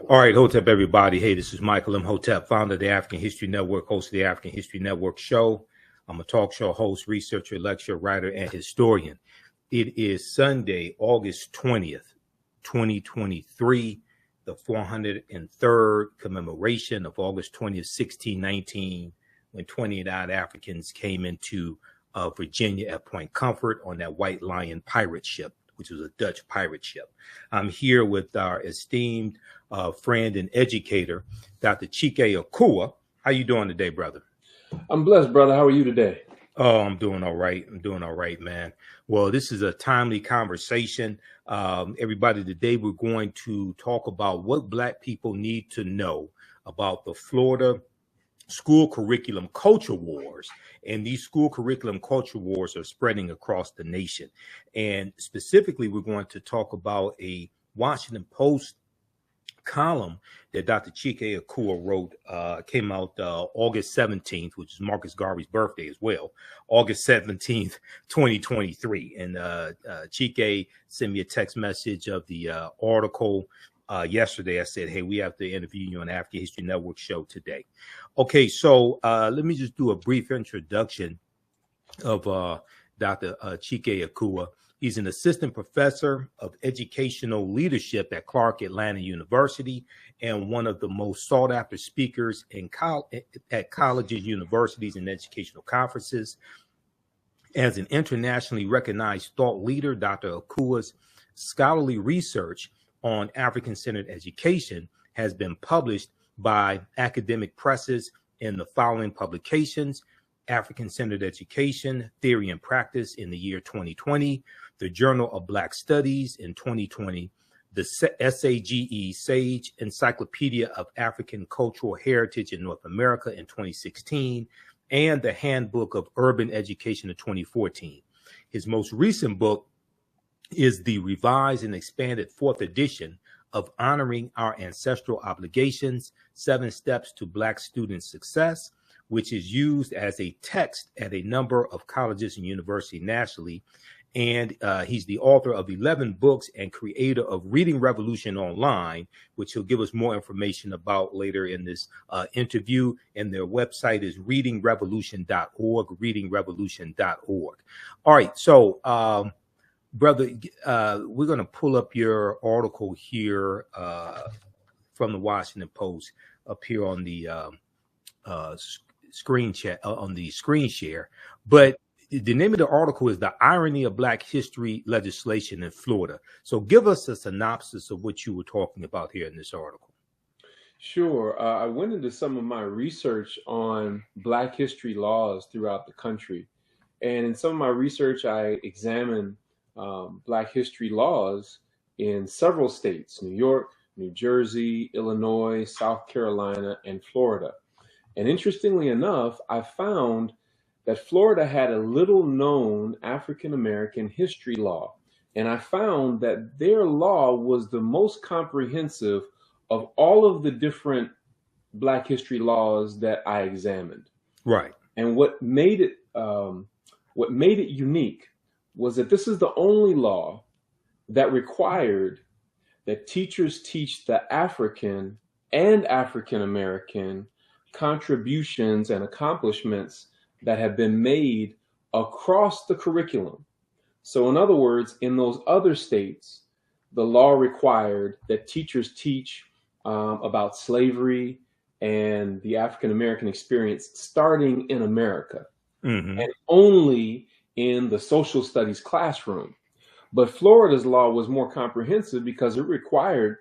All right, Hotep, everybody. Hey, this is Michael Imhotep, founder of the African History Network, host of the African History Network show. I'm a talk show host, researcher, lecturer, writer, and historian. It is Sunday, August 20th, 2023, the 403rd commemoration of August 20th, 1619, when 29 Africans came into Virginia at Point Comfort on that White Lion pirate ship, which was a Dutch pirate ship. I'm here with our esteemed friend and educator, Dr. Chike Akua. How you doing today, brother? I'm blessed, brother. How are you today? Oh, I'm doing all right. I'm doing all right, man. Well, this is a timely conversation. Everybody, today we're going to talk about what Black people need to know about the Florida school curriculum culture wars. And these school curriculum culture wars are spreading across the nation. And specifically, we're going to talk about a Washington Post column that Dr. Chike Akua wrote, came out August 17th, which is Marcus Garvey's birthday as well, August 17th, 2023. And Chike sent me a text message of the article yesterday. I said, hey, we have to interview you on the African History Network show today. Okay, so let me just do a brief introduction of Dr. Chike Akua. He's an assistant professor of educational leadership at Clark Atlanta University and one of the most sought after speakers at colleges, universities, and educational conferences. As an internationally recognized thought leader, Dr. Akua's scholarly research on African-centered education has been published by academic presses in the following publications: African-Centered Education, Theory and Practice in the year 2020, the Journal of Black Studies in 2020, the SAGE Sage Encyclopedia of African Cultural Heritage in North America in 2016, and the Handbook of Urban Education in 2014. His most recent book is the revised and expanded fourth edition of Honoring Our Ancestral Obligations, 7 Steps to Black Student Success, which is used as a text at a number of colleges and universities nationally. And he's the author of 11 books and creator of Reading Revolution Online, which he'll give us more information about later in this interview. And their website is readingrevolution.org, readingrevolution.org. All right, so brother, we're going to pull up your article here from the Washington Post up here on the screen chat, on the screen share. But the name of the article is The Irony of Black History Legislation in Florida. So give us a synopsis of what you were talking about here in this article. Sure. I went into some of my research on Black history laws throughout the country. And in some of my research, I examined Black history laws in several states: New York, New Jersey, Illinois, South Carolina, and Florida. And interestingly enough, I found that Florida had a little known African-American history law. And I found that their law was the most comprehensive of all of the different Black history laws that I examined. Right. And what made it unique was that this is the only law that required that teachers teach the African and African-American contributions and accomplishments that have been made across the curriculum. So in other words, in those other states, the law required that teachers teach about slavery and the African-American experience starting in America, and only in the social studies classroom. But Florida's law was more comprehensive because it required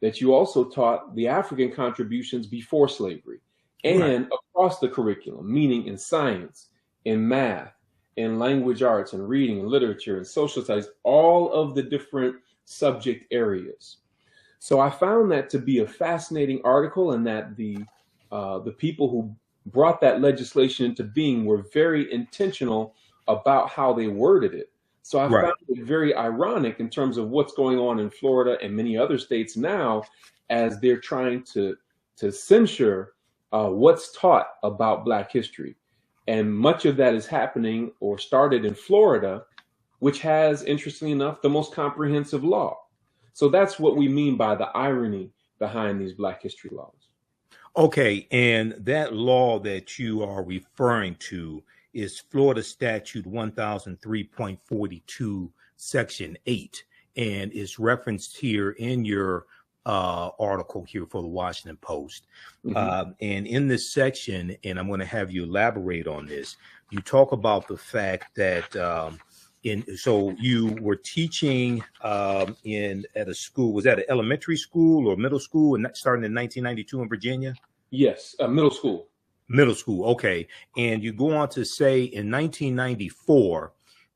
that you also taught the African contributions before slavery and across the curriculum, meaning in science, in math, in language arts, and reading, and literature, and social studies, all of the different subject areas. So I found that to be a fascinating article, and that the people who brought that legislation into being were very intentional about how they worded it. So I found it very ironic in terms of what's going on in Florida and many other states now, as they're trying to censure what's taught about Black history. And much of that is happening or started in Florida, which has, interestingly enough, the most comprehensive law. So that's what we mean by the irony behind these Black history laws. Okay, and that law that you are referring to is Florida Statute 1003.42, Section 8, and is referenced here in your article here for the Washington Post. And in this section, and I'm going to have you elaborate on this, you talk about the fact that so you were teaching at a school. Was that an elementary school or middle school, and starting in 1992 in Virginia? Yes, middle school. Middle school, okay. And you go on to say in 1994,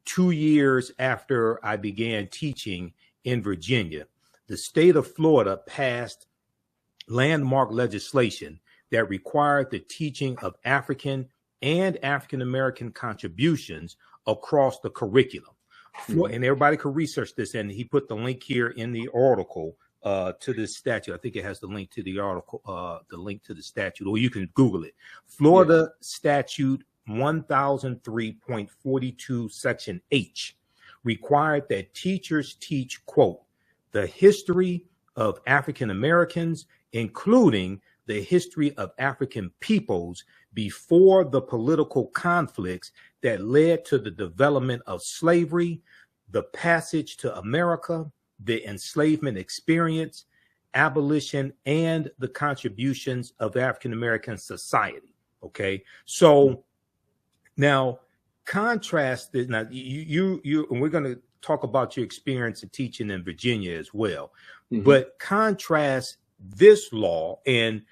2 years after I began teaching in Virginia, the state of Florida passed landmark legislation that required the teaching of African and African American contributions across the curriculum. And everybody could research this, and he put the link here in the article to this statute. I think it has the link to the article, the link to the statute, or you can Google it. Florida Statute 1003.42, Section H, required that teachers teach, quote, the history of African Americans, including the history of African peoples before the political conflicts that led to the development of slavery, the passage to America, the enslavement experience, abolition, and the contributions of African American society. Okay, so now contrast this. Now you and we're going to talk about your experience in teaching in Virginia as well, but contrast this law and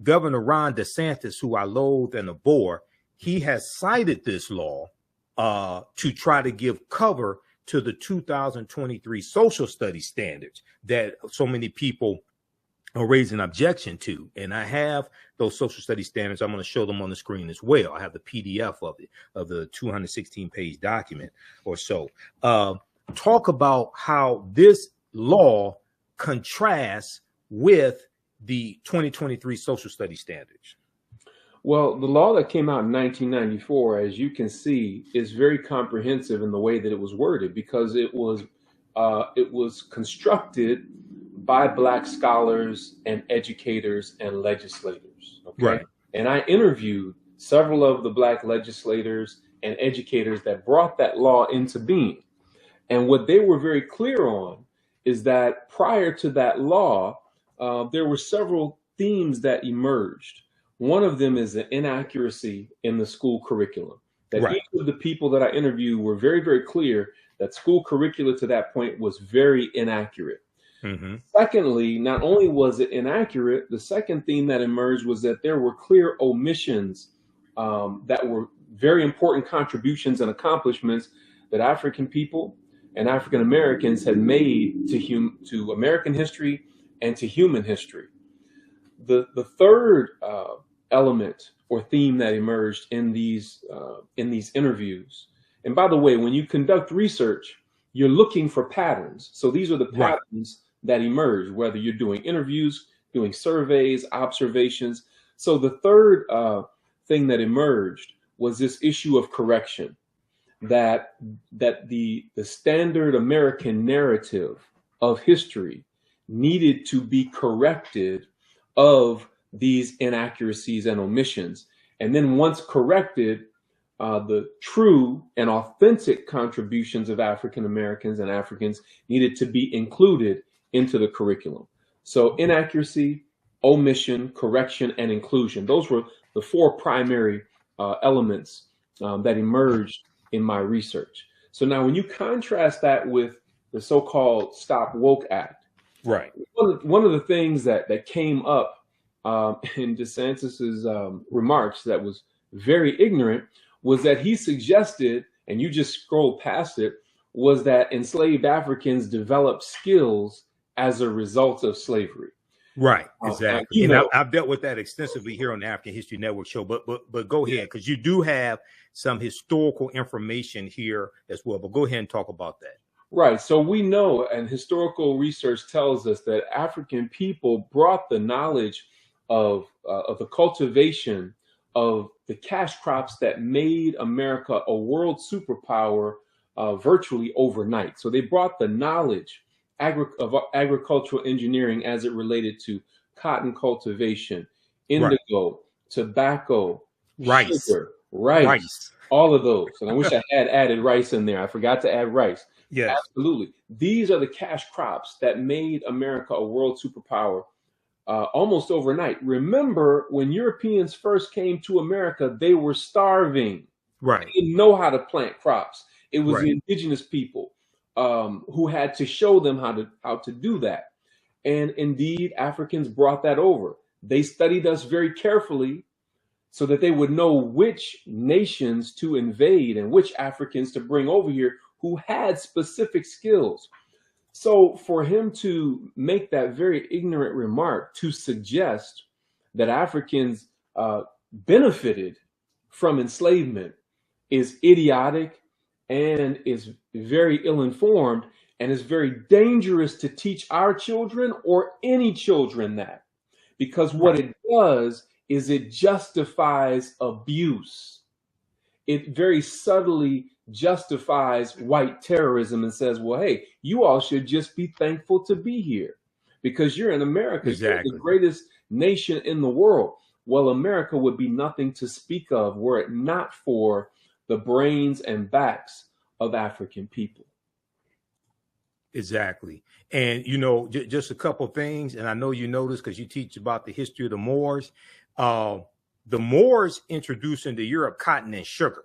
Governor Ron DeSantis, who I loathe and abhor. He has cited this law to try to give cover to the 2023 social studies standards that so many people are raising objection to. And I have those social studies standards. I'm going to show them on the screen as well. I have the PDF of it, of the 216-page document or so. Talk about how this law contrasts with the 2023 social studies standards. Well, the law that came out in 1994, as you can see, is very comprehensive in the way that it was worded, because it was constructed by Black scholars and educators and legislators. Okay? Right. And I interviewed several of the Black legislators and educators that brought that law into being. And what they were very clear on is that prior to that law, there were several themes that emerged. One of them is the inaccuracy in the school curriculum. That Right. Each of the people that I interviewed were very, very clear that school curricula to that point was very inaccurate. Secondly, not only was it inaccurate, the second theme that emerged was that there were clear omissions that were very important contributions and accomplishments that African people and African Americans had made to American history and to human history. The third element or theme that emerged in these interviews, and by the way, when you conduct research, you're looking for patterns. So these are the patterns that emerge, whether you're doing interviews, doing surveys, observations. So the third thing that emerged was this issue of correction, that the standard American narrative of history needed to be corrected of these inaccuracies and omissions. And then once corrected, the true and authentic contributions of African Americans and Africans needed to be included into the curriculum. So inaccuracy, omission, correction, and inclusion. Those were the four primary elements that emerged in my research. So now when you contrast that with the so-called Stop Woke Act, right? One of the things that came up in DeSantis's remarks that was very ignorant was that he suggested, and you just scrolled past it, was that enslaved Africans developed skills as a result of slavery. Right, exactly. And I've dealt with that extensively here on the African History Network show. But go ahead, because you do have some historical information here as well. But go ahead and talk about that. Right. So we know, and historical research tells us, that African people brought the knowledge of the cultivation of the cash crops that made America a world superpower virtually overnight. So they brought the knowledge agricultural engineering as it related to cotton cultivation, Right. indigo, tobacco, Rice. sugar, rice, Rice. all of those. And I wish I had added rice in there. I forgot to add rice. Yes. Absolutely. These are the cash crops that made America a world superpower almost overnight. Remember, when Europeans first came to America, they were starving. Right. They didn't know how to plant crops. It was Right. the indigenous people who had to show them how to do that. And indeed, Africans brought that over. They studied us very carefully so that they would know which nations to invade and which Africans to bring over here who had specific skills. So for him to make that very ignorant remark to suggest that Africans benefited from enslavement is idiotic and is very ill-informed and is very dangerous to teach our children or any children that. Because what it does is it justifies abuse. It very subtly justifies white terrorism and says, well, hey, you all should just be thankful to be here because you're in America. Exactly. You're the greatest nation in the world. Well, America would be nothing to speak of were it not for the brains and backs of African people. Exactly. And, you know, just a couple of things. And I know you know this because you teach about the history of the Moors. The Moors introduced into Europe cotton and sugar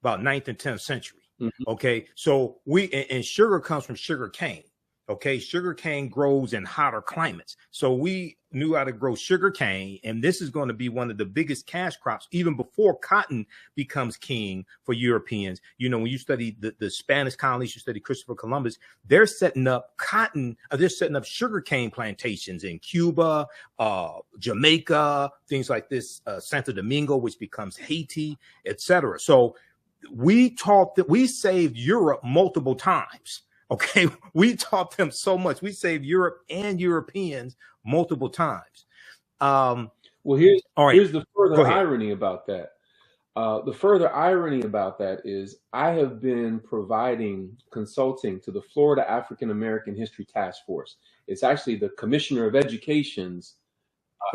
about 9th and 10th century. Mm-hmm. Okay. So and sugar comes from sugar cane. Okay. Sugar cane grows in hotter climates. So we knew how to grow sugar cane. And this is going to be one of the biggest cash crops, even before cotton becomes king for Europeans. You know, when you study the Spanish colonies, you study Christopher Columbus, they're setting up they're setting up sugar cane plantations in Cuba, Jamaica, things like this, Santo Domingo, which becomes Haiti, etc. So we taught that we saved Europe multiple times. Okay, we taught them so much. We saved Europe and Europeans multiple times. Well, here's the further irony about that. The further irony about that is I have been providing consulting to the Florida African American History Task Force. It's actually the Commissioner of Education's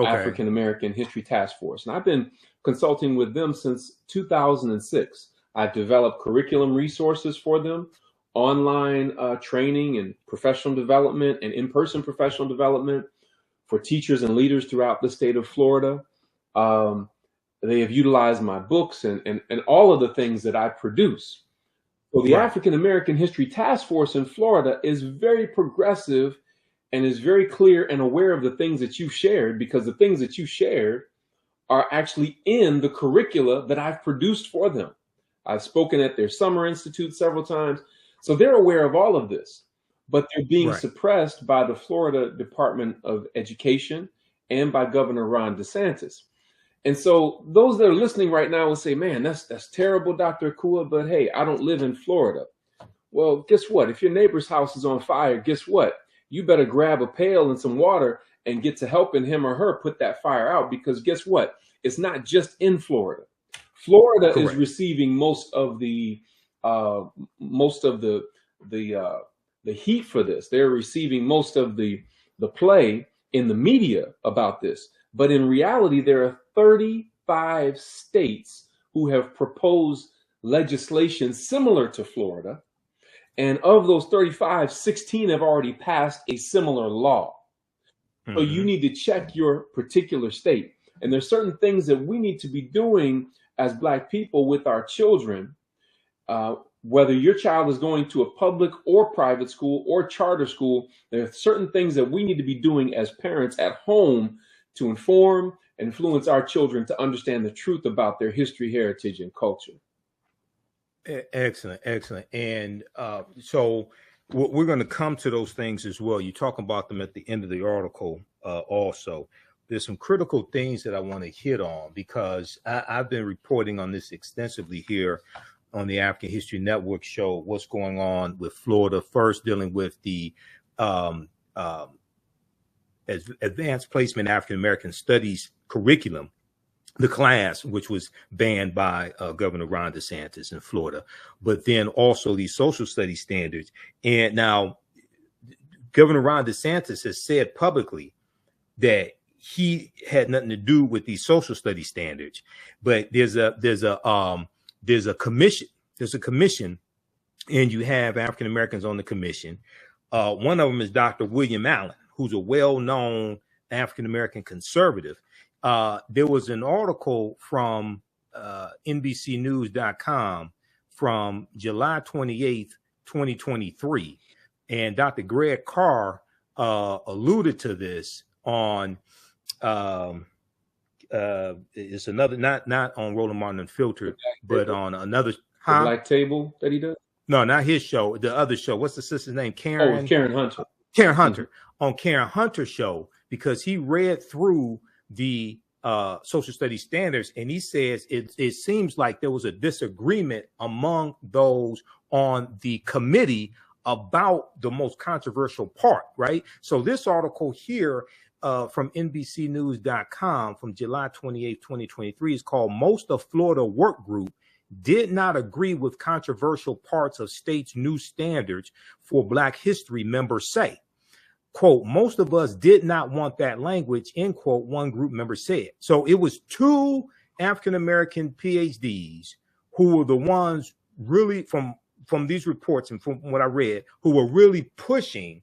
African American History Task Force. And I've been consulting with them since 2006. I've developed curriculum resources for them, online training and professional development and in-person professional development for teachers and leaders throughout the state of Florida. They have utilized my books and all of the things that I produce. So the African American History Task Force in Florida is very progressive and is very clear and aware of the things that you've shared, because the things that you shared are actually in the curricula that I've produced for them. I've spoken at their summer institute several times. So they're aware of all of this, but they're being suppressed by the Florida Department of Education and by Governor Ron DeSantis. And so those that are listening right now will say, man, that's terrible, Dr. Akua, but hey, I don't live in Florida. Well, guess what? If your neighbor's house is on fire, guess what? You better grab a pail and some water and get to helping him or her put that fire out, because guess what? It's not just in Florida. Florida is receiving most of the heat for this. They're receiving most of the play in the media about this. But in reality, there are 35 states who have proposed legislation similar to Florida. And of those 35, 16 have already passed a similar law. Mm-hmm. So you need to check your particular state. And there's certain things that we need to be doing as Black people with our children. Whether your child is going to a public or private school or charter school, there are certain things that we need to be doing as parents at home to inform and influence our children to understand the truth about their history, heritage, and culture. Excellent, excellent. And so we're going to come to those things as well. You talk about them at the end of the article also. There's some critical things that I want to hit on, because I've been reporting on this extensively here on the African History Network show, what's going on with Florida, first dealing with the advanced placement African American studies curriculum, the class, which was banned by Governor Ron DeSantis in Florida, but then also these social studies standards. And now Governor Ron DeSantis has said publicly that he had nothing to do with these social studies standards, but there's a commission. There's a commission, and you have African Americans on the commission. One of them is Dr. William Allen, who's a well-known African American conservative. There was an article from NBCnews.com from July 28th, 2023, and Dr. Greg Carr alluded to this on it's another, not on Roland Martin Unfiltered, but on another Black Table that he does. No, not his show, the other show. What's the sister's name? Karen. Oh, Karen Hunter. Karen Hunter. On Karen Hunter's show, because he read through the social studies standards, and he says it seems like there was a disagreement among those on the committee about the most controversial part, right? So this article here from NBCnews.com from July 28, 2023 is called "Most of Florida Work Group Did Not Agree with Controversial Parts of State's New Standards for Black History," members say. Quote, "Most of us did not want that language," end quote, one group member said. So it was two African-American PhDs who were the ones really from these reports and from what I read, who were really pushing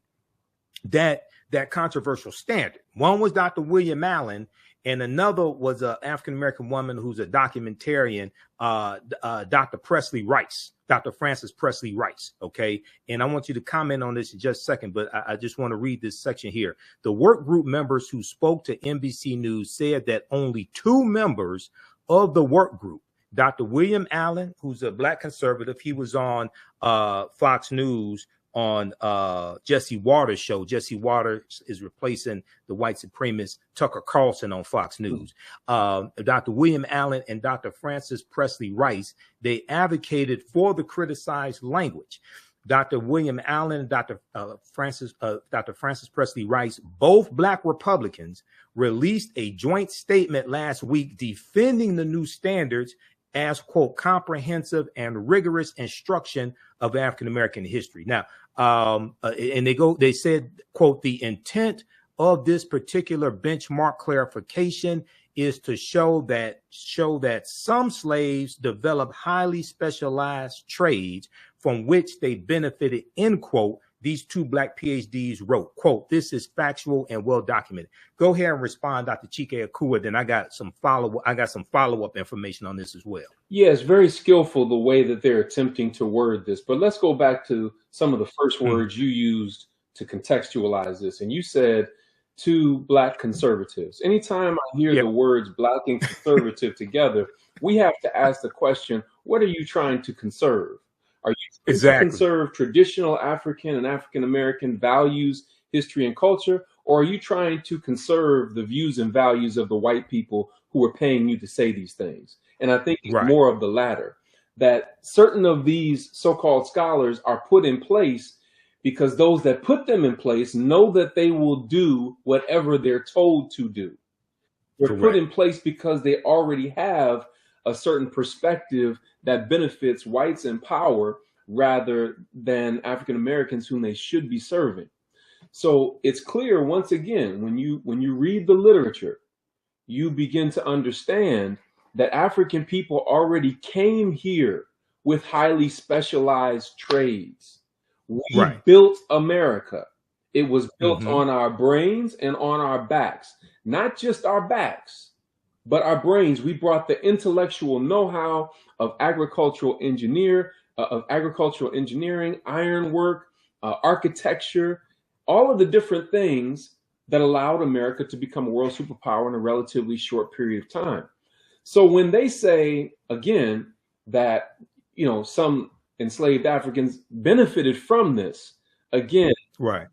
that controversial standard. One was Dr. William Allen, and another was an African-American woman who's a documentarian, Dr. Presley Rice, Dr. Frances Presley Rice, okay? And I want you to comment on this in just a second, but I just want to read this section here. The work group members who spoke to NBC News said that only two members of the work group, Dr. William Allen, who's a Black conservative, he was on Fox News on Jesse Waters' show. Jesse Waters is replacing the white supremacist Tucker Carlson on Fox News. Dr. William Allen and Dr. Frances Presley Rice, they advocated for the criticized language. Dr. William Allen and Dr. Frances Presley Rice, both Black Republicans, released a joint statement last week defending the new standards as, quote, comprehensive and rigorous instruction of African-American history. Now, and they said, quote, "The intent of this particular benchmark clarification is to show that some slaves developed highly specialized trades from which they benefited," end quote. These two Black PhDs wrote, quote, "This is factual and well documented." Go ahead and respond, Dr. Chike Akua. Then I got some follow-up information on this as well. Yeah, it's very skillful the way that they're attempting to word this. But let's go back to some of the first words you used to contextualize this. And you said two Black conservatives. Anytime I hear the words Black and conservative together, we have to ask the question, what are you trying to conserve? Are you trying to conserve traditional African and African-American values, history, and culture? Or are you trying to conserve the views and values of the white people who are paying you to say these things? And I think it's more of the latter, that certain of these so-called scholars are put in place because those that put them in place know that they will do whatever they're told to do. They're put in place because they already have a certain perspective that benefits whites in power rather than African Americans whom they should be serving. So it's clear, once again, when you read the literature, you begin to understand that African people already came here with highly specialized trades. We built America. It was built on our brains and on our backs, not just our backs, but our brains. We brought the intellectual know-how of agricultural engineering, ironwork, architecture, all of the different things that allowed America to become a world superpower in a relatively short period of time. So when they say, again, that, some enslaved Africans benefited from this, again,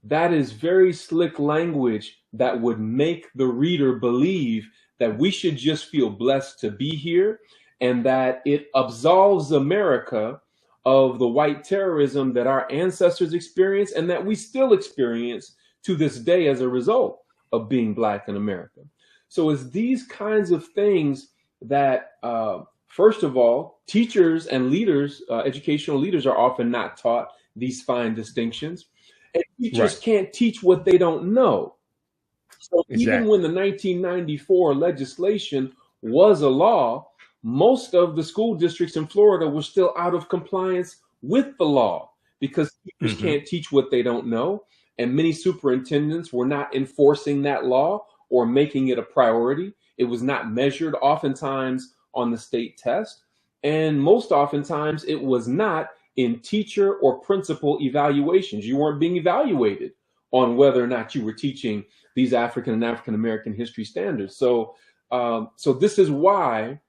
that is very slick language that would make the reader believe that we should just feel blessed to be here and that it absolves America of the white terrorism that our ancestors experienced and that we still experience to this day as a result of being Black in America. So it's these kinds of things that, first of all, teachers and leaders, educational leaders are often not taught these fine distinctions. And teachers Right. can't teach what they don't know. So even Exactly. when the 1994 legislation was a law, most of the school districts in Florida were still out of compliance with the law because teachers Hmm. can't teach what they don't know. And many superintendents were not enforcing that law or making it a priority. It was not measured oftentimes on the state test. And most oftentimes it was not in teacher or principal evaluations. You weren't being evaluated on whether or not you were teaching these African and African American history standards. So this is why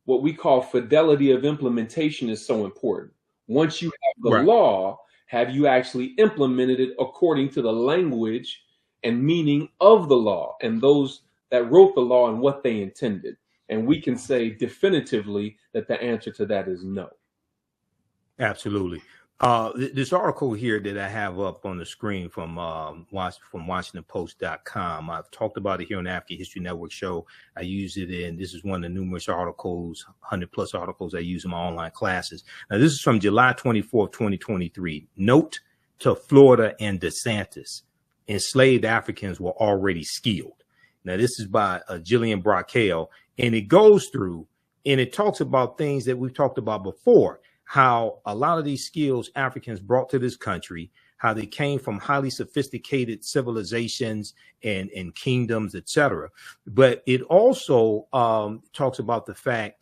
what we call fidelity of implementation is so important. Once you have the Right. law, have you actually implemented it according to the language and meaning of the law and those that wrote the law and what they intended? And we can say definitively that the answer to that is no. Absolutely. This article here that I have up on the screen from WashingtonPost.com. I've talked about it here on the African History Network show. I use it in, this is one of the numerous articles, 100 plus articles I use in my online classes. Now, this is from July 24th, 2023. Note to Florida and DeSantis: enslaved Africans were already skilled. Now, this is by Jillian Brockale, and it goes through and it talks about things that we've talked about before. How a lot of these skills Africans brought to this country, how they came from highly sophisticated civilizations and kingdoms, etc. But it also talks about the fact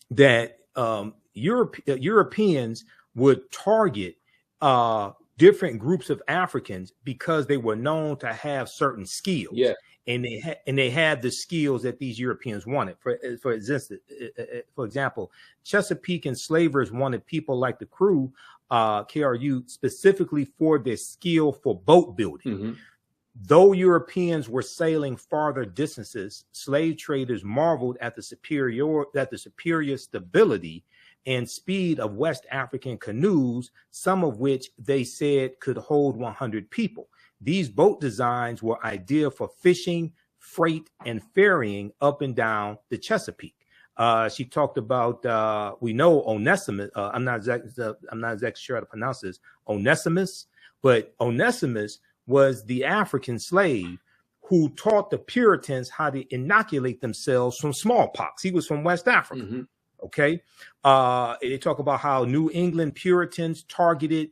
that Europeans would target different groups of Africans because they were known to have certain skills. Yeah. And they had the skills that these Europeans wanted. For example, Chesapeake enslavers wanted people like the crew, KRU, specifically for their skill for boat building. Mm-hmm. Though Europeans were sailing farther distances, slave traders marveled at the superior stability and speed of West African canoes, some of which they said could hold 100 people. These boat designs were ideal for fishing, freight, and ferrying up and down the Chesapeake. She talked about, we know Onesimus. I'm not exactly sure how to pronounce this, Onesimus, but Onesimus was the African slave who taught the Puritans how to inoculate themselves from smallpox. He was from West Africa. Mm-hmm. Okay. They talk about how New England Puritans targeted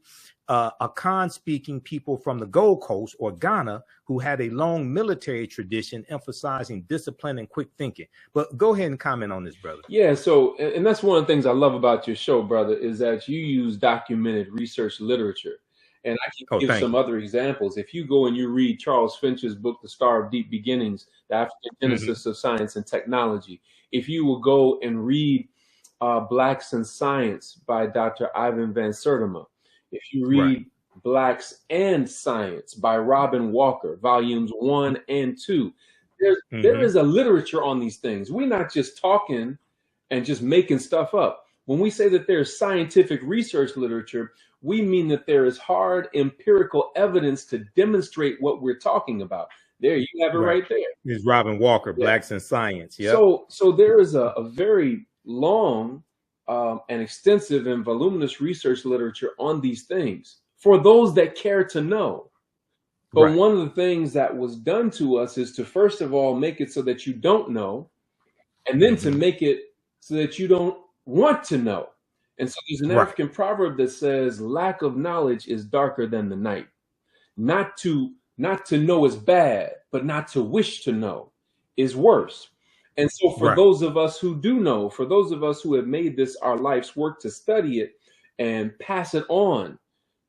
Akan-speaking people from the Gold Coast or Ghana who had a long military tradition emphasizing discipline and quick thinking. But go ahead and comment on this, brother. Yeah, so, and that's one of the things I love about your show, brother, is that you use documented research literature. And I can give some other examples. If you go and you read Charles Finch's book, The Star of Deep Beginnings, The African Genesis of Science and Technology, if you will go and read Blacks in Science by Dr. Ivan Van Sertima, if you read Blacks and Science by Robin Walker, volumes 1 and 2, there is a literature on these things. We're not just talking and just making stuff up. When we say that there's scientific research literature, we mean that there is hard empirical evidence to demonstrate what we're talking about. There, you have it right there. It's Robin Walker, Blacks in Science. Yeah. So there is a very long and extensive and voluminous research literature on these things for those that care to know. But one of the things that was done to us is to, first of all, make it so that you don't know, and then to make it so that you don't want to know. And so there's an African proverb that says, lack of knowledge is darker than the night. Not to know is bad, but not to wish to know is worse. And so for those of us who do know, for those of us who have made this our life's work to study it and pass it on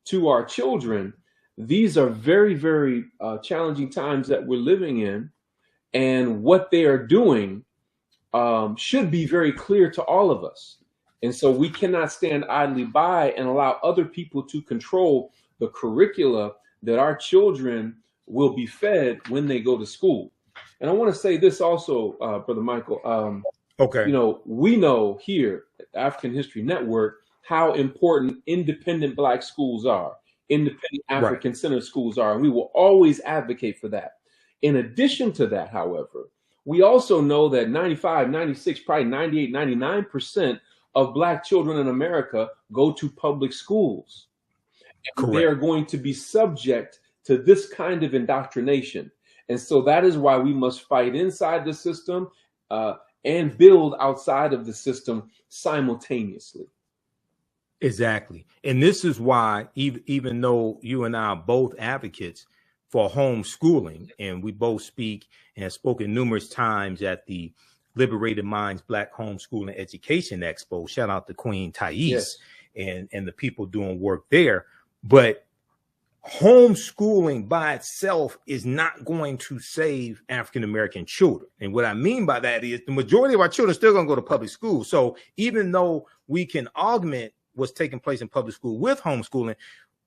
to our children, these are very, very challenging times that we're living in. And what they are doing should be very clear to all of us. And so we cannot stand idly by and allow other people to control the curricula that our children will be fed when they go to school. And I want to say this also, Brother Michael. You know, we know here at the African History Network how important independent Black schools are, independent African-centered schools are, and we will always advocate for that. In addition to that, however, we also know that 95, 96, probably 98, 99% of Black children in America go to public schools. And they Correct. are going to be subject to this kind of indoctrination. And so that is why we must fight inside the system and build outside of the system simultaneously. Exactly. And this is why, even though you and I are both advocates for homeschooling, and we both speak and have spoken numerous times at the Liberated Minds Black Homeschooling Education Expo, shout out to Queen Thais, Yes. and the people doing work there. But homeschooling by itself is not going to save African-American children. And what I mean by that is the majority of our children are still going to go to public school. So even though we can augment what's taking place in public school with homeschooling,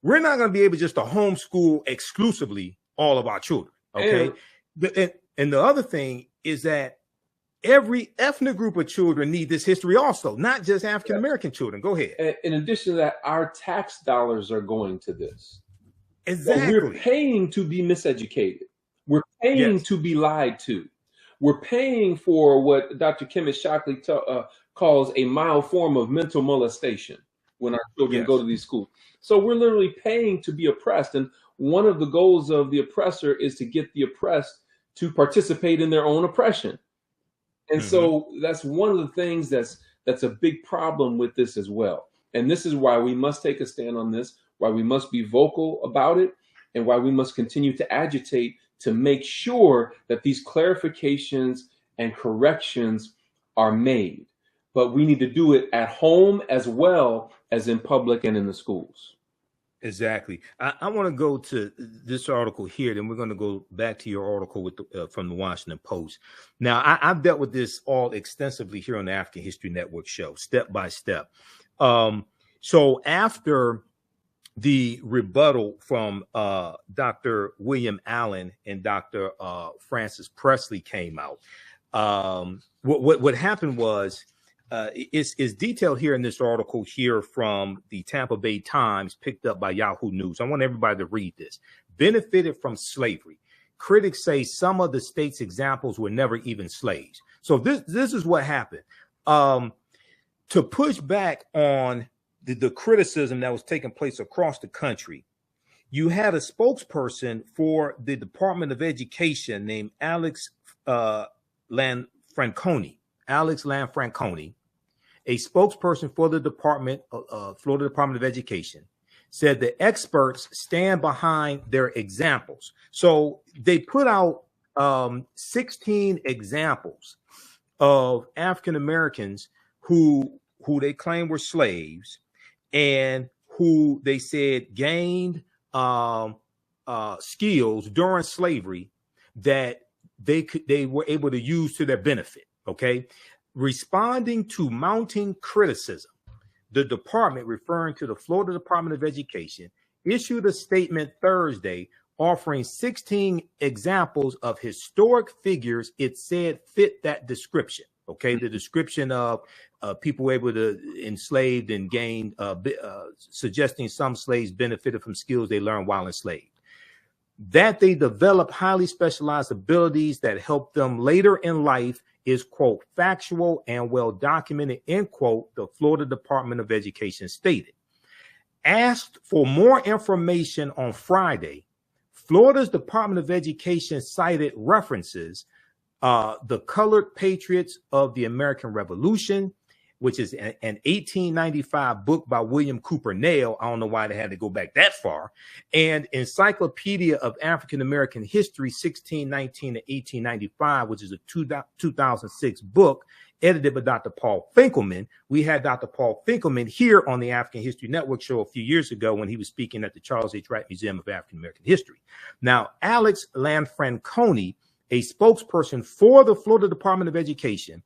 we're not going to be able just to homeschool exclusively all of our children. Okay. And the other thing is that every ethnic group of children need this history also, not just African-American children. Go ahead. In addition to that, our tax dollars are going to this. Exactly. We're paying to be miseducated. We're paying to be lied to. We're paying for what Dr. Kemet Shockley calls a mild form of mental molestation when our children go to these schools. So we're literally paying to be oppressed. And one of the goals of the oppressor is to get the oppressed to participate in their own oppression. And so that's one of the things that's a big problem with this as well. And this is why we must take a stand on this, why we must be vocal about it, and why we must continue to agitate to make sure that these clarifications and corrections are made. But we need to do it at home as well as in public and in the schools. Exactly. I want to go to this article here, then we're going to go back to your article with from the Washington Post. Now, I've dealt with this all extensively here on the African History Network show, step by step. So after the rebuttal from Dr. William Allen and Dr. Francis Presley came out, what happened was, is detailed here in this article here from the Tampa Bay Times, picked up by Yahoo News. I want everybody to read this. Benefited from slavery. Critics say some of the state's examples were never even slaves. So this is what happened. To push back on the criticism that was taking place across the country, you had a spokesperson for the Department of Education named Alex Lanfranconi. Alex Lanfranconi, a spokesperson for the Florida Department of Education, said the experts stand behind their examples. So they put out 16 examples of African Americans who they claim were slaves and who they said gained skills during slavery that they were able to use to their benefit. Okay. Responding to mounting criticism, the department, referring to the Florida Department of Education, issued a statement Thursday offering 16 examples of historic figures it said fit that description. Okay. The description of people able to enslaved and gained, suggesting some slaves benefited from skills they learned while enslaved. That they develop highly specialized abilities that help them later in life is, quote, factual and well documented, end quote, the Florida Department of Education stated. Asked for more information on Friday, Florida's Department of Education cited references, the Colored Patriots of the American Revolution, which is an 1895 book by William Cooper Nail. I don't know why they had to go back that far. And Encyclopedia of African American History, 1619 to 1895, which is a 2006 book edited by Dr. Paul Finkelman. We had Dr. Paul Finkelman here on the African History Network show a few years ago when he was speaking at the Charles H. Wright Museum of African American History. Now, Alex Lanfranconi, a spokesperson for the Florida Department of Education,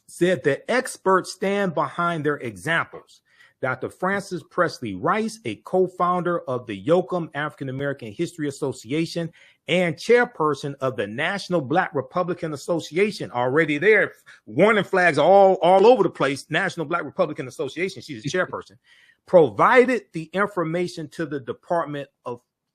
said that experts stand behind their examples. Dr. Francis Presley Rice, a co-founder of the Yoakum African American History Association and chairperson of the National Black Republican Association, already there, warning flags all over the place, National Black Republican Association, she's the chairperson, provided the information to the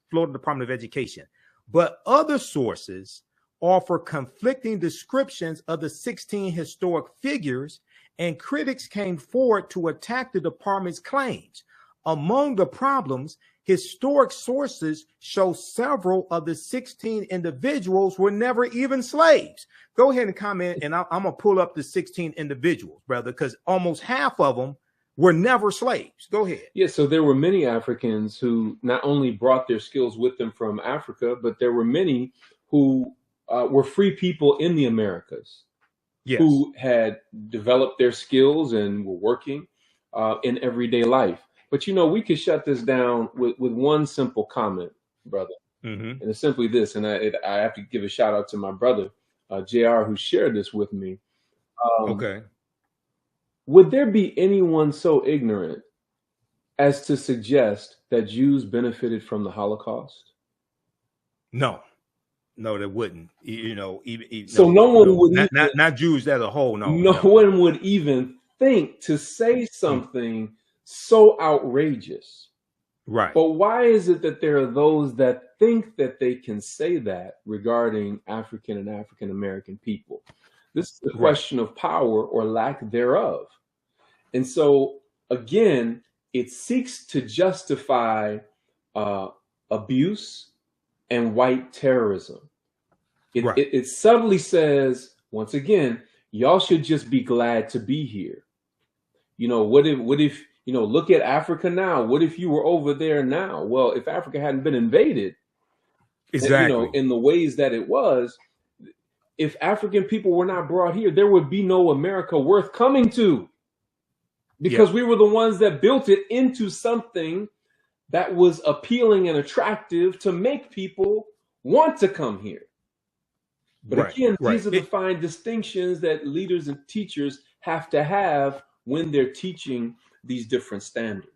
Florida Department of Education. But other sources offer conflicting descriptions of the 16 historic figures, and critics came forward to attack the department's claims. Among the problems historic sources show several of the 16 individuals were never even slaves. Go ahead and comment, and I'm going to pull up the 16 individuals, brother, because almost half of them were never slaves. Go ahead. Yeah, so there were many Africans who not only brought their skills with them from Africa, but there were many who were free people in the Americas. Yes. Who had developed their skills and were working in everyday life. But, you know, we could shut this down with one simple comment, brother. And it's simply this, and I have to give a shout out to my brother, JR, who shared this with me. Okay. Would there be anyone so ignorant as to suggest that Jews benefited from the Holocaust? No, there wouldn't. You know, even so no one would not Jews as a whole. No one would even think to say something so outrageous. Right. But why is it that there are those that think that they can say that regarding African and African American people? This is a question of power or lack thereof. And so, again, it seeks to justify abuse and white terrorism. It subtly says, once again, y'all should just be glad to be here. You know, what if, you know, look at Africa now. What if you were over there now? Well, if Africa hadn't been invaded, exactly, you know, in the ways that it was, if African people were not brought here, there would be no America worth coming to, because we were the ones that built it into something that was appealing and attractive to make people want to come here. But again, these are the fine distinctions that leaders and teachers have to have when they're teaching these different standards.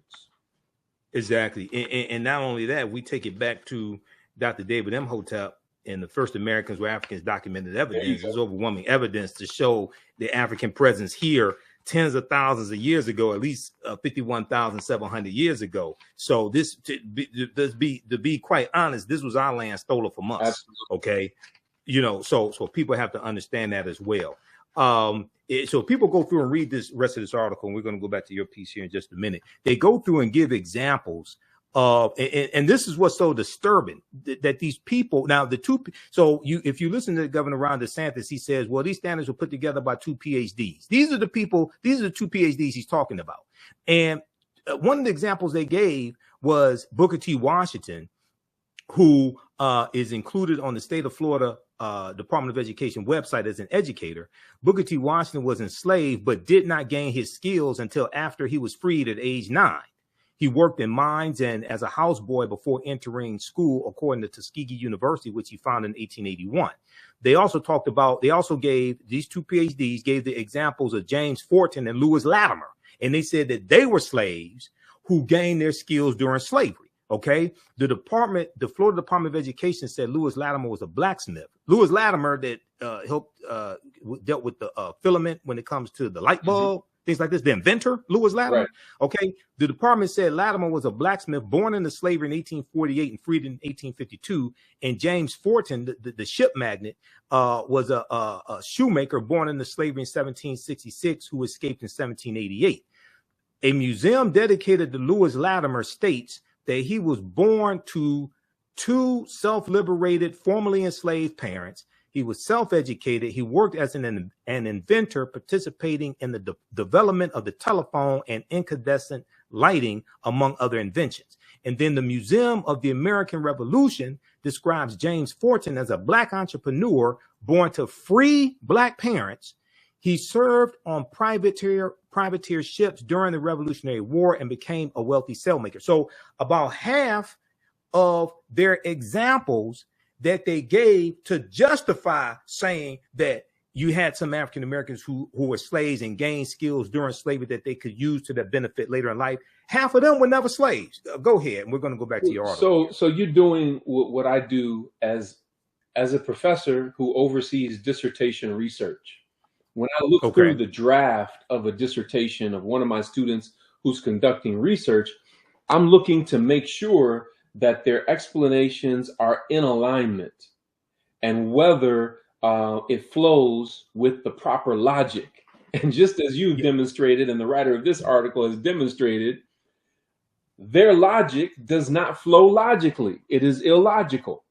Exactly. And not only that, we take it back to Dr. David Imhotep and the first Americans were Africans documented evidence. There's overwhelming evidence to show the African presence here tens of thousands of years ago, at least 51,700 years ago. So this, to be quite honest, this was our land stolen from us. Absolutely. Okay. You know, so people have to understand that as well. So people go through and read this rest of this article, and we're going to go back to your piece here in just a minute. They go through and give examples of, and this is what's so disturbing, that these people, now the two, so if you listen to Governor Ron DeSantis, he says, well, these standards were put together by two PhDs. These are the people, these are the two PhDs he's talking about. And one of the examples they gave was Booker T. Washington, who is included on the state of Florida Department of Education website as an educator. Booker T. Washington was enslaved, but did not gain his skills until after he was freed at age 9. He worked in mines and as a houseboy before entering school, according to Tuskegee University, which he founded in 1881. They also talked about, they also gave, these two PhDs gave the examples of James Forten and Lewis Latimer. And they said that they were slaves who gained their skills during slavery. Okay, the Florida Department of Education said Lewis Latimer was a blacksmith. Lewis Latimer that helped dealt with the filament when it comes to the light bulb, things like this. The inventor, Lewis Latimer. Right. Okay, the department said Latimer was a blacksmith born into slavery in 1848 and freed in 1852. And James Forten, the ship magnate, was a shoemaker born into slavery in 1766 who escaped in 1788. A museum dedicated to Lewis Latimer states that he was born to two self-liberated, formerly enslaved parents. He was self-educated. He worked as an inventor, participating in the development of the telephone and incandescent lighting, among other inventions. And then the Museum of the American Revolution describes James Forten as a black entrepreneur born to free black parents. He served on privateer ships during the Revolutionary War and became a wealthy sailmaker. So about half of their examples that they gave to justify saying that you had some African Americans who were slaves and gained skills during slavery that they could use to their benefit later in life, half of them were never slaves. Go ahead, and we're going to go back to your article. So you're doing what I do as a professor who oversees dissertation research. When I look through the draft of a dissertation of one of my students who's conducting research, I'm looking to make sure that their explanations are in alignment and whether it flows with the proper logic. And just as you've demonstrated, and the writer of this article has demonstrated, their logic does not flow logically. It is illogical.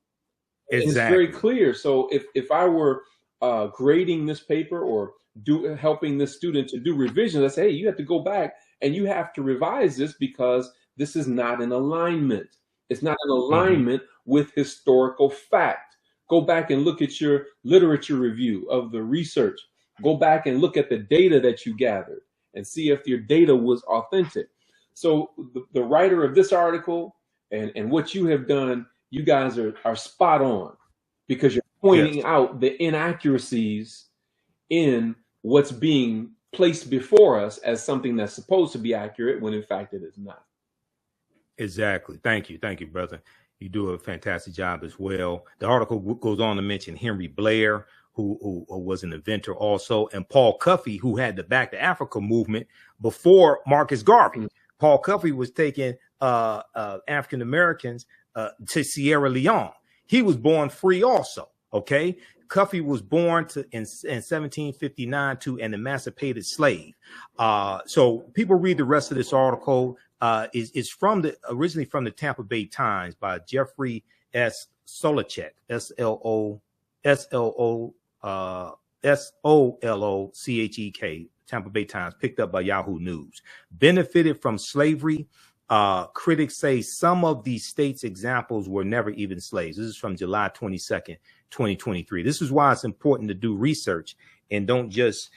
And it's very Exactly. clear. So if I were grading this paper or helping this student to do revision, let's say, hey, you have to go back and you have to revise this because this is not in alignment. It's not in alignment with historical fact. Go back and look at your literature review of the research. Go back and look at the data that you gathered and see if your data was authentic. So the writer of this article and what you have done, you guys are spot on, because you're pointing Yes. out the inaccuracies in what's being placed before us as something that's supposed to be accurate when in fact it is not. Exactly. Thank you, brother. You do a fantastic job as well. The article goes on to mention Henry Blair, who was an inventor also, and Paul Cuffey, who had the Back to Africa movement before Marcus Garvey. Paul Cuffey was taking African Americans to Sierra Leone. He was born free also. Okay. Cuffey was born in 1759 to an emancipated slave. So people read the rest of this article. Is originally from the Tampa Bay Times by Jeffrey S. Solocek, Solocek, Tampa Bay Times, picked up by Yahoo News. Benefited from slavery. Critics say some of these states' examples were never even slaves. This is from July 22nd, 2023. This is why it's important to do research and don't just,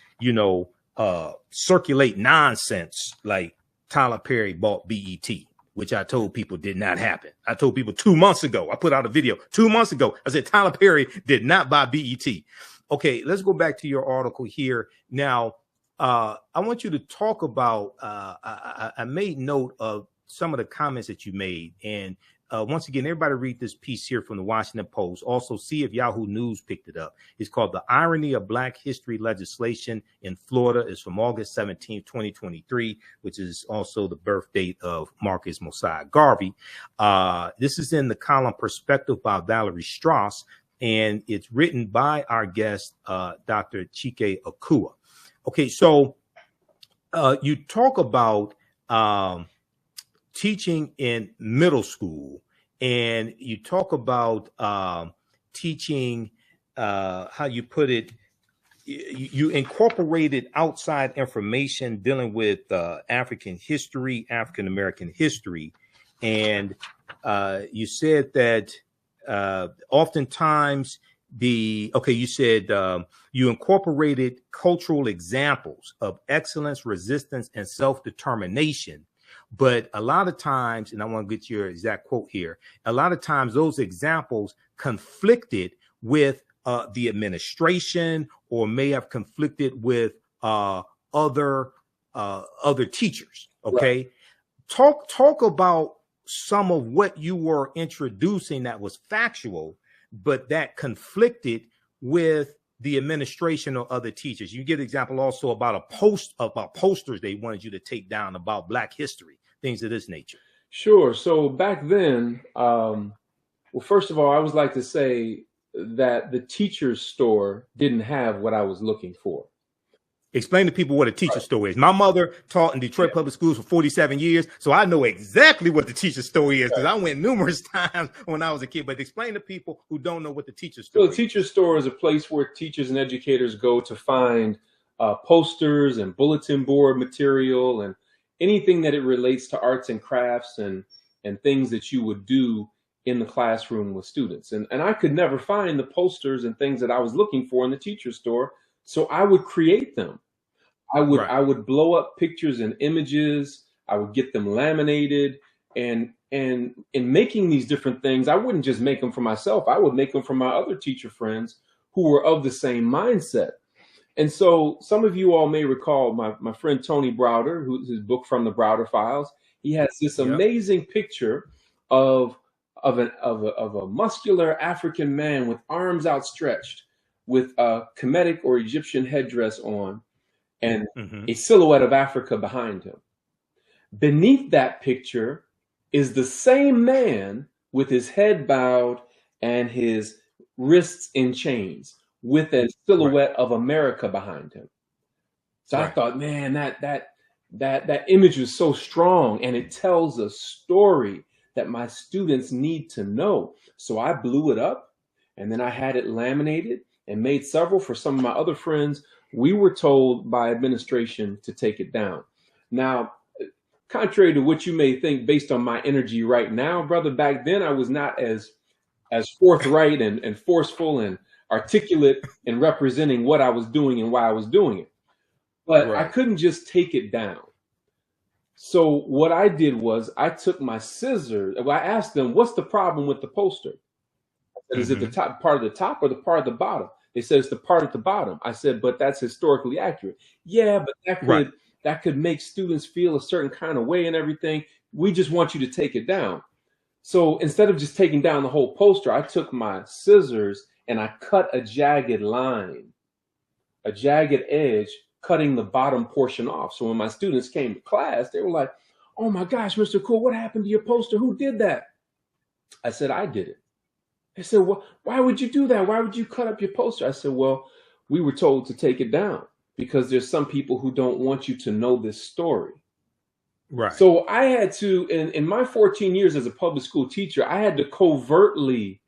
circulate nonsense like Tyler Perry bought BET, which I told people did not happen. I told people 2 months ago, I put out a video 2 months ago. I said, Tyler Perry did not buy BET. Okay, let's go back to your article here. Now, I want you to talk about, I made note of some of the comments that you made. And once again, everybody read this piece here from the Washington Post. Also, see if Yahoo News picked it up. It's called The Irony of Black History Legislation in Florida. It's from August 17, 2023, which is also the birth date of Marcus Mosiah Garvey. This is in the column Perspective by Valerie Strauss, and it's written by our guest, Dr. Chike Akua. Okay, so you talk about teaching in middle school, and you talk about teaching, how you put it, you incorporated outside information dealing with African history, African American history, and you said that oftentimes you said you incorporated cultural examples of excellence, resistance, and self-determination. But a lot of times, and I want to get your exact quote here, a lot of times those examples conflicted with the administration, or may have conflicted with other teachers. Okay. Right. Talk about some of what you were introducing that was factual, but that conflicted with the administration or other teachers. You give an example also about posters they wanted you to take down about Black history, things of this nature. Sure. So back then, well, first of all, I would like to say that the teacher's store didn't have what I was looking for. Explain to people what a teacher store is. My mother taught in Detroit public schools for 47 years, so I know exactly what the teacher store is, because I went numerous times when I was a kid. But explain to people who don't know what the teacher store is. The teacher store is a place where teachers and educators go to find posters and bulletin board material and anything that it relates to arts and crafts and things that you would do in the classroom with students. And I could never find the posters and things that I was looking for in the teacher store, so I would create them. I would blow up pictures and images. I would get them laminated, and in making these different things, I wouldn't just make them for myself. I would make them for my other teacher friends who were of the same mindset. And so some of you all may recall my friend Tony Browder, who's his book From the Browder Files. He has this amazing picture of a muscular African man with arms outstretched, with a Kemetic or Egyptian headdress on, and a silhouette of Africa behind him. Beneath that picture is the same man with his head bowed and his wrists in chains, with a silhouette of America behind him. So I thought, man, that image was so strong, and it tells a story that my students need to know. So I blew it up, and then I had it laminated and made several for some of my other friends. We were told by administration to take it down. Now, contrary to what you may think based on my energy right now, brother, back then I was not as forthright and forceful and articulate in representing what I was doing and why I was doing it. But I couldn't just take it down. So what I did was I took my scissors. I asked them, what's the problem with the poster? I said, is it the top part of the top or the part of the bottom? They said, it's the part at the bottom. I said, but that's historically accurate. Yeah, but that could make students feel a certain kind of way and everything. We just want you to take it down. So instead of just taking down the whole poster, I took my scissors and I cut a jagged line, a jagged edge, cutting the bottom portion off. So when my students came to class, they were like, oh my gosh, Mr. Cool, what happened to your poster? Who did that? I said, I did it. They said, well, why would you do that? Why would you cut up your poster? I said, well, we were told to take it down because there's some people who don't want you to know this story. Right. So I had to, in my 14 years as a public school teacher, I had to covertly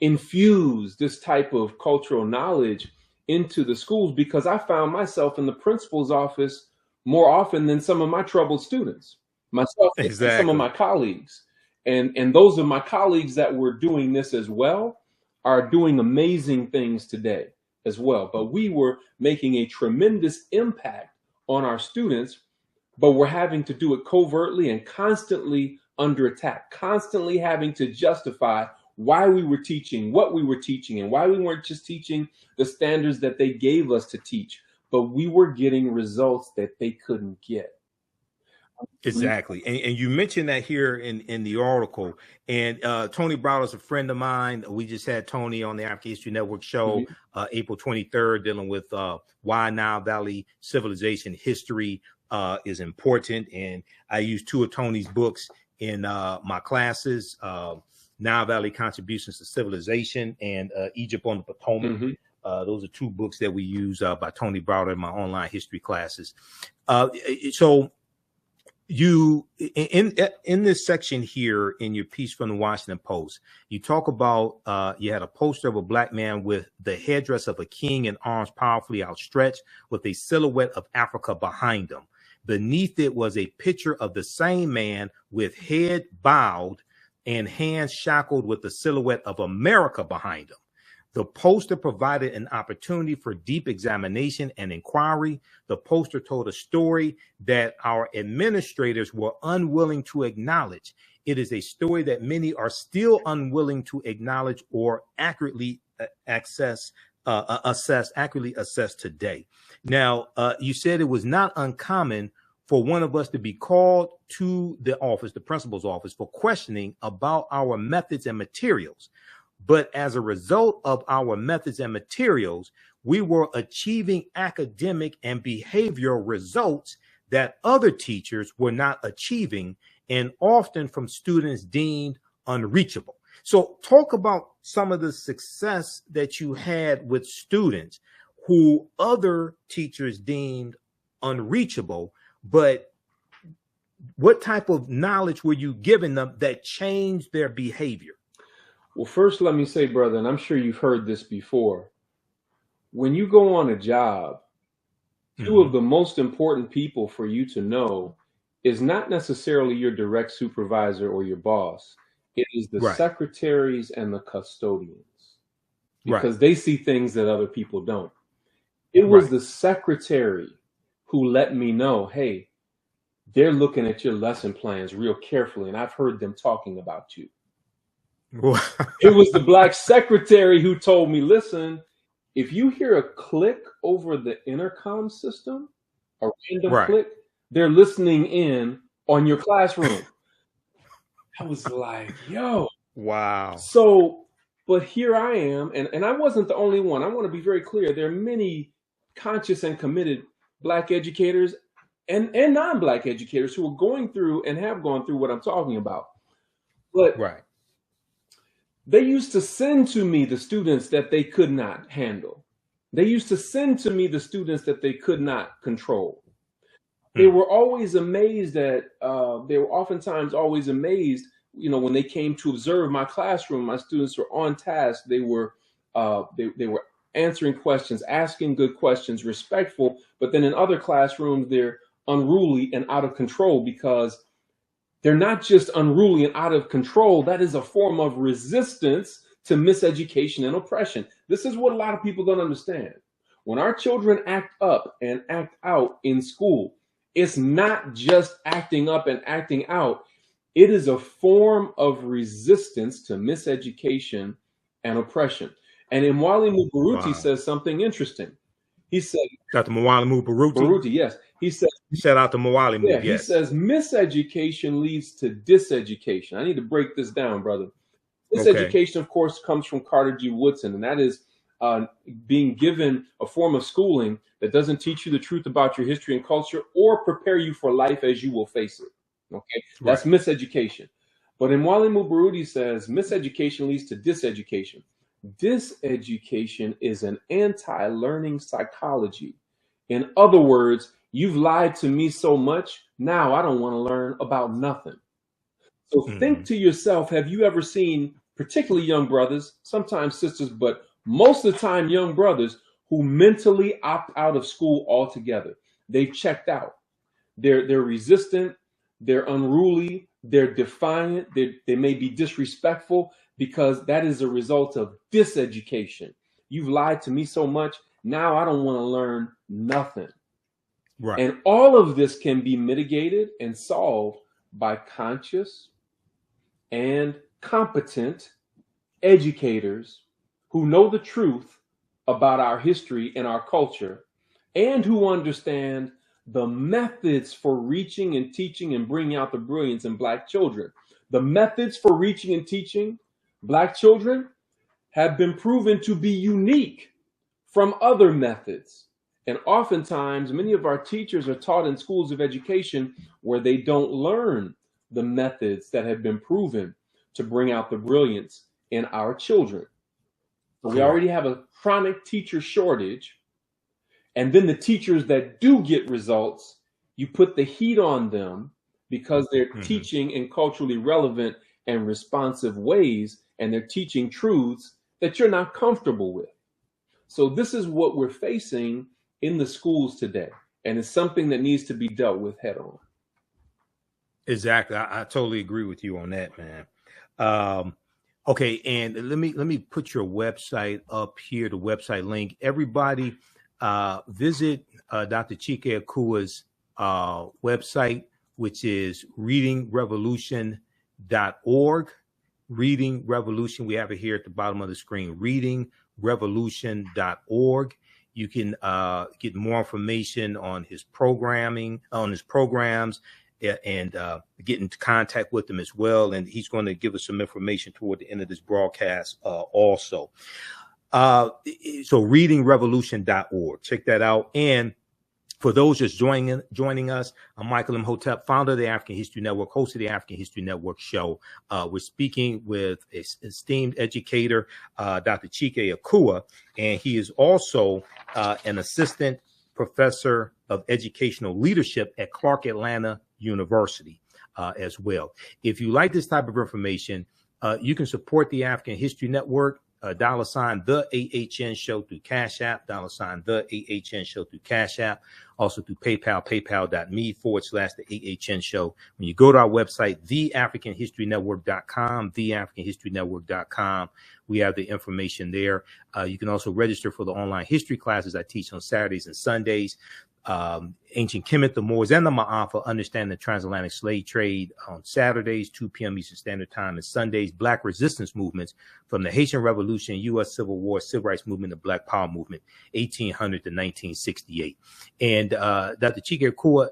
infuse this type of cultural knowledge into the schools because I found myself in the principal's office more often than some of my troubled students, myself and some of my colleagues. And those of my colleagues that were doing this as well are doing amazing things today as well. But we were making a tremendous impact on our students, but we're having to do it covertly and constantly under attack, constantly having to justify why we were teaching, what we were teaching, and why we weren't just teaching the standards that they gave us to teach, but we were getting results that they couldn't get. Exactly. And you mentioned that here in the article. And Tony Browder is a friend of mine. We just had Tony on the African History Network show April 23rd, dealing with why Nile Valley civilization history is important. And I use two of Tony's books in my classes, Nile Valley Contributions to Civilization and Egypt on the Potomac. Those are two books that we use by Tony Browder in my online history classes. So you in this section here in your piece from the Washington Post, you talk about you had a poster of a black man with the headdress of a king and arms powerfully outstretched with a silhouette of Africa behind him. Beneath it was a picture of the same man with head bowed and hands shackled with the silhouette of America behind him. The poster provided an opportunity for deep examination and inquiry. The poster told a story that our administrators were unwilling to acknowledge. It is a story that many are still unwilling to acknowledge or accurately assess today. Now, you said it was not uncommon for one of us to be called to the office, the principal's office, for questioning about our methods and materials. But as a result of our methods and materials, we were achieving academic and behavioral results that other teachers were not achieving, and often from students deemed unreachable. So talk about some of the success that you had with students who other teachers deemed unreachable, but what type of knowledge were you giving them that changed their behavior? Well, first, let me say, brother, and I'm sure you've heard this before, when you go on a job, two of the most important people for you to know is not necessarily your direct supervisor or your boss. It is the secretaries and the custodians, because they see things that other people don't. It was the secretary who let me know, hey, they're looking at your lesson plans real carefully, and I've heard them talking about you. It was the black secretary who told me, listen, if you hear a click over the intercom system, a random click, they're listening in on your classroom. I was like, yo. Wow. So, but here I am, and I wasn't the only one. I want to be very clear. There are many conscious and committed black educators and non-black educators who are going through and have gone through what I'm talking about. But they used to send to me the students that they could not handle. They used to send to me the students that they could not control. they were always amazed at, they were oftentimes always amazed, when they came to observe my classroom. My students were on task. They were answering questions, asking good questions, respectful. But then in other classrooms, they're unruly and out of control, because they're not just unruly and out of control. That is a form of resistance to miseducation and oppression. This is what a lot of people don't understand. When our children act up and act out in school, it's not just acting up and acting out. It is a form of resistance to miseducation and oppression. And Imwali Mubaruti says something interesting. He said, Dr. Mwalimu Baruti? Baruti, yes. He said, shout out to Mwalimu, yeah, yes. He says, miseducation leads to diseducation. I need to break this down, brother. Miseducation, of course, comes from Carter G. Woodson, and that is being given a form of schooling that doesn't teach you the truth about your history and culture or prepare you for life as you will face it. Okay, that's miseducation. But Imwali Mubaruti says miseducation leads to diseducation. Diseducation is an anti-learning psychology. In other words, you've lied to me so much, now I don't want to learn about nothing. So think to yourself, have you ever seen, particularly young brothers, sometimes sisters, but most of the time young brothers, who mentally opt out of school altogether? They've checked out. They're resistant, they're unruly, they're defiant, they may be disrespectful, because that is a result of diseducation. You've lied to me so much, now I don't want to learn nothing. Right. And all of this can be mitigated and solved by conscious and competent educators who know the truth about our history and our culture, and who understand the methods for reaching and teaching and bringing out the brilliance in Black children. The methods for reaching and teaching Black children have been proven to be unique from other methods. And oftentimes, many of our teachers are taught in schools of education where they don't learn the methods that have been proven to bring out the brilliance in our children. So we already have a chronic teacher shortage. And then the teachers that do get results, you put the heat on them because they're teaching in culturally relevant and responsive ways, and they're teaching truths that you're not comfortable with. So this is what we're facing in the schools today, and it's something that needs to be dealt with head on. Exactly. I totally agree with you on that, man. Okay, and let me put your website up here, the website link. Everybody visit Dr. Chike Akua's website, which is readingrevolution.org. Reading Revolution, we have it here at the bottom of the screen, readingrevolution.org. You can get more information on his programming, on his programs, and get into contact with him as well. And he's going to give us some information toward the end of this broadcast also. So readingrevolution.org, check that out. And for those just joining us, I'm Michael Imhotep, founder of the African History Network, host of the African History Network show. We're speaking with esteemed educator, Dr. Chike Akua, and he is also an assistant professor of educational leadership at Clark Atlanta University as well. If you like this type of information, you can support the African History Network. $ the AHN show through Cash App, $ the AHN show through Cash App, also through PayPal, paypal.me/the AHN show. When you go to our website, theafricanhistorynetwork.com, theafricanhistorynetwork.com, we have the information there. You can also register for the online history classes I teach on Saturdays and Sundays. Ancient Kemet, the Moors, and the Ma'afa, understand the transatlantic slave trade on Saturdays, 2 p.m. Eastern Standard Time, and Sundays, Black resistance movements from the Haitian Revolution, U.S. Civil War, Civil Rights Movement, the Black Power Movement, 1800 to 1968. And Dr. Chike Akua,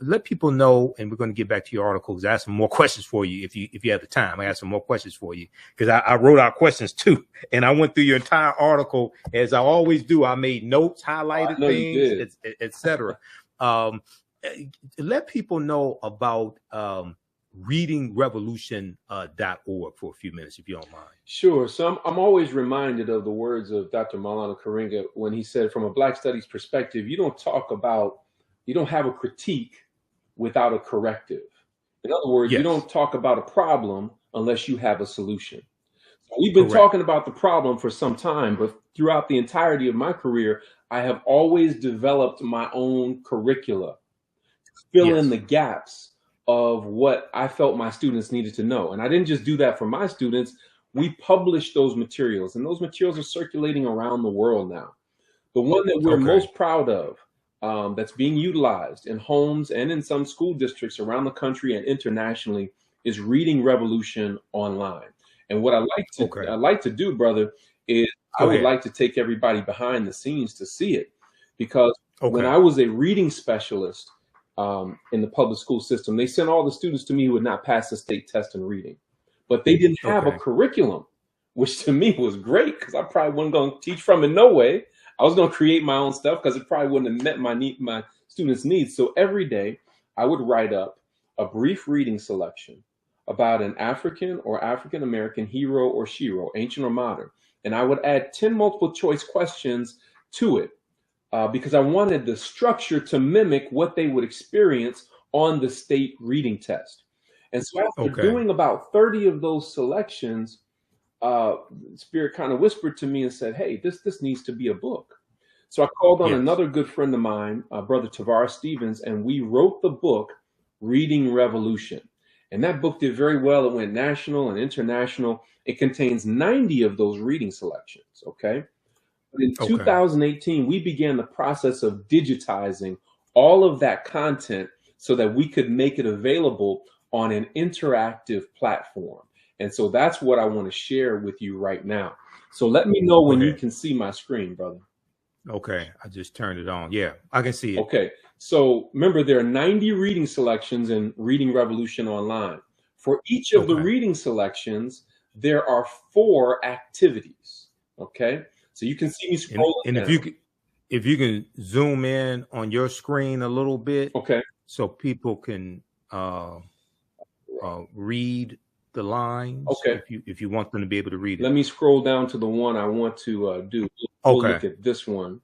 let people know, and we're going to get back to your article because I have some more questions for you if you have the time. I have some more questions for you because I wrote out questions too, and I went through your entire article as I always do. I made notes, highlighted things, etc. Let people know about readingrevolution.org for a few minutes, if you don't mind. Sure. So I'm always reminded of the words of Dr. Maulana Karenga when he said, from a Black studies perspective, you don't talk about you don't have a critique without a corrective. In other words, you Yes. don't talk about a problem unless you have a solution. So we've been talking about the problem for some time, but throughout the entirety of my career, I have always developed my own curricula to fill in the gaps of what I felt my students needed to know. And I didn't just do that for my students. We published those materials, and those materials are circulating around the world now. The one that we're most proud of, that's being utilized in homes and in some school districts around the country and internationally, is Reading Revolution Online. And what I like to do, brother, is I would like to take everybody behind the scenes to see it, because when I was a reading specialist in the public school system, they sent all the students to me who would not pass the state test in reading, but they didn't have a curriculum, which to me was great, because I probably wasn't going to teach from it. No way. I was going to create my own stuff, because it probably wouldn't have met my students' needs. So every day I would write up a brief reading selection about an African or African American hero or shero, ancient or modern. And I would add 10 multiple choice questions to it, because I wanted the structure to mimic what they would experience on the state reading test. And so after doing about 30 of those selections, Spirit kind of whispered to me and said, hey, this needs to be a book. So I called on another good friend of mine, Brother Tavares Stevens, and we wrote the book Reading Revolution. And that book did very well. It went national and international. It contains 90 of those reading selections, okay? But in 2018, we began the process of digitizing all of that content so that we could make it available on an interactive platform. And so that's what I want to share with you right now. So let me know when you can see my screen, brother. Okay, I just turned it on. Yeah, I can see it. Okay, so remember, there are 90 reading selections in Reading Revolution Online. For each of the reading selections, there are 4 activities. Okay, so you can see me scrolling. And if you can zoom in on your screen a little bit, so people can read the lines. If you want them to be able to read it. Let me scroll down to the one I want to do. We'll look at this one.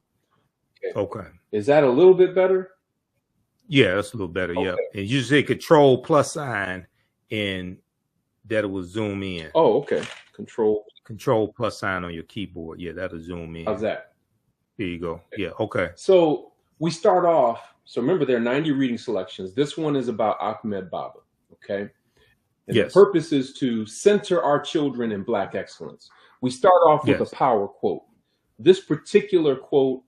Is that a little bit better? Yeah, that's a little better. Yeah, and you say Control plus sign, and that will zoom in. Oh, okay. Control plus sign on your keyboard. Yeah, that'll zoom in. How's that? There you go. Yeah. Okay. So we start off. So remember, there are 90 reading selections. This one is about Ahmed Baba. Okay. And the purpose is to center our children in Black excellence. We start off with a power quote. This particular quote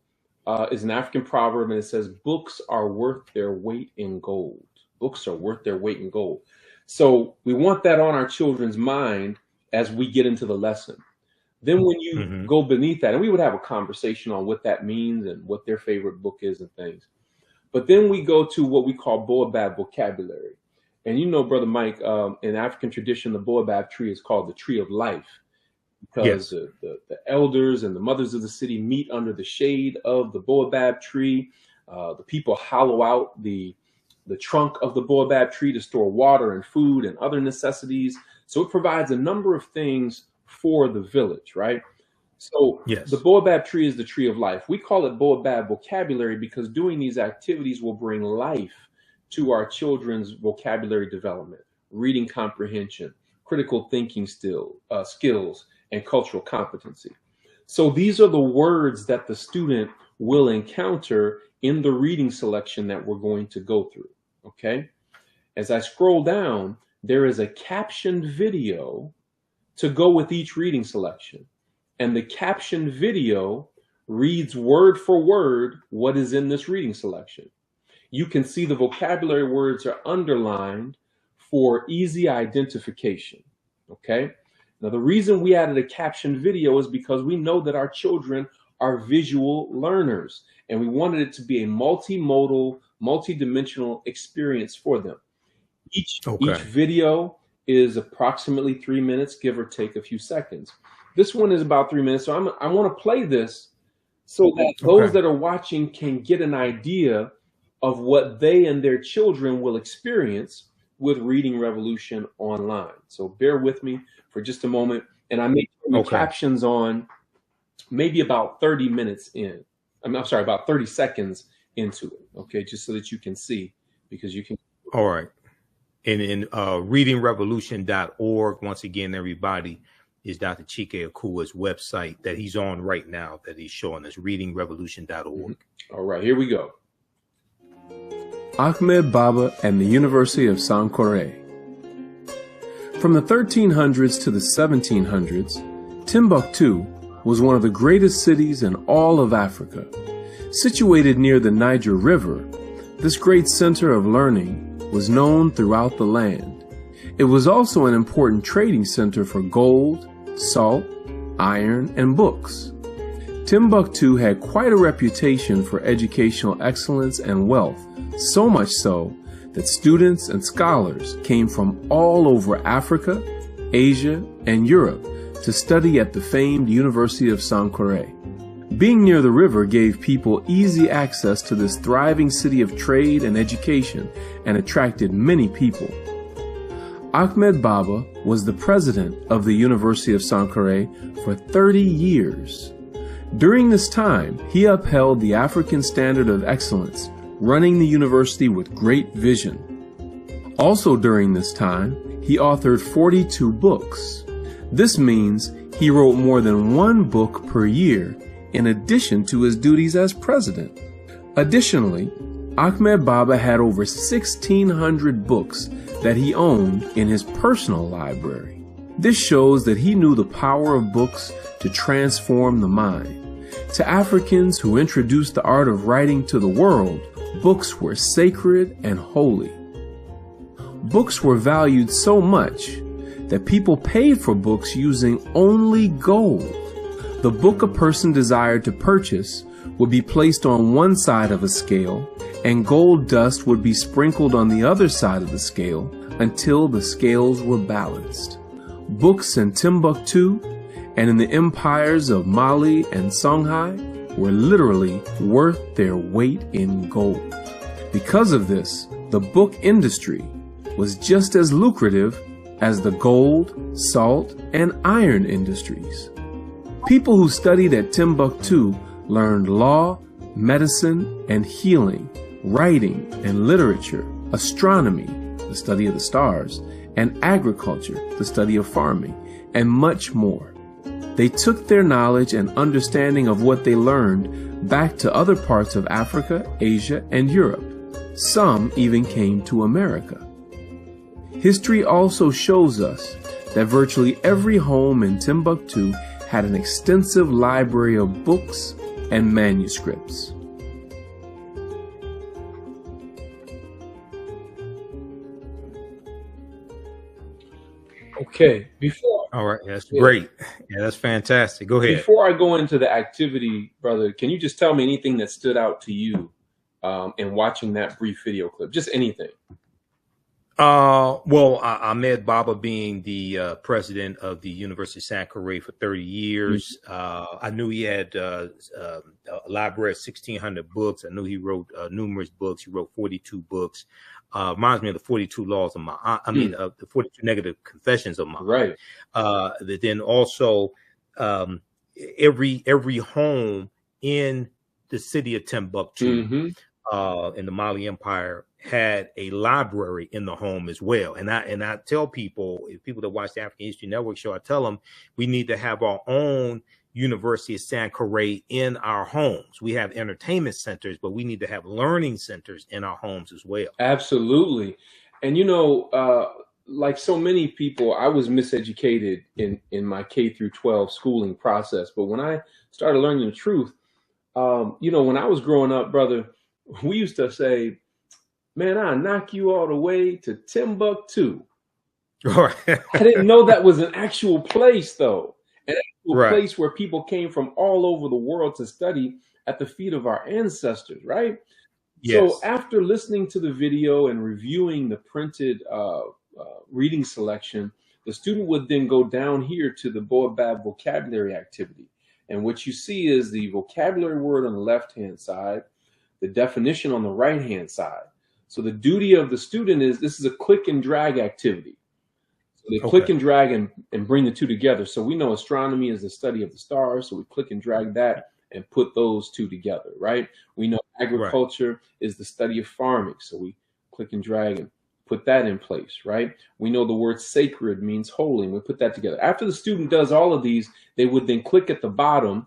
is an African proverb, and it says, books are worth their weight in gold. Books are worth their weight in gold. So we want that on our children's mind as we get into the lesson. Then when you go beneath that, and we would have a conversation on what that means and what their favorite book is and things. But then we go to what we call Boabab vocabulary. And you know, Brother Mike, in African tradition, the Boabab tree is called the tree of life, because the elders and the mothers of the city meet under the shade of the Boabab tree. The people hollow out the trunk of the Boabab tree to store water and food and other necessities. So it provides a number of things for the village, right? So the Boabab tree is the tree of life. We call it Boabab vocabulary because doing these activities will bring life to our children's vocabulary development, reading comprehension, critical thinking skills, and cultural competency. So these are the words that the student will encounter in the reading selection that we're going to go through, okay? As I scroll down, there is a captioned video to go with each reading selection. And the captioned video reads word for word what is in this reading selection. You can see the vocabulary words are underlined for easy identification, okay? Now, the reason we added a captioned video is because we know that our children are visual learners, and we wanted it to be a multimodal, multidimensional experience for them. Each video is approximately 3 minutes, give or take a few seconds. This one is about 3 minutes, so I want to play this so that those that are watching can get an idea of what they and their children will experience with Reading Revolution Online. So bear with me for just a moment, and I may turn the captions on maybe about 30 minutes in. I'm sorry, about 30 seconds into it, okay, just so that you can see, because you can. All right. And in readingrevolution.org, once again, everybody, is Dr. Chike Akua's website that he's on right now, that he's showing us, readingrevolution.org. All right, here we go. Ahmed Baba and the University of Sankore. From the 1300s to the 1700s, Timbuktu was one of the greatest cities in all of Africa. Situated near the Niger River, this great center of learning was known throughout the land. It was also an important trading center for gold, salt, iron, and books. Timbuktu had quite a reputation for educational excellence and wealth, so much so that students and scholars came from all over Africa, Asia, and Europe to study at the famed University of Sankore. Being near the river gave people easy access to this thriving city of trade and education and attracted many people. Ahmed Baba was the president of the University of Sankore for 30 years. During this time, he upheld the African standard of excellence, running the university with great vision. Also during this time, he authored 42 books. This means he wrote more than one book per year in addition to his duties as president. Additionally, Ahmed Baba had over 1,600 books that he owned in his personal library. This shows that he knew the power of books to transform the mind. To Africans who introduced the art of writing to the world, books were sacred and holy. Books were valued so much that people paid for books using only gold. The book a person desired to purchase would be placed on one side of a scale, and gold dust would be sprinkled on the other side of the scale until the scales were balanced. Books in Timbuktu and in the empires of Mali and Songhai were literally worth their weight in gold. Because of this, the book industry was just as lucrative as the gold, salt, and iron industries. People who studied at Timbuktu learned law, medicine, and healing, writing and literature, astronomy, the study of the stars, and agriculture, the study of farming, and much more. They took their knowledge and understanding of what they learned back to other parts of Africa, Asia, and Europe. Some even came to America. History also shows us that virtually every home in Timbuktu had an extensive library of books and manuscripts. Okay, before. All right, that's great. Yeah, that's fantastic. Go ahead. Before I go into the activity, brother, can you just tell me anything that stood out to you in watching that brief video clip? Just anything. Well, Ahmed Baba being the president of the University of Sankore for 30 years, I knew he had a library of 1,600 books. I knew he wrote numerous books. He wrote 42 books. Reminds me of the 42 laws of my, the 42 negative confessions of my. Right. Then also, every home in the city of Timbuktu, in the Mali Empire, had a library in the home as well. And I tell people, people that watch the African History Network show, I tell them we need to have our own University of Sankore in our homes. We have entertainment centers, but we need to have learning centers in our homes as well. Absolutely. And, you know, like so many people, I was miseducated in my K through 12 schooling process. But when I started learning the truth, you know, when I was growing up, brother, we used to say, man, I'll knock you all the way to Timbuktu. Right. I didn't know that was an actual place, though. An actual place where people came from all over the world to study at the feet of our ancestors, right? Yes. So after listening to the video and reviewing the printed reading selection, the student would then go down here to the Baobab vocabulary activity. And what you see is the vocabulary word on the left-hand side, the definition on the right-hand side. So the duty of the student is, this is a click and drag activity. So they click and drag and bring the two together. So we know astronomy is the study of the stars. So we click and drag that and put those two together, right? We know agriculture is the study of farming. So we click and drag and put that in place, right? We know the word sacred means holy, and we put that together. After the student does all of these, they would then click at the bottom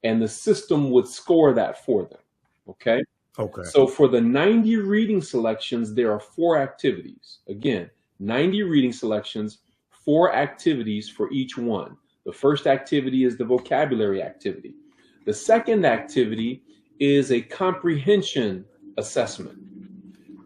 and the system would score that for them, okay? Okay. So for the 90 reading selections, there are 4 activities. Again, 90 reading selections, 4 activities for each one. The first activity is the vocabulary activity. The second activity is a comprehension assessment.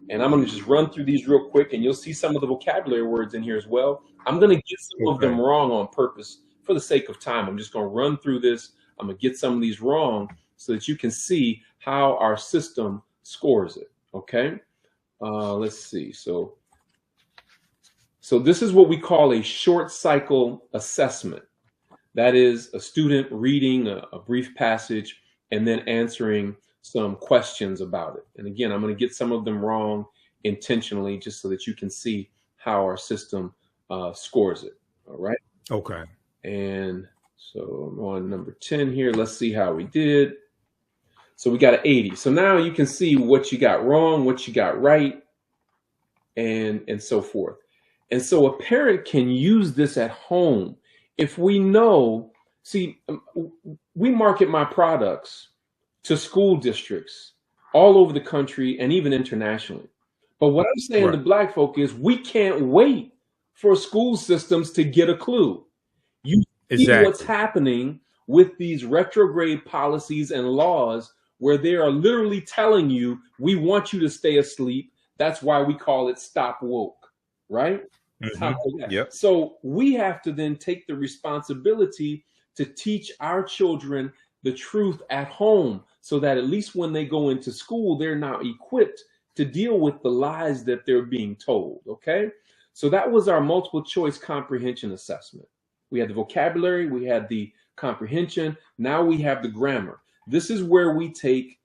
And I'm going to just run through these real quick, and you'll see some of the vocabulary words in here as well. I'm going to get some of them wrong on purpose for the sake of time. I'm just going to run through this. I'm going to get some of these wrong so that you can see how our system scores it. Okay. Let's see. So this is what we call a short cycle assessment. That is a student reading a brief passage and then answering some questions about it. And again, I'm going to get some of them wrong intentionally just so that you can see how our system scores it. All right. Okay. And so I'm on number 10 here. Let's see how we did. So we got an 80. So now you can see what you got wrong, what you got right, and so forth. And so a parent can use this at home. If we know, see, we market my products to school districts all over the country and even internationally. But what I'm saying to Black folk is we can't wait for school systems to get a clue. You see what's happening with these retrograde policies and laws where they are literally telling you, we want you to stay asleep. That's why we call it stop woke, right? Yep. So we have to then take the responsibility to teach our children the truth at home so that at least when they go into school, they're now equipped to deal with the lies that they're being told, okay? So that was our multiple choice comprehension assessment. We had the vocabulary, we had the comprehension, now we have the grammar. This is where we take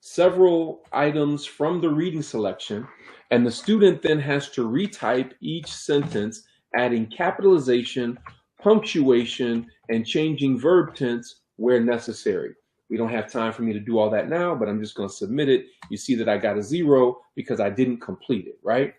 several items from the reading selection, and the student then has to retype each sentence, adding capitalization, punctuation, and changing verb tense where necessary. We don't have time for me to do all that now, but I'm just going to submit it. You see that I got a 0 because I didn't complete it, right?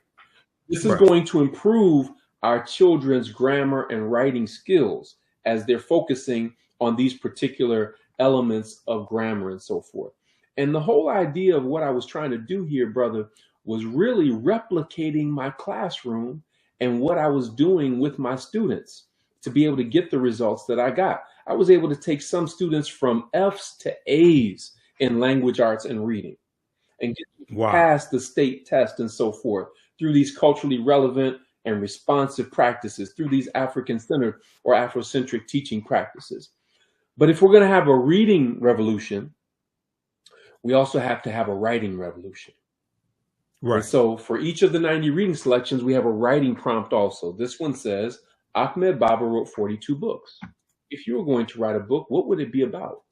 This is going to improve our children's grammar and writing skills as they're focusing on these particular elements of grammar and so forth. And the whole idea of what I was trying to do here, brother, was really replicating my classroom and what I was doing with my students to be able to get the results that I got. I was able to take some students from F's to A's in language arts and reading and get past the state test and so forth through these culturally relevant and responsive practices, through these African-centered or Afrocentric teaching practices. But if we're going to have a reading revolution, we also have to have a writing revolution. Right. And so for each of the 90 reading selections, we have a writing prompt also. This one says, Ahmed Baba wrote 42 books. If you were going to write a book, what would it be about?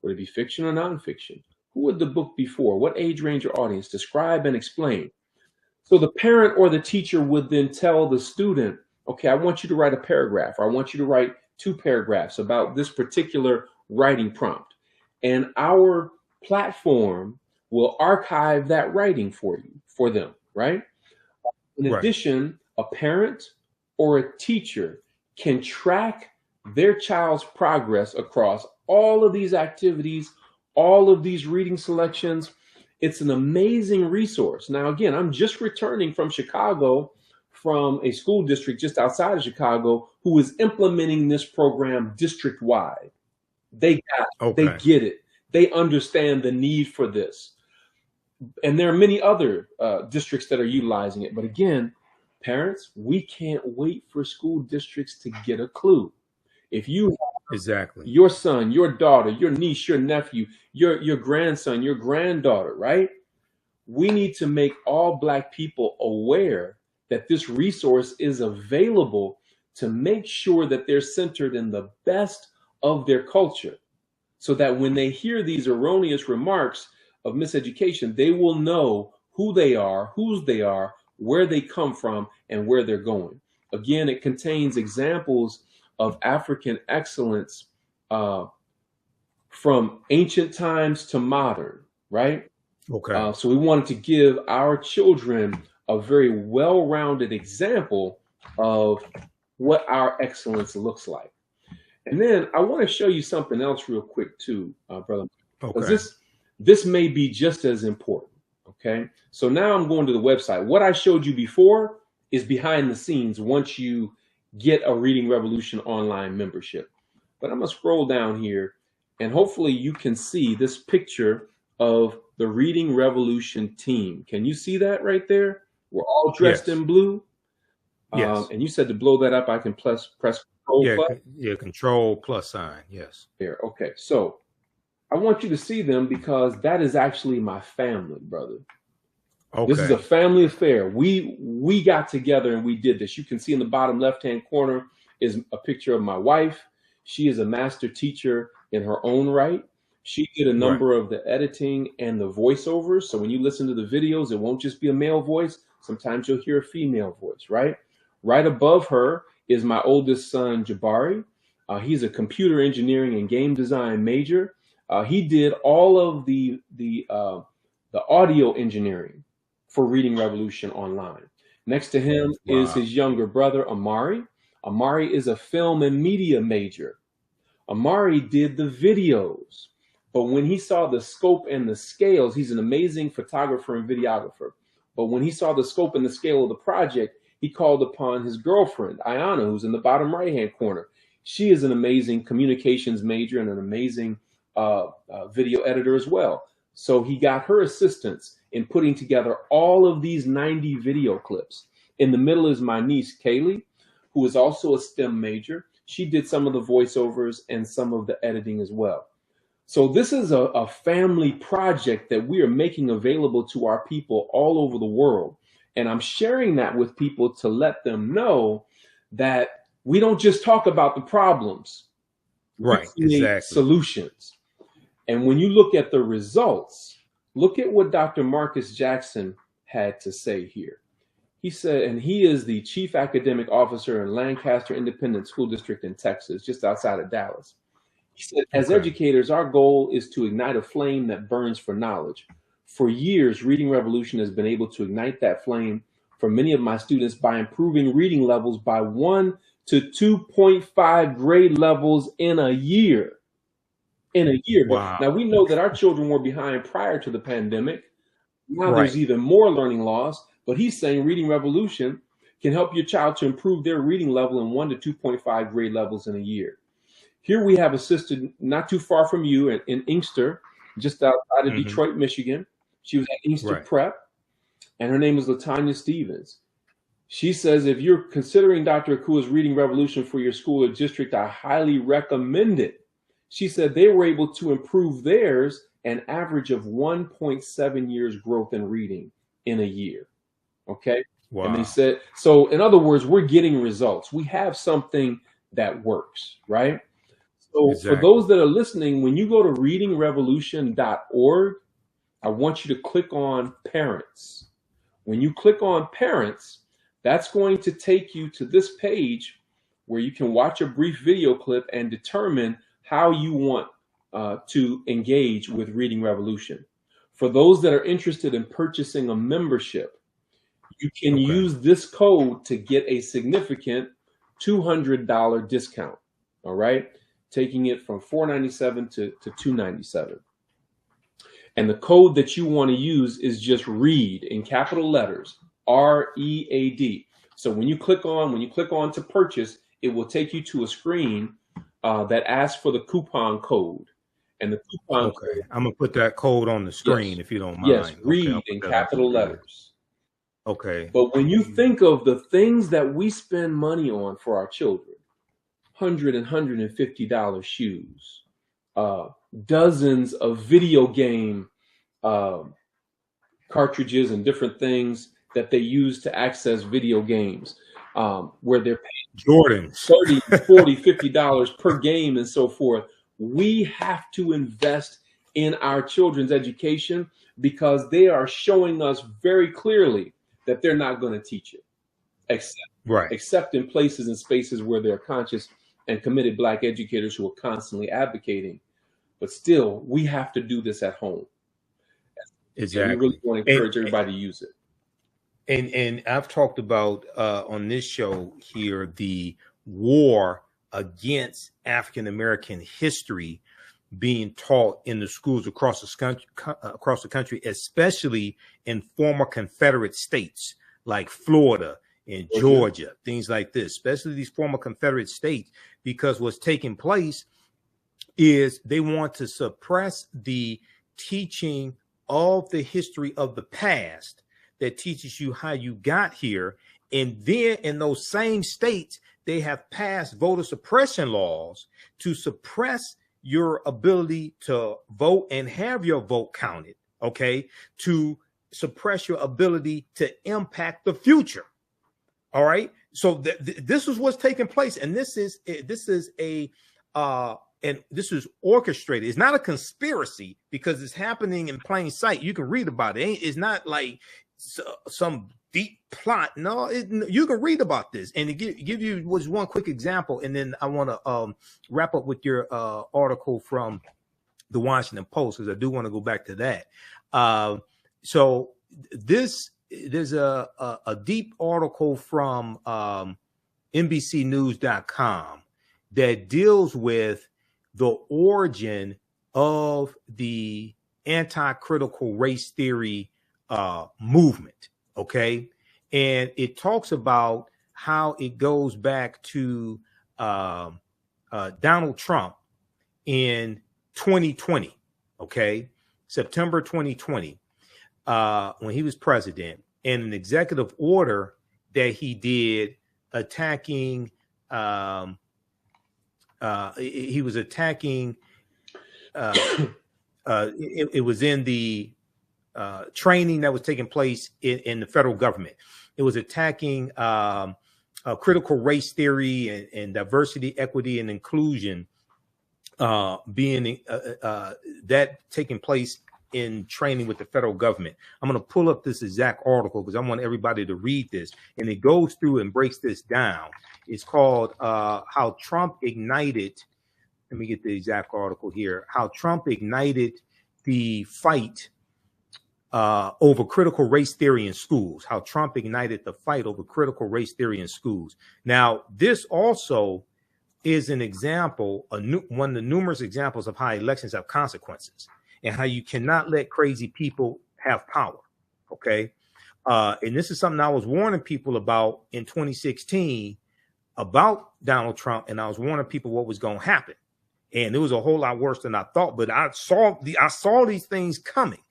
Would it be fiction or nonfiction? Who would the book be for? What age range or audience? Describe and explain. So the parent or the teacher would then tell the student, okay, I want you to write a paragraph, or I want you to write 2 paragraphs about this particular writing prompt. And our platform will archive that writing for them, right? In addition, a parent or a teacher can track their child's progress across all of these activities, all of these reading selections. It's an amazing resource. Now, again, I'm just returning from Chicago, from a school district just outside of Chicago, who is implementing this program district-wide. They got it. They get it. They understand the need for this. And there are many other districts that are utilizing it. But again, parents, we can't wait for school districts to get a clue. If you your son, your daughter, your niece, your nephew, your grandson, your granddaughter, right? We need to make all Black people aware that this resource is available to make sure that they're centered in the best of their culture, so that when they hear these erroneous remarks of miseducation, they will know who they are, whose they are, where they come from, and where they're going. Again, it contains examples of African excellence from ancient times to modern, right? Okay. So we wanted to give our children a very well-rounded example of what our excellence looks like. And then I want to show you something else real quick too, brother, because Okay. this may be just as important. Okay. So now I'm going to the website. What I showed you before is behind the scenes once you get a Reading Revolution online membership. But I'm going to scroll down here and hopefully you can see this picture of the Reading Revolution team. Can you see that right there? We're all dressed Yes. in blue. Yes. And you said to blow that up, I can press Control Yeah. plus. Yeah. Control plus sign. Yes. There. Okay. So I want you to see them because that is actually my family, brother. Okay. This is a family affair. We got together and we did this. You can see in the bottom left-hand corner is a picture of my wife. She is a master teacher in her own right. She did a number of the editing and the voiceovers. So when you listen to the videos, it won't just be a male voice. Sometimes you'll hear a female voice, right? Right above her is my oldest son, Jabari. He's a computer engineering and game design major. He did all of the audio engineering for Reading Revolution online. Next to him is his younger brother, Amari. Amari is a film and media major. Amari did the videos, but when he saw the scope and the scales, he's an amazing photographer and videographer. But when he saw the scope and the scale of the project, he called upon his girlfriend, Ayana, who's in the bottom right-hand corner. She is an amazing communications major and an amazing video editor as well. So he got her assistance in putting together all of these 90 video clips. In the middle is my niece, Kaylee, who is also a STEM major. She did some of the voiceovers and some of the editing as well. So this is a family project that we are making available to our people all over the world. And I'm sharing that with people to let them know that we don't just talk about the problems. Right. We create Exactly. solutions. And when you look at the results, look at what Dr. Marcus Jackson had to say here. He said, and he is the chief academic officer in Lancaster Independent School District in Texas, just outside of Dallas. He said, as educators, our goal is to ignite a flame that burns for knowledge. For years, Reading Revolution has been able to ignite that flame for many of my students by improving reading levels by 1 to 2.5 grade levels in a year. Wow. Now we know that our children were behind prior to the pandemic. Now Right. there's even more learning loss, but he's saying Reading Revolution can help your child to improve their reading level in 1 to 2.5 grade levels in a year. Here we have a sister not too far from you in Inkster, just outside of Detroit, Michigan. She was at Inkster Prep, and her name is LaTanya Stevens. She says, if you're considering Dr. Akua's Reading Revolution for your school or district, I highly recommend it. She said they were able to improve theirs an average of 1.7 years growth in reading in a year. Okay. Wow. And they said, so in other words, we're getting results. We have something that works, right? So for those that are listening, when you go to readingrevolution.org, I want you to click on parents. When you click on parents, that's going to take you to this page where you can watch a brief video clip and determine how you want to engage with Reading Revolution. For those that are interested in purchasing a membership, you can use this code to get a significant $200 discount. All right, taking it from $497 to $297. And the code that you want to use is just READ in capital letters, READ. So when you click on to purchase, it will take you to a screen that asks for the coupon code. And the coupon code, I'm gonna put that code on the screen if you don't mind. Yes, READ in capital letters. Okay. But when you think of the things that we spend money on for our children, $100 and $150 shoes, dozens of video game cartridges and different things that they use to access video games, where they're paying Jordans $30, $40, $50 per game and so forth. We have to invest in our children's education because they are showing us very clearly that they're not going to teach it, except in places and spaces where there are conscious and committed Black educators who are constantly advocating. but still, we have to do this at home. Exactly. And we really want to encourage everybody to use it. And I've talked about on this show here the war against African American history being taught in the schools across the country, especially in former Confederate states like Florida and Georgia, things like this, especially these former Confederate states, because what's taking place is they want to suppress the teaching of the history of the past that teaches you how you got here. And then in those same states, they have passed voter suppression laws to suppress your ability to vote and have your vote counted, okay, to suppress your ability to impact the future. All right. So this is what's taking place. And this is orchestrated. It's not a conspiracy because it's happening in plain sight. You can read about it. It's not like some deep plot. No, you can read about this. And to give you was one quick example, and then I want to wrap up with your article from the Washington Post, because I do want to go back to that. So there's a deep article from NBCnews.com that deals with the origin of the anti-critical race theory movement. Okay. And it talks about how it goes back to Donald Trump in 2020. Okay. September 2020, when he was president, and an executive order that he did attacking, he was attacking, it was in the training that was taking place in the federal government. It was attacking critical race theory and diversity, equity, and inclusion, being that taking place in training with the federal government. I'm going to pull up this exact article because I want everybody to read this. And it goes through and breaks this down. It's called How Trump Ignited. Let me get the exact article here. How Trump Ignited the Fight over critical race theory in schools. How Trump ignited the fight over critical race theory in schools. Now, this also is an example, one of the numerous examples of how elections have consequences and how you cannot let crazy people have power. Okay. And this is something I was warning people about in 2016 about Donald Trump. And I was warning people what was going to happen. And it was a whole lot worse than I thought, but I saw these things coming.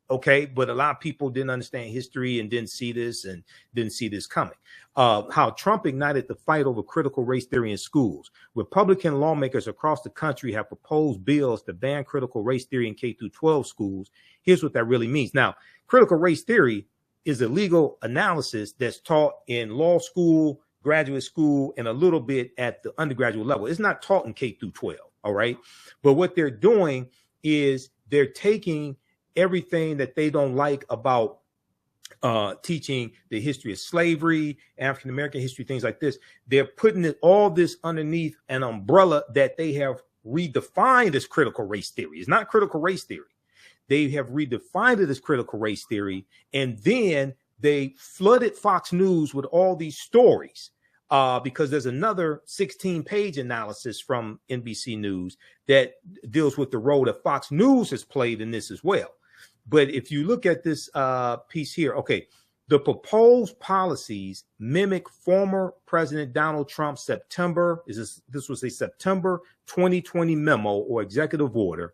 Okay. But a lot of people didn't understand history and didn't see this coming. How Trump ignited the fight over critical race theory in schools. Republican lawmakers across the country have proposed bills to ban critical race theory in K-12 schools. Here's what that really means. Now, critical race theory is a legal analysis that's taught in law school, graduate school, and a little bit at the undergraduate level. It's not taught in K-12. All right. But what they're doing is they're taking everything that they don't like about teaching the history of slavery, African American history, things like this. They're putting all this underneath an umbrella that they have redefined as critical race theory. It's not critical race theory. They have redefined it as critical race theory. And then they flooded Fox News with all these stories because there's another 16-page analysis from NBC News that deals with the role that Fox News has played in this as well. But if you look at this piece here, okay, the proposed policies mimic former President Donald Trump's this was a September 2020 memo or executive order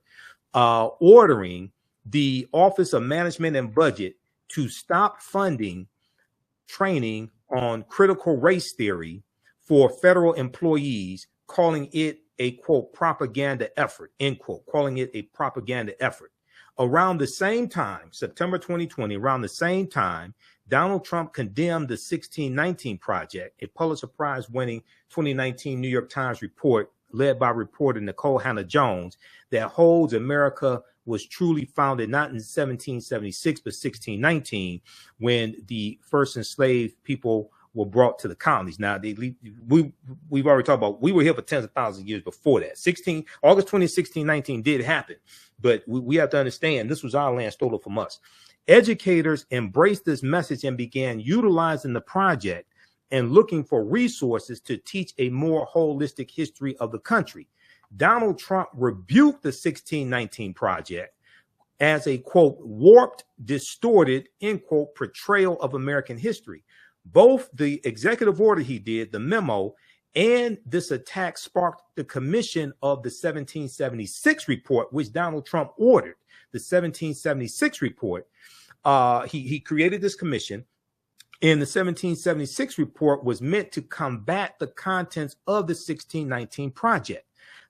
ordering the Office of Management and Budget to stop funding training on critical race theory for federal employees, calling it a, quote, propaganda effort, end quote, calling it a propaganda effort. Around the same time, September 2020, around the same time, Donald Trump condemned the 1619 Project, a Pulitzer Prize winning 2019 New York Times report led by reporter Nicole Hannah-Jones that holds America was truly founded not in 1776, but 1619, when the first enslaved people were brought to the colonies. Now, we've already talked about, we were here for tens of thousands of years before that. August 20, 1619 did happen, but we have to understand this was our land stolen from us. Educators embraced this message and began utilizing the project and looking for resources to teach a more holistic history of the country. Donald Trump rebuked the 1619 project as a, quote, warped, distorted, end quote, portrayal of American history. Both the executive order he did, the memo, and this attack sparked the commission of the 1776 report, which Donald Trump ordered. The 1776 report, he created this commission, and the 1776 report was meant to combat the contents of the 1619 project.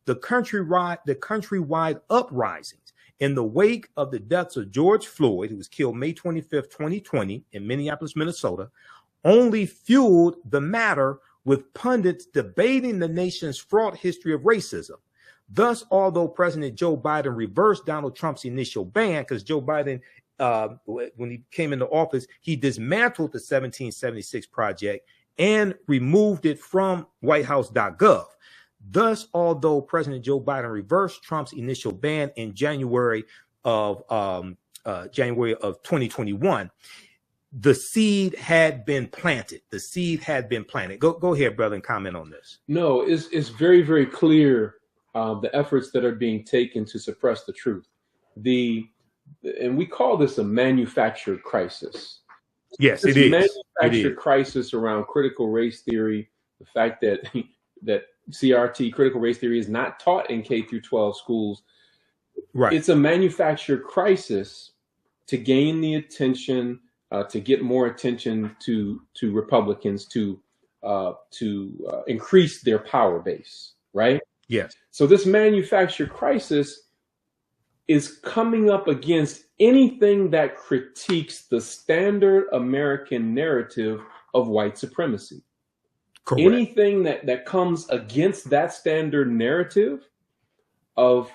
The countrywide uprisings in the wake of the deaths of George Floyd, who was killed May 25th, 2020 in Minneapolis, Minnesota, only fueled the matter, with pundits debating the nation's fraught history of racism. Thus, although President Joe Biden reversed Donald Trump's initial ban, because Joe Biden, when he came into office, he dismantled the 1776 project and removed it from whitehouse.gov. Thus, although President Joe Biden reversed Trump's initial ban in January of 2021, the seed had been planted. The seed had been planted. Go ahead, brother, and comment on this. No, it's very, very clear the efforts that are being taken to suppress the truth. And we call this a manufactured crisis. Yes, it is. Manufactured crisis around critical race theory, the fact that CRT, critical race theory, is not taught in K through 12 schools. Right. It's a manufactured crisis to gain the attention, to get more attention to Republicans, to increase their power base. Right. Yes. So this manufactured crisis is coming up against anything that critiques the standard American narrative of white supremacy. Correct. Anything that comes against that standard narrative of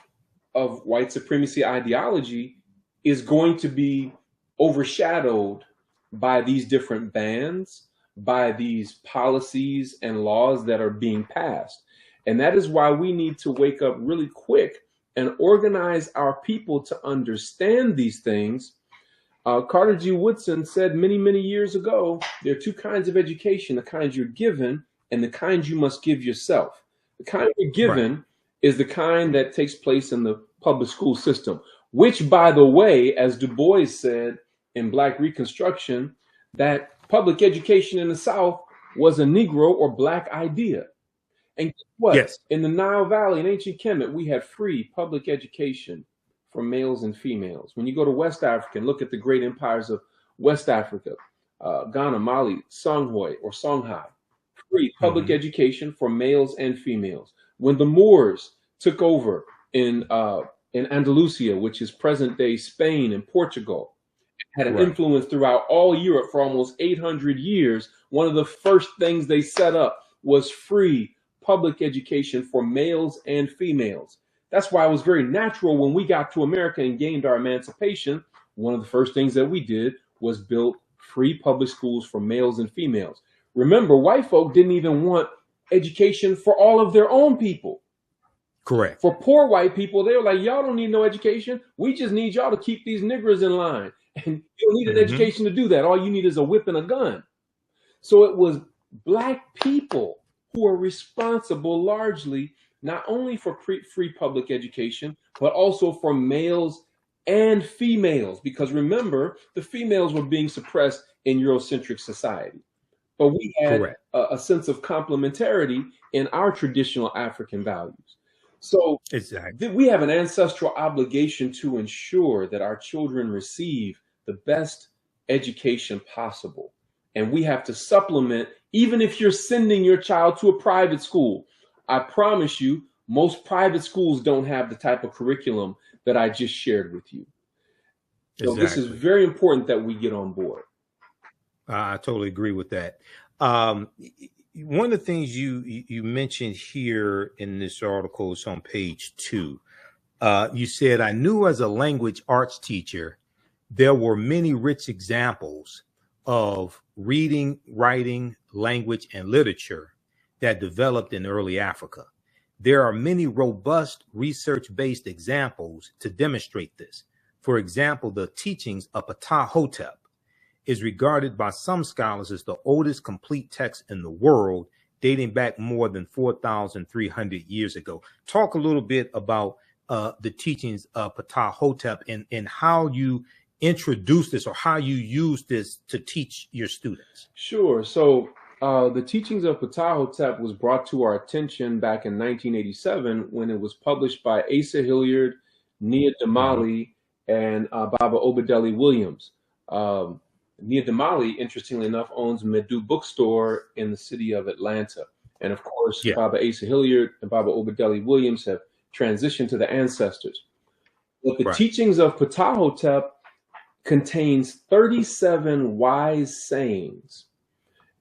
white supremacy ideology is going to be overshadowed by these different bans, by these policies and laws that are being passed. And that is why we need to wake up really quick and organize our people to understand these things. Carter G. Woodson said many, many years ago, there are two kinds of education: the kind you're given and the kind you must give yourself. The kind you're given is the kind that takes place in the public school system, which, by the way, as Du Bois said in Black Reconstruction, that public education in the South was a Negro or Black idea. And guess what? Yes. In the Nile Valley in ancient Kemet, we had free public education for males and females. When you go to West Africa and look at the great empires of West Africa, Ghana, Mali, Songhai or Songhai, free public education for males and females. When the Moors took over in Andalusia, which is present-day Spain and Portugal, had an influence throughout all Europe for almost 800 years, one of the first things they set up was free public education for males and females. That's why it was very natural when we got to America and gained our emancipation. One of the first things that we did was build free public schools for males and females. Remember, white folk didn't even want education for all of their own people. Correct. For poor white people, they were like, y'all don't need no education. We just need y'all to keep these niggers in line. And you don't need an education to do that. All you need is a whip and a gun. So it was Black people who are responsible largely not only for free public education, but also for males and females. Because remember, the females were being suppressed in Eurocentric society. But we had a sense of complementarity in our traditional African values. So we have an ancestral obligation to ensure that our children receive the best education possible. And we have to supplement, even if you're sending your child to a private school. I promise you, most private schools don't have the type of curriculum that I just shared with you. So this is very important that we get on board. I totally agree with that. One of the things you mentioned here in this article is on page 2. You said, I knew as a language arts teacher, there were many rich examples of reading, writing, language, and literature that developed in early Africa. There are many robust research-based examples to demonstrate this. For example, the teachings of Ptah-hotep is regarded by some scholars as the oldest complete text in the world, dating back more than 4,300 years ago. Talk a little bit about the teachings of Ptah-hotep and how you introduce this or how you use this to teach your students. Sure. So the teachings of Ptah-hotep was brought to our attention back in 1987 when it was published by Asa Hilliard, Nia Damali, and Baba Obadeli Williams. Nia Damali, interestingly enough, owns Medu Bookstore in the city of Atlanta. And of course, Baba Asa Hilliard and Baba Obadeli Williams have transitioned to the ancestors. But the teachings of Ptah-hotep contains 37 wise sayings.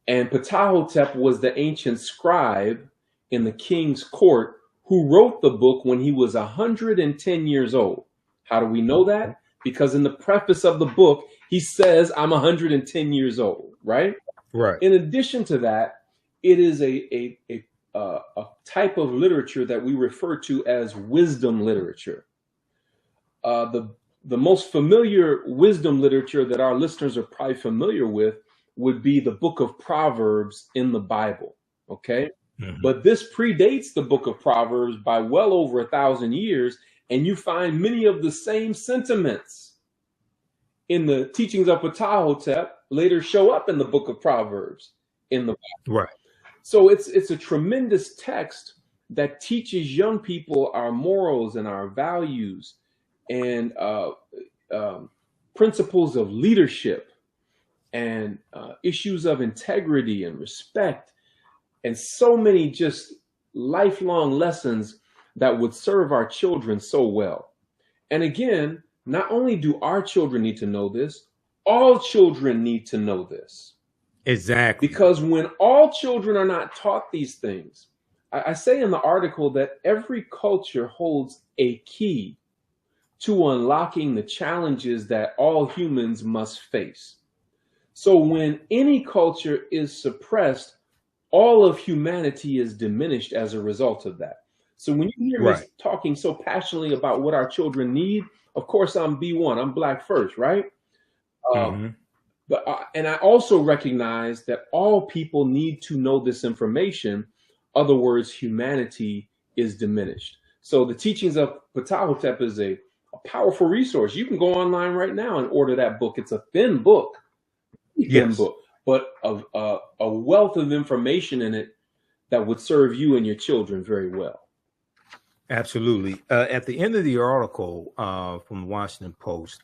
And Ptah-hotep was the ancient scribe in the king's court who wrote the book when he was 110 years old. How do we know that? Because in the preface of the book, he says, I'm 110 years old, right? Right. In addition to that, it is a type of literature that we refer to as wisdom literature. The most familiar wisdom literature that our listeners are probably familiar with would be the book of Proverbs in the Bible, okay? But this predates the book of Proverbs by well over 1,000 years, and you find many of the same sentiments in the teachings of Ptah-hotep later show up in the book of Proverbs in the Bible. Right. So it's a tremendous text that teaches young people our morals and our values and principles of leadership and issues of integrity and respect and so many just lifelong lessons that would serve our children so well. And again, not only do our children need to know this, all children need to know this. Exactly. Because when all children are not taught these things, I say in the article that every culture holds a key to unlocking the challenges that all humans must face. So when any culture is suppressed, all of humanity is diminished as a result of that. So when you hear me talking so passionately about what our children need, of course, I'm B1, I'm Black first, right? But and I also recognize that all people need to know this information. Other words, humanity is diminished. So the teachings of Ptah-hotep is a powerful resource. You can go online right now and order that book. It's a thin book, but a wealth of information in it that would serve you and your children very well. Absolutely. At the end of the article from the Washington Post,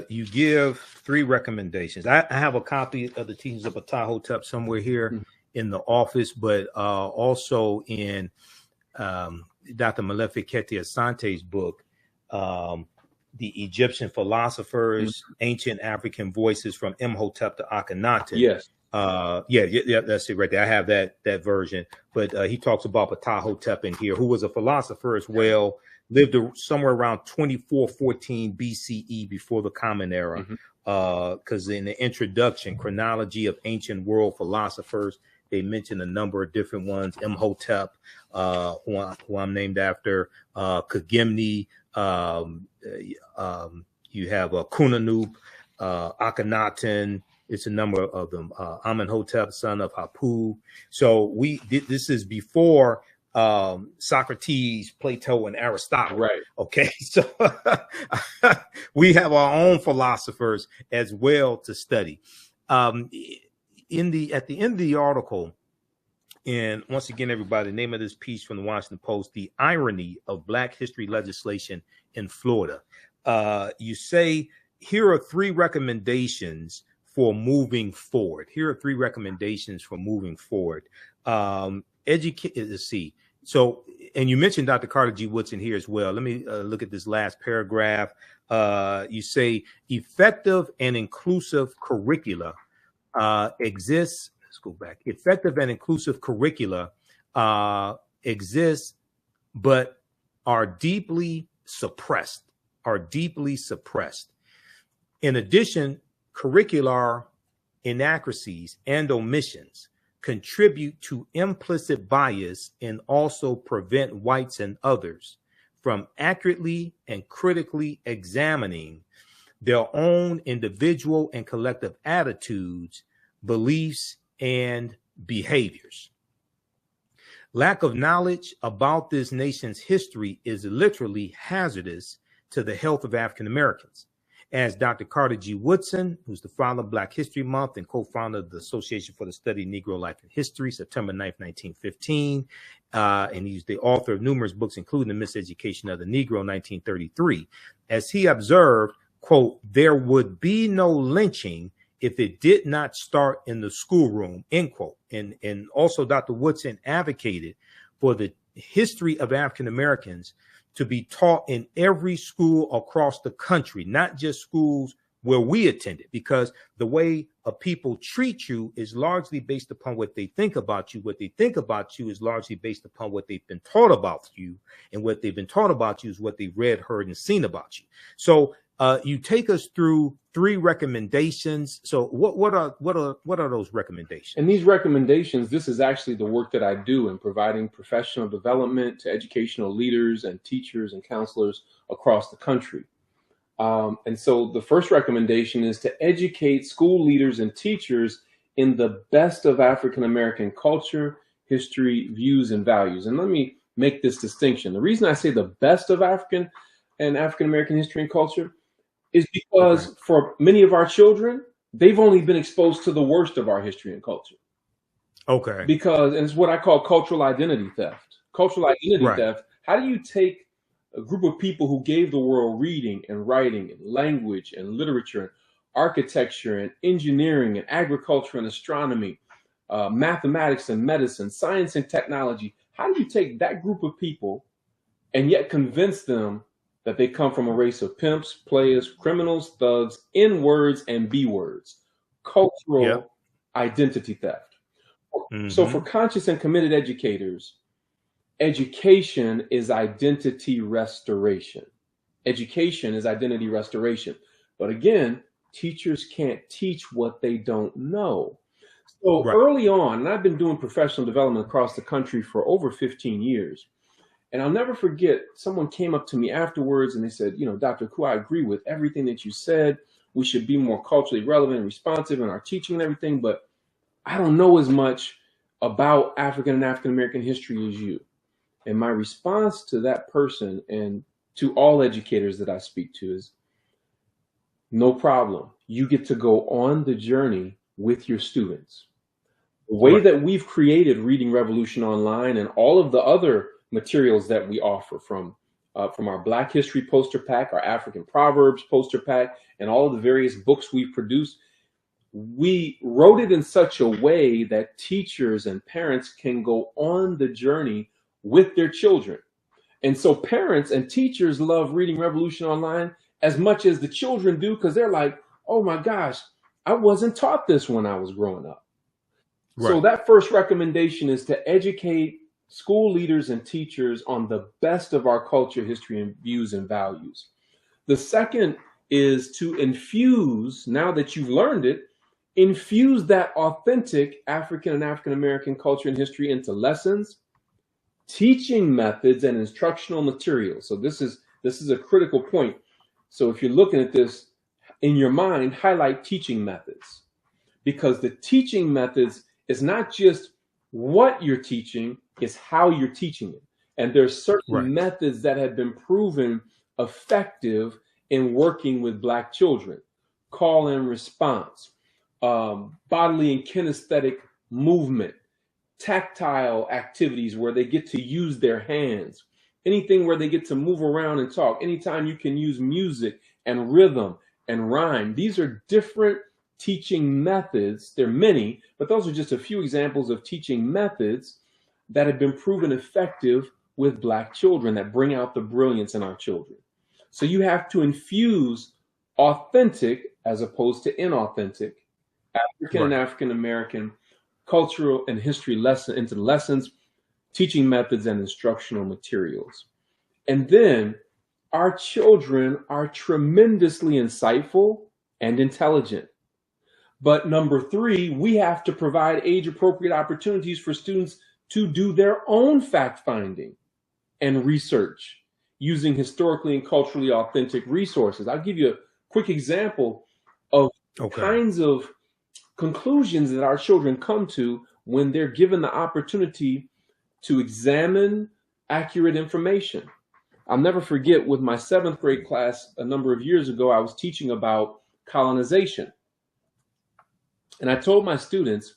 you give 3 recommendations. I have a copy of the teachings of Ptah-hotep somewhere here in the office, but also in Dr. Malefikete Asante's book, The Egyptian Philosophers, Ancient African Voices from Imhotep to Akhenaten. Yes. Yeah, that's it right there. I have that version, but he talks about Ptah-hotep in here, who was a philosopher as well, lived somewhere around 2414 BCE before the Common Era. Because in the introduction, Chronology of Ancient World Philosophers, they mention a number of different ones. Imhotep, who I'm named after, Kagimni, you have Kunanub, Akhenaten. It's a number of them. Amenhotep, son of Hapu. So this is before Socrates, Plato, and Aristotle. Right. Okay. So we have our own philosophers as well to study. At the end of the article, and once again, everybody, the name of this piece from the Washington Post, The Irony of Black History Legislation in Florida. You say, here are 3 recommendations for moving forward. Here are 3 recommendations for moving forward. Let's see. So, and you mentioned Dr. Carter G. Woodson here as well. Let me look at this last paragraph. You say effective and inclusive curricula exists. Let's go back. Effective and inclusive curricula exist, but are deeply suppressed. In addition, curricular inaccuracies, and omissions contribute to implicit bias and also prevent whites and others from accurately and critically examining their own individual and collective attitudes, beliefs, and behaviors. Lack of knowledge about this nation's history is literally hazardous to the health of African Americans. As Dr. Carter G. Woodson, who's the founder of Black History Month and co-founder of the Association for the Study of Negro Life and History, September 9th, 1915, and he's the author of numerous books, including The Miseducation of the Negro, 1933. As he observed, quote, "There would be no lynching if it did not start in the schoolroom," end quote. And also Dr. Woodson advocated for the history of African Americans to be taught in every school across the country, not just schools where we attended, because the way a people treat you is largely based upon what they think about you. What they think about you is largely based upon what they've been taught about you, and what they've been taught about you is what they've read, heard, and seen about you. So you take us through 3 recommendations. So what are those recommendations? And these recommendations, this is actually the work that I do in providing professional development to educational leaders and teachers and counselors across the country. And so the first recommendation is to educate school leaders and teachers in the best of African American culture, history, views, and values. And let me make this distinction. The reason I say the best of African and African American history and culture is because for many of our children, they've only been exposed to the worst of our history and culture. Okay. Because, and it's what I call cultural identity theft. Cultural identity theft. How do you take a group of people who gave the world reading and writing and language and literature and architecture and engineering and agriculture and astronomy, mathematics and medicine, science and technology? How do you take that group of people and yet convince them that they come from a race of pimps, players, criminals, thugs, N-words and B-words? Cultural identity theft. So for conscious and committed educators, education is identity restoration. Education is identity restoration. But again, teachers can't teach what they don't know. So early on, and I've been doing professional development across the country for over 15 years, and I'll never forget, someone came up to me afterwards and they said, you know, Dr. Akua, I agree with everything that you said. We should be more culturally relevant and responsive in our teaching and everything, but I don't know as much about African and African American history as you. And my response to that person and to all educators that I speak to is, no problem. You get to go on the journey with your students. The way that we've created Reading Revolution Online and all of the other materials that we offer from our Black History poster pack, our African Proverbs poster pack, and all of the various books we've produced, we wrote it in such a way that teachers and parents can go on the journey with their children. And so parents and teachers love Reading Revolution Online as much as the children do, because they're like, oh my gosh, I wasn't taught this when I was growing up. So that first recommendation is to educate school leaders and teachers on the best of our culture, history, and views and values. The second is to infuse, now that you've learned it, infuse that authentic African and African American culture and history into lessons, teaching methods, and instructional materials. So this is a critical point. So if you're looking at this in your mind, highlight teaching methods, because the teaching methods is not just what you're teaching, it's how you're teaching it. And there's certain methods that have been proven effective in working with Black children. Call and response, bodily and kinesthetic movement, tactile activities where they get to use their hands, anything where they get to move around and talk, anytime you can use music and rhythm and rhyme. These are different teaching methods. There are many, but those are just a few examples of teaching methods that have been proven effective with Black children, that bring out the brilliance in our children. So you have to infuse authentic as opposed to inauthentic African and African American cultural and history into lessons, teaching methods, and instructional materials. And then our children are tremendously insightful and intelligent. But number three, we have to provide age-appropriate opportunities for students to do their own fact-finding and research using historically and culturally authentic resources. I'll give you a quick example of kinds of conclusions that our children come to when they're given the opportunity to examine accurate information. I'll never forget, with my 7th grade class a number of years ago, I was teaching about colonization. And I told my students,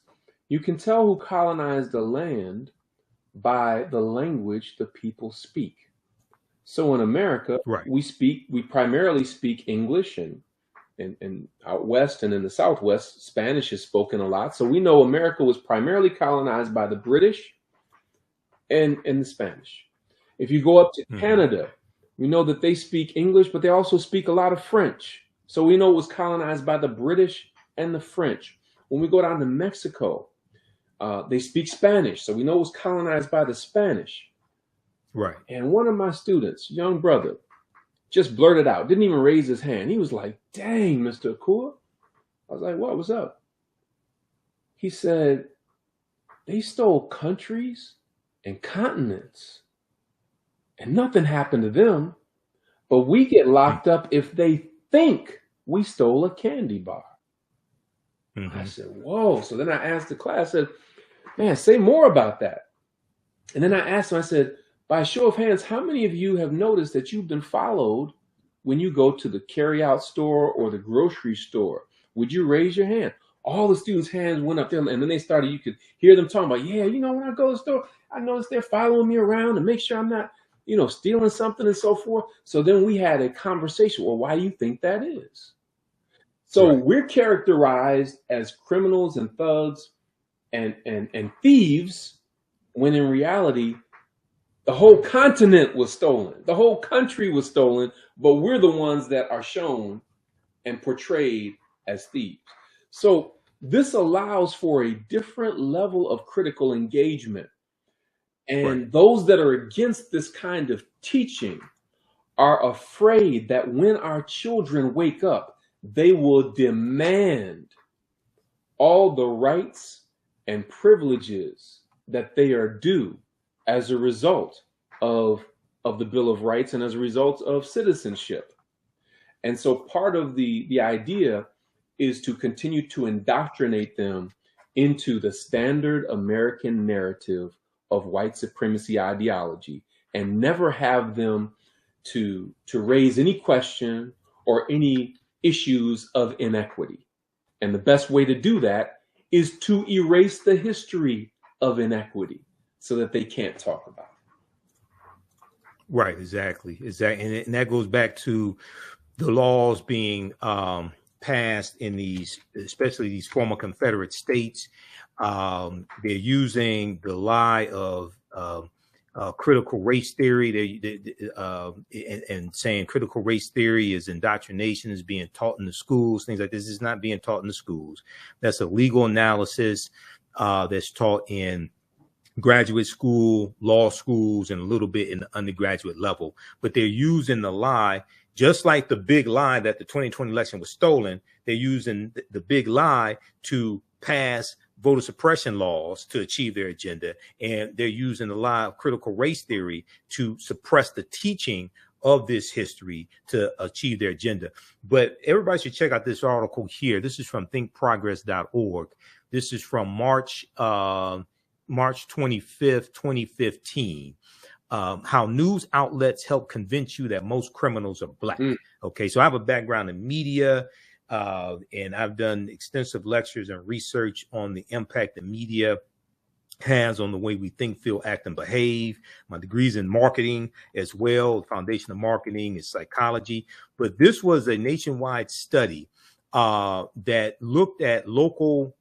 you can tell who colonized a land by the language the people speak. So in America, we primarily speak English, and out west and in the Southwest, Spanish is spoken a lot. So we know America was primarily colonized by the British and the Spanish. If you go up to Canada, we know that they speak English, but they also speak a lot of French. So we know it was colonized by the British and the French. When we go down to Mexico, they speak Spanish. So we know it was colonized by the Spanish. Right. And one of my students, young brother, just blurted out, didn't even raise his hand. He was like, dang, Mr. Akua. I was like, what? What's up? He said, they stole countries and continents and nothing happened to them, but we get locked up if they think we stole a candy bar. I said, whoa. So then I asked the class, I said, man, say more about that. And then I asked him, I said, by a show of hands, how many of you have noticed that you've been followed when you go to the carryout store or the grocery store? Would you raise your hand? All the students' hands went up there, and then they started, you could hear them talking about, yeah, you know, when I go to the store, I notice they're following me around to make sure I'm not, you know, stealing something and so forth. So then we had a conversation. Well, why do you think that is? So we're characterized as criminals and thugs and thieves, when in reality, the whole continent was stolen. The whole country was stolen, but we're the ones that are shown and portrayed as thieves. So this allows for a different level of critical engagement. And those that are against this kind of teaching are afraid that when our children wake up, they will demand all the rights and privileges that they are due as a result of the Bill of Rights and as a result of citizenship. And so part of the idea is to continue to indoctrinate them into the standard American narrative of white supremacy ideology, and never have them to raise any question or any issues of inequity. And the best way to do that is to erase the history of inequity so that they can't talk about it. Right, exactly. And that goes back to the laws being passed in these, especially these former Confederate states. They're using the lie of critical race theory, and saying critical race theory is indoctrination, is being taught in the schools, things like this. Is not being taught in the schools. That's a legal analysis that's taught in graduate school, law schools, and a little bit in the undergraduate level. But they're using the lie, just like the big lie that the 2020 election was stolen. They're using the big lie to pass voter suppression laws to achieve their agenda. And they're using the lie of critical race theory to suppress the teaching of this history to achieve their agenda. But everybody should check out this article here. This is from thinkprogress.org. This is from March 25th, 2015. How news outlets help convince you that most criminals are black. Okay, so I have a background in media, and I've done extensive lectures and research on the impact the media has on the way we think, feel, act, and behave. My degree's in marketing as well. The foundation of marketing is psychology. But this was a nationwide study that looked at local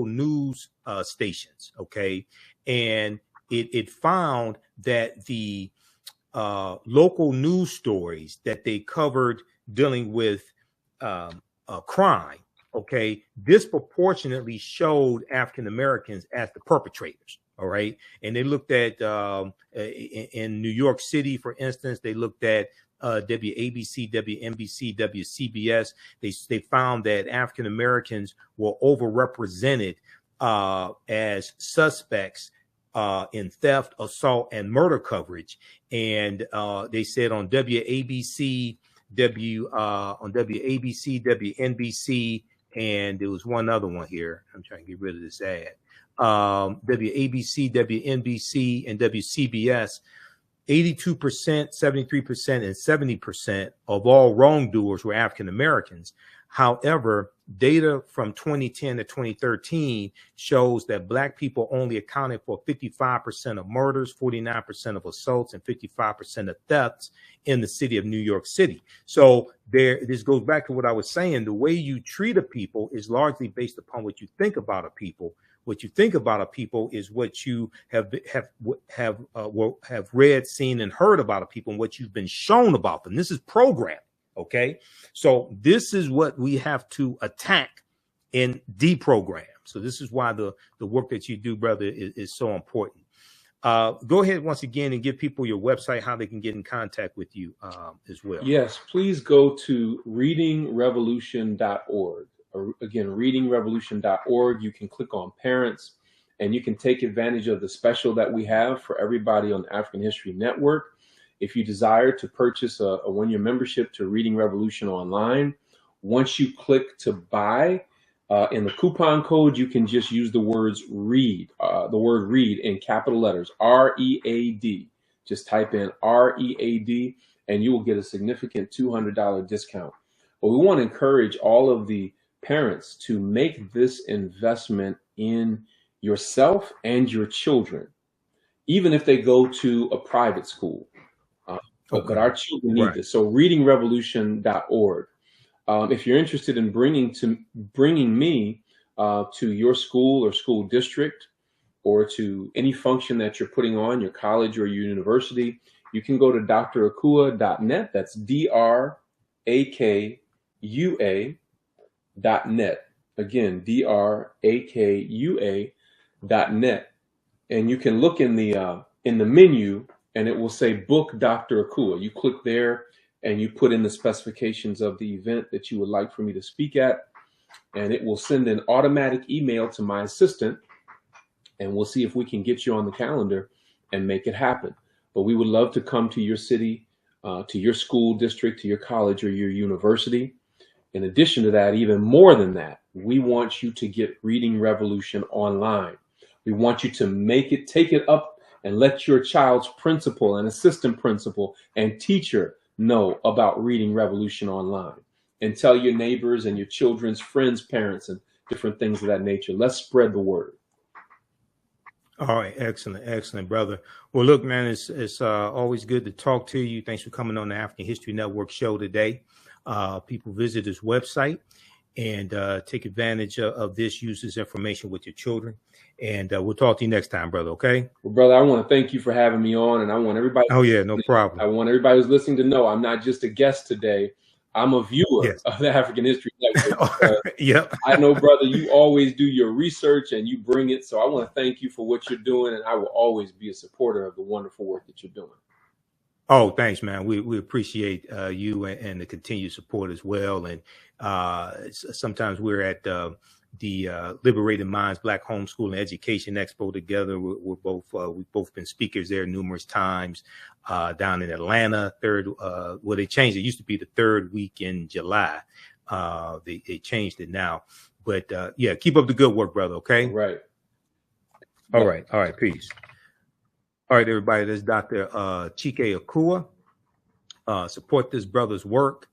news stations. Okay, and it found that the local news stories that they covered dealing with crime, okay, disproportionately showed African Americans as the perpetrators. All right. And they looked at in New York City, for instance, they looked at WABC, WNBC, WCBS, they found that African Americans were overrepresented as suspects in theft, assault, and murder coverage. And they said on WABC, WNBC, and there was one other one here. I'm trying to get rid of this ad. WABC, WNBC, and WCBS, 82%, 73%, and 70% of all wrongdoers were African Americans. However, data from 2010 to 2013 shows that Black people only accounted for 55% of murders, 49% of assaults, and 55% of thefts in the city of New York City. So this goes back to what I was saying. The way you treat a people is largely based upon what you think about a people. What you think about a people is what you have read, seen, and heard about a people, and what you've been shown about them. This is programming. Okay, so this is what we have to attack and deprogram. So this is why the work that you do, brother, is so important. Go ahead once again and give people your website, how they can get in contact with you as well. Yes, please go to readingrevolution.org. Again, readingrevolution.org. You can click on parents, and you can take advantage of the special that we have for everybody on the African History Network. If you desire to purchase a one-year membership to Reading Revolution online, once you click to buy, in the coupon code, you can just use the words read, the word read in capital letters, R-E-A-D. Just type in R-E-A-D, and you will get a significant $200 discount. But we want to encourage all of the parents to make this investment in yourself and your children, even if they go to a private school. But our children need this. So readingrevolution.org. If you're interested in bringing me to your school or school district, or to any function that you're putting on, your college or your university, you can go to dracua.net. That's DRAKUA.net. Again, DRAKUA.net. And you can look in the menu, and it will say Book Dr. Akua. You click there and you put in the specifications of the event that you would like for me to speak at, and it will send an automatic email to my assistant, and we'll see if we can get you on the calendar and make it happen. But we would love to come to your city, to your school district, to your college or your university. In addition to that, even more than that, we want you to get Reading Revolution online. We want you to take it up and let your child's principal and assistant principal and teacher know about Reading Revolution online, and tell your neighbors and your children's friends, parents, and different things of that nature. Let's spread the word. All right. Excellent, brother. Well, look, man, it's always good to talk to you. Thanks for coming on the African History Network show today. People visit this website and take advantage of this, use this information with your children. And we'll talk to you next time, brother. Okay. Well, brother, I want to thank you for having me on, and I want everybody. Oh yeah, no problem. I want everybody who's listening to know I'm not just a guest today. I'm a viewer of the African History Network. Yep. I know, brother, you always do your research and you bring it. So I want to thank you for what you're doing, and I will always be a supporter of the wonderful work that you're doing. Oh, thanks, man. We appreciate you and the continued support as well. And sometimes we're at the Liberated Minds Black Homeschool and Education Expo together. We've both been speakers there numerous times down in Atlanta. They changed it. It used to be the third week in July. They changed it now. But yeah, keep up the good work, brother. Okay. Right. All right. Peace. All right, everybody. This is Dr. Chike Akua. Support this brother's work.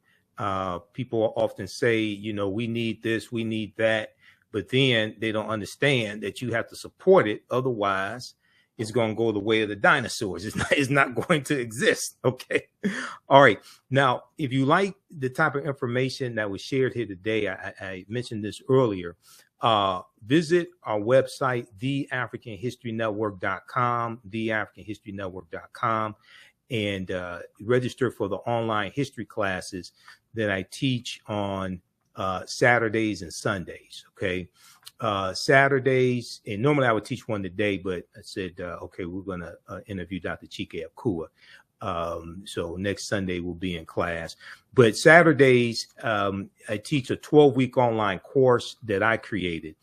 People often say, we need this, we need that. But then they don't understand that you have to support it. Otherwise, it's going to go the way of the dinosaurs. It's not going to exist. Okay. All right. Now, if you like the type of information that was shared here today, I mentioned this earlier. Visit our website, TheAHNShow.com, TheAHNShow.com, and register for the online history classes that I teach on Saturdays and Sundays. Okay. Saturdays, and normally I would teach one today, but I said, okay, we're going to interview Dr. Chike Akua. So next Sunday we'll be in class. But Saturdays, I teach a 12-week online course that I created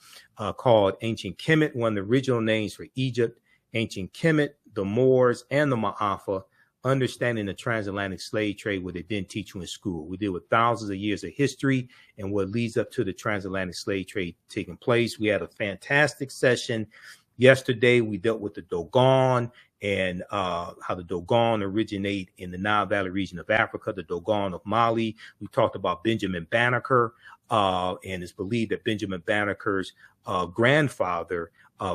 called Ancient Kemet, one of the original names for Egypt, Ancient Kemet, the Moors, and the Ma'afa, understanding the transatlantic slave trade, what they didn't teach you in school. We deal with thousands of years of history and what leads up to the transatlantic slave trade taking place. We had a fantastic session yesterday. We dealt with the Dogon and how the Dogon originate in the Nile Valley region of Africa, the Dogon of Mali. We talked about Benjamin Banneker, and it's believed that Benjamin Banneker's grandfather,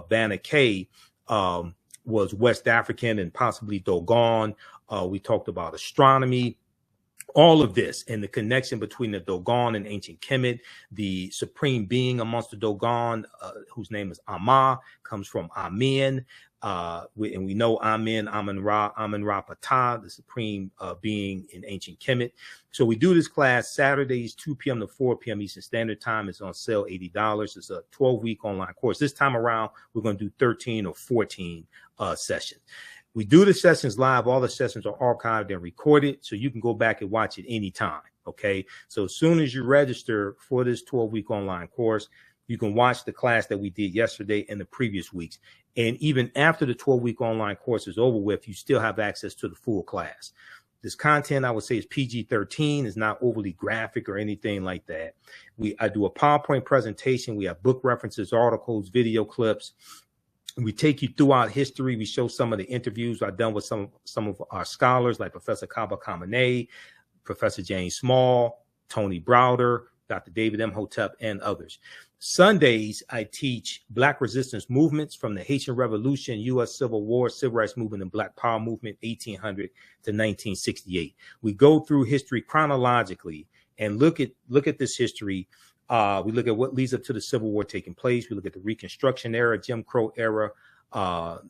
Banneker, was West African and possibly Dogon. We talked about astronomy, all of this, and the connection between the Dogon and ancient Kemet. The supreme being amongst the Dogon, whose name is Amma, comes from Amen. And we know Amen, Amen-Ra Ptah, the supreme being in ancient Kemet. So we do this class Saturdays, 2 p.m. to 4 p.m. Eastern Standard Time. It's on sale, $80. It's a 12-week online course. This time around, we're going to do 13 or 14 sessions. We do the sessions live. All the sessions are archived and recorded, so you can go back and watch it anytime, okay? So as soon as you register for this 12-week online course, you can watch the class that we did yesterday and the previous weeks. And even after the 12-week online course is over with, you still have access to the full class. This content, I would say, is PG-13, is not overly graphic or anything like that. I do a PowerPoint presentation. We have book references, articles, video clips. We take you throughout history. We show some of the interviews I've done with some of our scholars, like Professor Kaba Kamene, Professor James Small, Tony Browder, Dr. David Imhotep, and others. Sundays, I teach Black resistance movements from the Haitian Revolution, U.S. Civil War, Civil Rights Movement, and Black Power Movement, 1800 to 1968. We go through history chronologically and look at this history. We look at what leads up to the Civil War taking place. We look at the Reconstruction era, Jim Crow era, World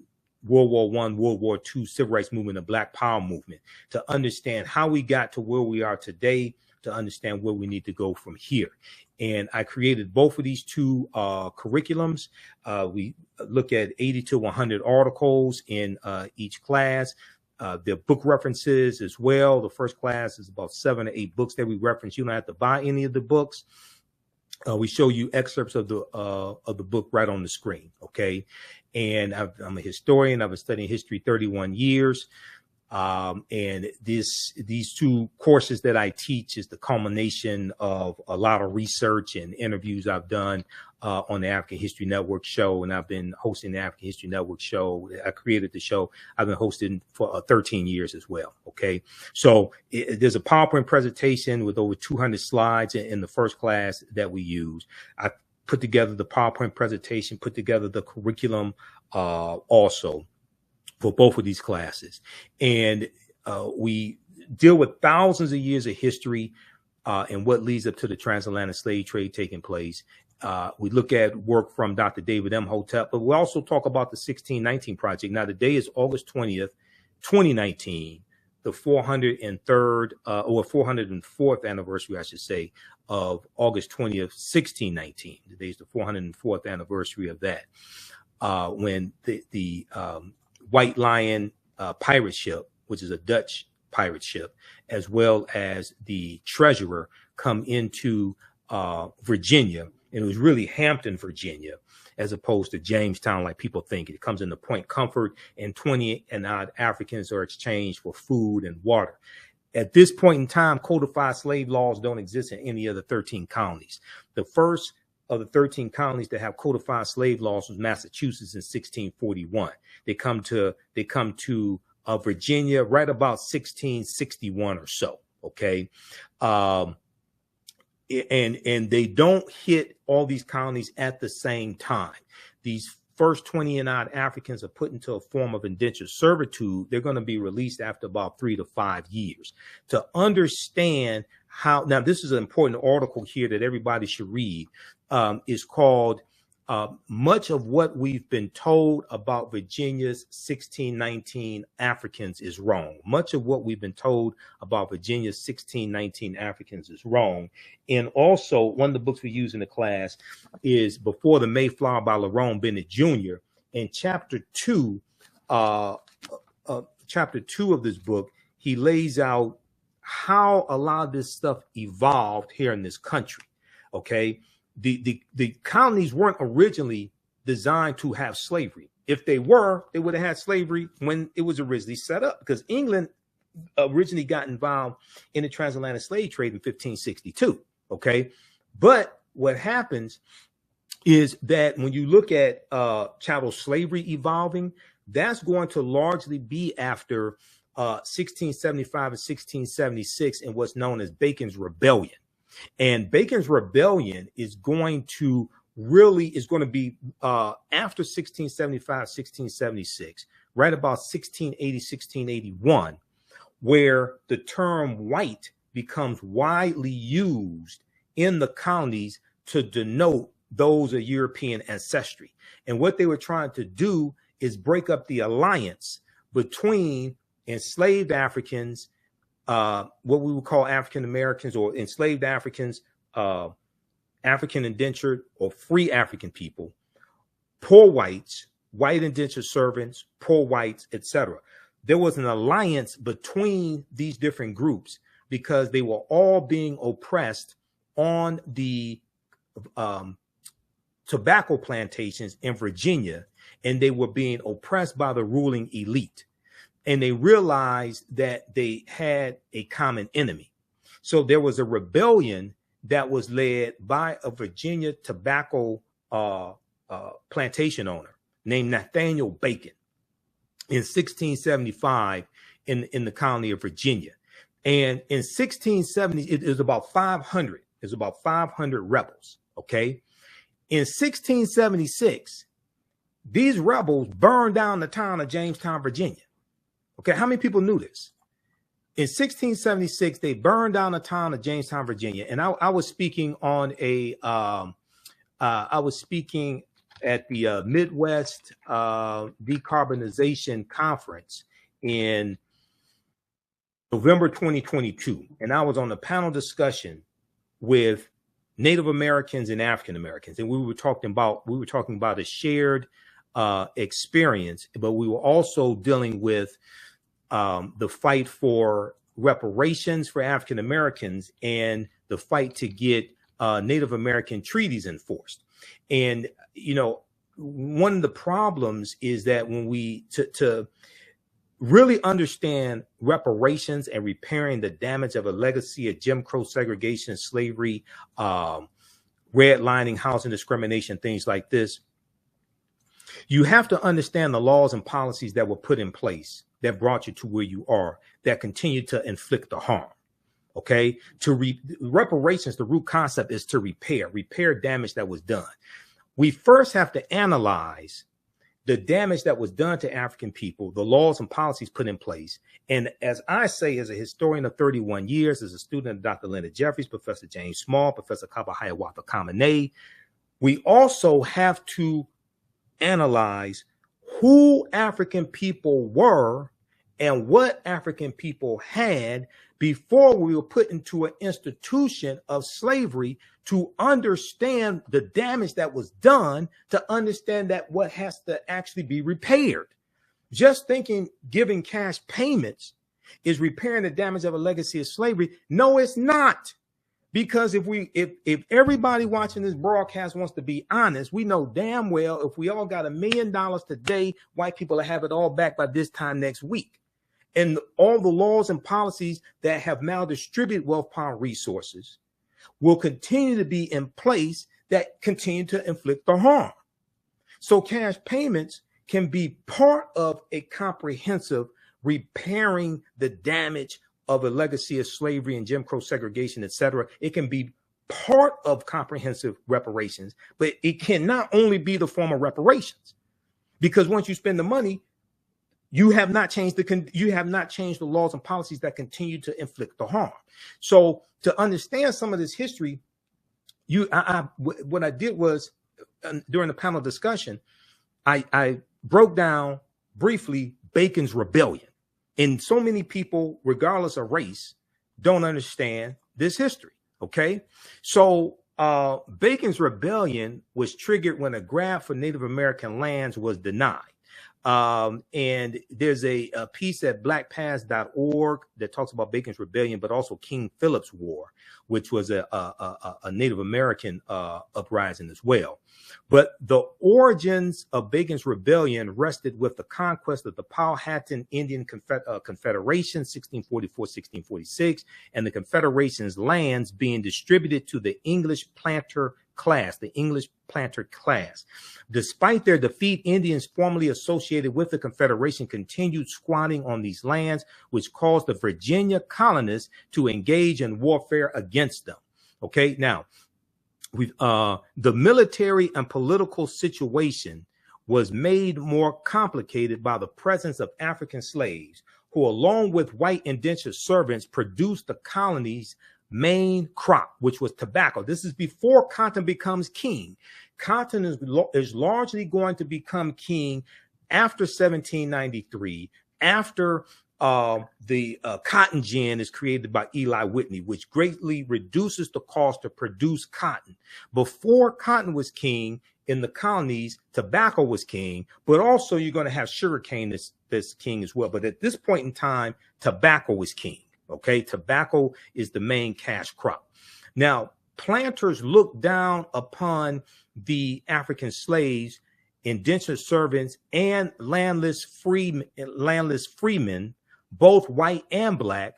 War I, World War II, Civil Rights Movement, and Black Power Movement, to understand how we got to where we are today, to understand where we need to go from here. And I created both of these two curriculums. We look at 80 to 100 articles in each class. There are book references as well. The first class is about 7 to 8 books that we reference. You don't have to buy any of the books. We show you excerpts of the book right on the screen, okay? And I'm a historian. I've been studying history 31 years. And these two courses that I teach is the culmination of a lot of research and interviews I've done on the African History Network show. And I've been hosting the African History Network show. I created the show. I've been hosting for 13 years as well. Okay. So there's a PowerPoint presentation with over 200 slides in the first class that we use. I put together the PowerPoint presentation, put together the curriculum also for both of these classes. And we deal with thousands of years of history and what leads up to the transatlantic slave trade taking place. We look at work from Dr. David Imhotep, but we also talk about the 1619 Project. Now, today is August 20th, 2019, the 403rd or 404th anniversary, I should say, of August 20th, 1619. Today is the 404th anniversary of that, when the White Lion pirate ship, which is a Dutch pirate ship, as well as the Treasurer, come into Virginia. And it was really Hampton, Virginia, as opposed to Jamestown, like people think. It comes into Point Comfort, and 20 and odd Africans are exchanged for food and water. At this point in time, codified slave laws don't exist in any of the 13 colonies. The first of the 13 colonies that have codified slave laws was Massachusetts in 1641. They come to Virginia right about 1661 or so. Okay. And they don't hit all these colonies at the same time. These first 20 and odd Africans are put into a form of indentured servitude. They're going to be released after about 3 to 5 years. To understand how, now this is an important article here that everybody should read, is called Much of What We've Been Told About Virginia's 1619 Africans is Wrong. Much of what we've been told about Virginia's 1619 Africans is wrong. And also, one of the books we use in the class is Before the Mayflower by Lerone Bennett Jr. And chapter 2 of this book he lays out how a lot of this stuff evolved here in this country. Okay, the colonies weren't originally designed to have slavery. If they were, they would have had slavery when it was originally set up, because England originally got involved in the transatlantic slave trade in 1562. Okay, but what happens is that when you look at chattel slavery evolving, that's going to largely be after 1675 and 1676 and what's known as Bacon's Rebellion. And Bacon's Rebellion is going to be after 1675, 1676, right about 1680, 1681, where the term white becomes widely used in the colonies to denote those of European ancestry. And what they were trying to do is break up the alliance between enslaved Africans, what we would call African Americans, or enslaved Africans, African indentured or free African people, poor whites, white indentured servants, poor whites, etc. There was an alliance between these different groups because they were all being oppressed on the tobacco plantations in Virginia, and they were being oppressed by the ruling elite. And they realized that they had a common enemy. So there was a rebellion that was led by a Virginia tobacco plantation owner named Nathaniel Bacon in 1675 in the colony of Virginia. And in 1670, it was about 500. It was about 500 rebels. Okay. In 1676, these rebels burned down the town of Jamestown, Virginia. Okay, how many people knew this? In 1676, they burned down the town of Jamestown, Virginia, and I was speaking on I was speaking at the Midwest Decarbonization Conference in November 2022, and I was on a panel discussion with Native Americans and African Americans, and we were talking about a shared experience, but we were also dealing with the fight for reparations for African Americans and the fight to get Native American treaties enforced. And you know, one of the problems is that when we to really understand reparations and repairing the damage of a legacy of Jim Crow segregation, slavery, redlining, housing discrimination, things like this, you have to understand the laws and policies that were put in place that brought you to where you are, that continue to inflict the harm. Okay, reparations, the root concept is to repair damage that was done. We first have to analyze the damage that was done to African people, the laws and policies put in place. And as I say, as a historian of 31 years, as a student of Dr. Leonard Jeffries, Professor James Small, Professor Kaba Hiawatha Kamene, we also have to analyze who African people were and what African people had before we were put into an institution of slavery, to understand the damage that was done, to understand that what has to actually be repaired. Just thinking giving cash payments is repairing the damage of a legacy of slavery. No, it's not. Because if everybody watching this broadcast wants to be honest, we know damn well if we all got $1 million today, white people will have it all back by this time next week. And all the laws and policies that have maldistributed wealth, power, and resources will continue to be in place that continue to inflict the harm. So cash payments can be part of a comprehensive repairing the damage of a legacy of slavery and Jim Crow segregation, etc. It can be part of comprehensive reparations, but it cannot only be the form of reparations, because once you spend the money, you have not changed the laws and policies that continue to inflict the harm. So to understand some of this history, what I did was during the panel discussion, I broke down briefly Bacon's Rebellion. And so many people, regardless of race, don't understand this history. Okay, so Bacon's Rebellion was triggered when a grant for Native American lands was denied. And there's a piece at blackpast.org that talks about Bacon's Rebellion, but also King Philip's War, which was a Native American uprising as well. But the origins of Bacon's Rebellion rested with the conquest of the Powhatan Indian Confederation, 1644-1646, and the Confederation's lands being distributed to the English planter class. Despite their defeat, Indians formerly associated with the Confederation continued squatting on these lands, which caused the Virginia colonists to engage in warfare against them. Okay, now, the military and political situation was made more complicated by the presence of African slaves, who, along with white indentured servants, produced the colony's main crop, which was tobacco. This is before cotton becomes king. Cotton is largely going to become king after 1793, after the cotton gin is created by Eli Whitney, which greatly reduces the cost to produce cotton. Before cotton was king in the colonies, tobacco was king, but also you're going to have sugarcane that's king as well. But at this point in time, tobacco is king. Okay, tobacco is the main cash crop. Now, planters looked down upon the African slaves, indentured servants, and landless freemen, both white and black,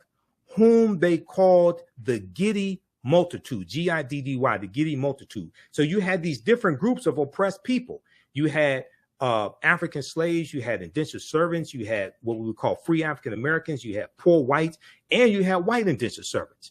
whom they called the Giddy multitude, G-I-D-D-Y, the Giddy multitude. So you had these different groups of oppressed people. You had African slaves, you had indentured servants, you had what we would call free African Americans, you had poor whites, and you had white indentured servants.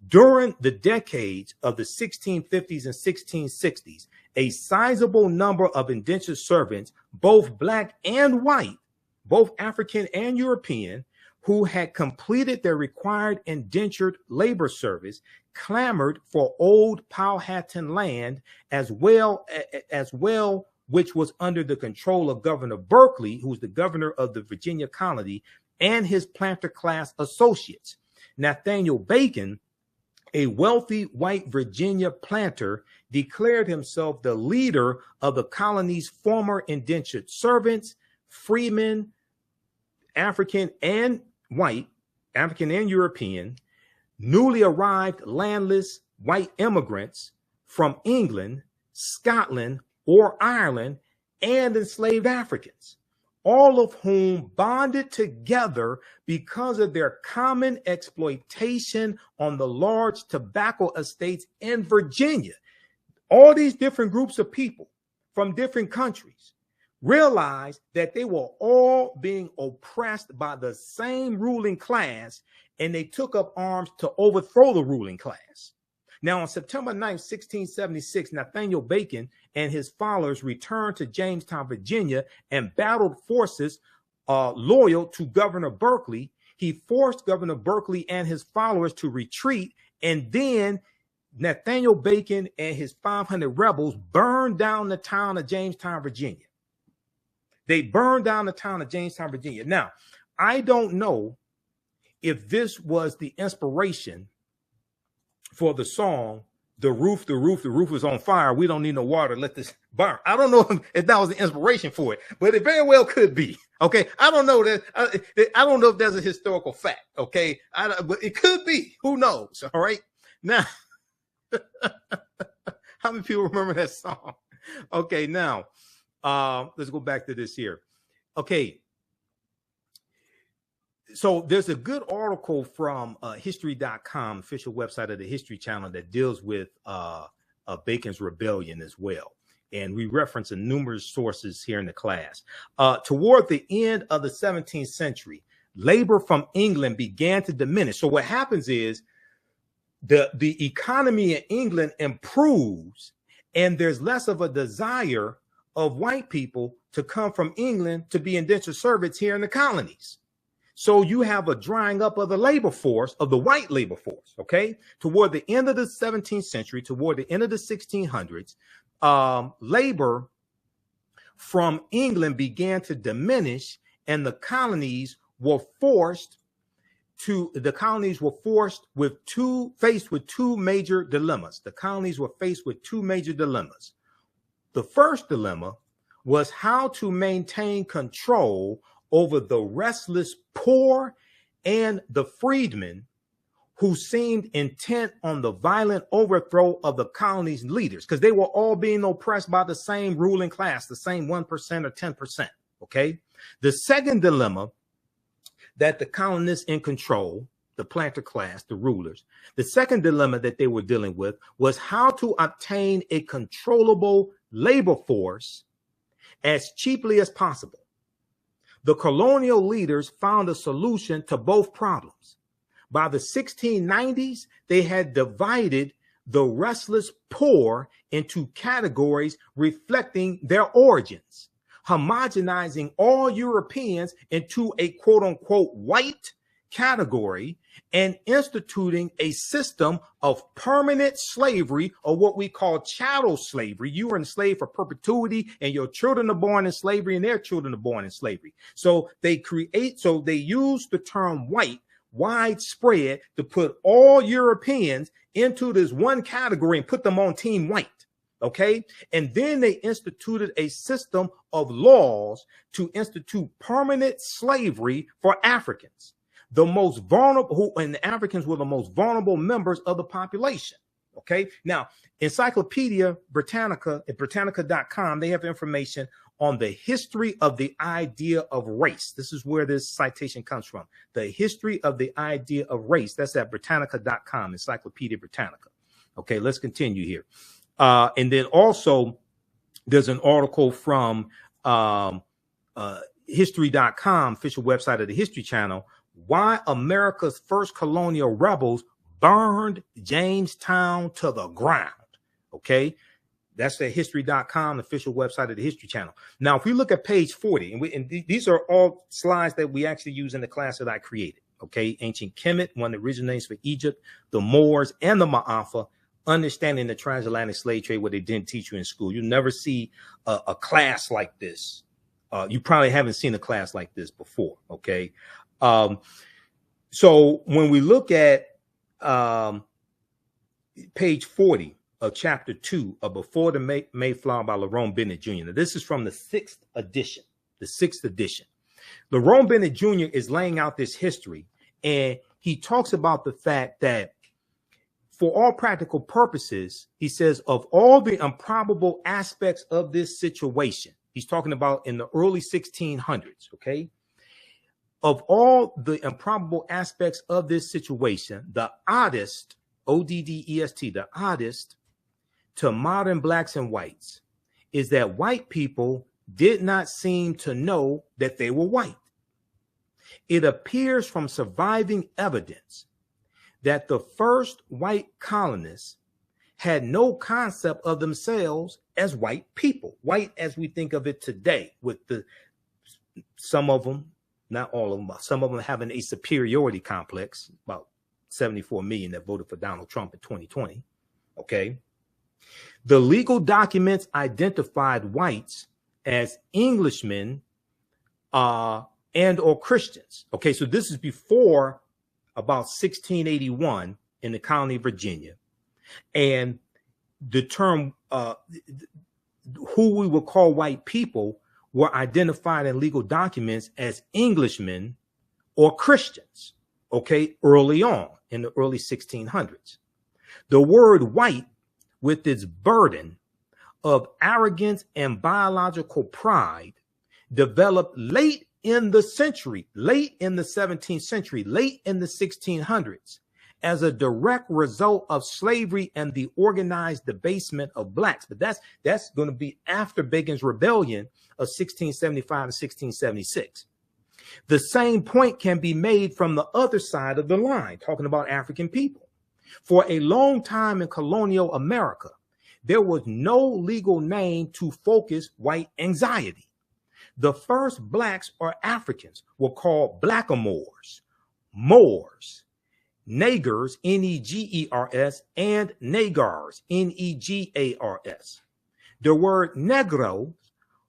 During the decades of the 1650s and 1660s, a sizable number of indentured servants, both black and white, both African and European, who had completed their required indentured labor service, clamored for old Powhatan land as well, which was under the control of Governor Berkeley, who was the governor of the Virginia colony, and his planter class associates. Nathaniel Bacon, a wealthy white Virginia planter, declared himself the leader of the colony's former indentured servants, freemen, African and white, African and European, newly arrived landless white immigrants from England, Scotland, or Ireland, and enslaved Africans, all of whom bonded together because of their common exploitation on the large tobacco estates in Virginia. All these different groups of people from different countries realized that they were all being oppressed by the same ruling class, and they took up arms to overthrow the ruling class. Now, on September 9, 1676, Nathaniel Bacon and his followers returned to Jamestown, Virginia, and battled forces loyal to Governor Berkeley. He forced Governor Berkeley and his followers to retreat, and then Nathaniel Bacon and his 500 rebels burned down the town of Jamestown, Virginia. They burned down the town of Jamestown, Virginia. Now, I don't know if this was the inspiration for the song, the roof is on fire. We don't need no water. Let this burn. I don't know if that was the inspiration for it, but it very well could be. Okay. I don't know that. I don't know if there's a historical fact. Okay. But it could be. Who knows? All right. Now, how many people remember that song? Okay. Now, let's go back to this here. Okay. So there's a good article from history.com, official website of the History Channel, that deals with Bacon's Rebellion as well. And we reference numerous sources here in the class. Toward the end of the 17th century, labor from England began to diminish. So what happens is the economy in England improves, and there's less of a desire of white people to come from England to be indentured servants here in the colonies. So you have a drying up of the labor force, of the white labor force, okay? Toward the end of the 17th century, toward the end of the 1600s, labor from England began to diminish, and the colonies were faced with two major dilemmas. The colonies were faced with two major dilemmas. The first dilemma was how to maintain control over the restless poor and the freedmen who seemed intent on the violent overthrow of the colony's leaders, because they were all being oppressed by the same ruling class, the same 1% or 10%. Okay. The second dilemma that the colonists in control, the planter class, the rulers, the second dilemma that they were dealing with was how to obtain a controllable labor force as cheaply as possible. The colonial leaders found a solution to both problems. By the 1690s, they had divided the restless poor into categories reflecting their origins, homogenizing all Europeans into a quote unquote white category and instituting a system of permanent slavery, or what we call chattel slavery. You are enslaved for perpetuity, and your children are born in slavery and their children are born in slavery. So they use the term white widespread to put all Europeans into this one category and put them on team white. Okay. And then they instituted a system of laws to institute permanent slavery for Africans, the most vulnerable, and the Africans were the most vulnerable members of the population. Okay. Now, Encyclopedia Britannica at Britannica.com, they have information on the history of the idea of race. This is where this citation comes from. The history of the idea of race. That's at Britannica.com, Encyclopedia Britannica. Okay, let's continue here. And then also there's an article from History.com, official website of the History Channel, why America's first colonial rebels burned Jamestown to the ground. Okay. That's the History.com, official website of the History Channel. Now, if we look at page 40, and these are all slides that we actually use in the class that I created. Okay. Ancient Kemet, one of the original names for Egypt, the Moors, and the Ma'afa, understanding the transatlantic slave trade, what they didn't teach you in school. You never see a class like this. You probably haven't seen a class like this before. Okay. So when we look at page 40 of chapter 2 of Before the Mayflower by Lerone Bennett Jr. Now, this is from the 6th edition, Lerone Bennett Jr. is laying out this history, and he talks about the fact that for all practical purposes, he says, of all the improbable aspects of this situation, he's talking about in the early 1600s, okay? Of all the improbable aspects of this situation, the oddest, O-D-D-E-S-T, the oddest to modern blacks and whites is that white people did not seem to know that they were white. It appears from surviving evidence that the first white colonists had no concept of themselves as white people, white as we think of it today, with some of them, not all of them, but some of them having a superiority complex, about 74 million that voted for Donald Trump in 2020. Okay. The legal documents identified whites as Englishmen and or Christians. Okay. So this is before about 1681 in the colony of Virginia. And the term, who we would call white people, were identified in legal documents as Englishmen or Christians, okay, early on in the early 1600s. The word white, with its burden of arrogance and biological pride, developed late in the century, late in the 17th century, late in the 1600s, as a direct result of slavery and the organized debasement of blacks. But that's going to be after Bacon's Rebellion of 1675 to 1676. The same point can be made from the other side of the line, talking about African people. For a long time in colonial America, there was no legal name to focus white anxiety. The first blacks or Africans were called blackamoors, Moors, Negers, N-E-G-E-R-S, and Negars, N-E-G-A-R-S. The word negro,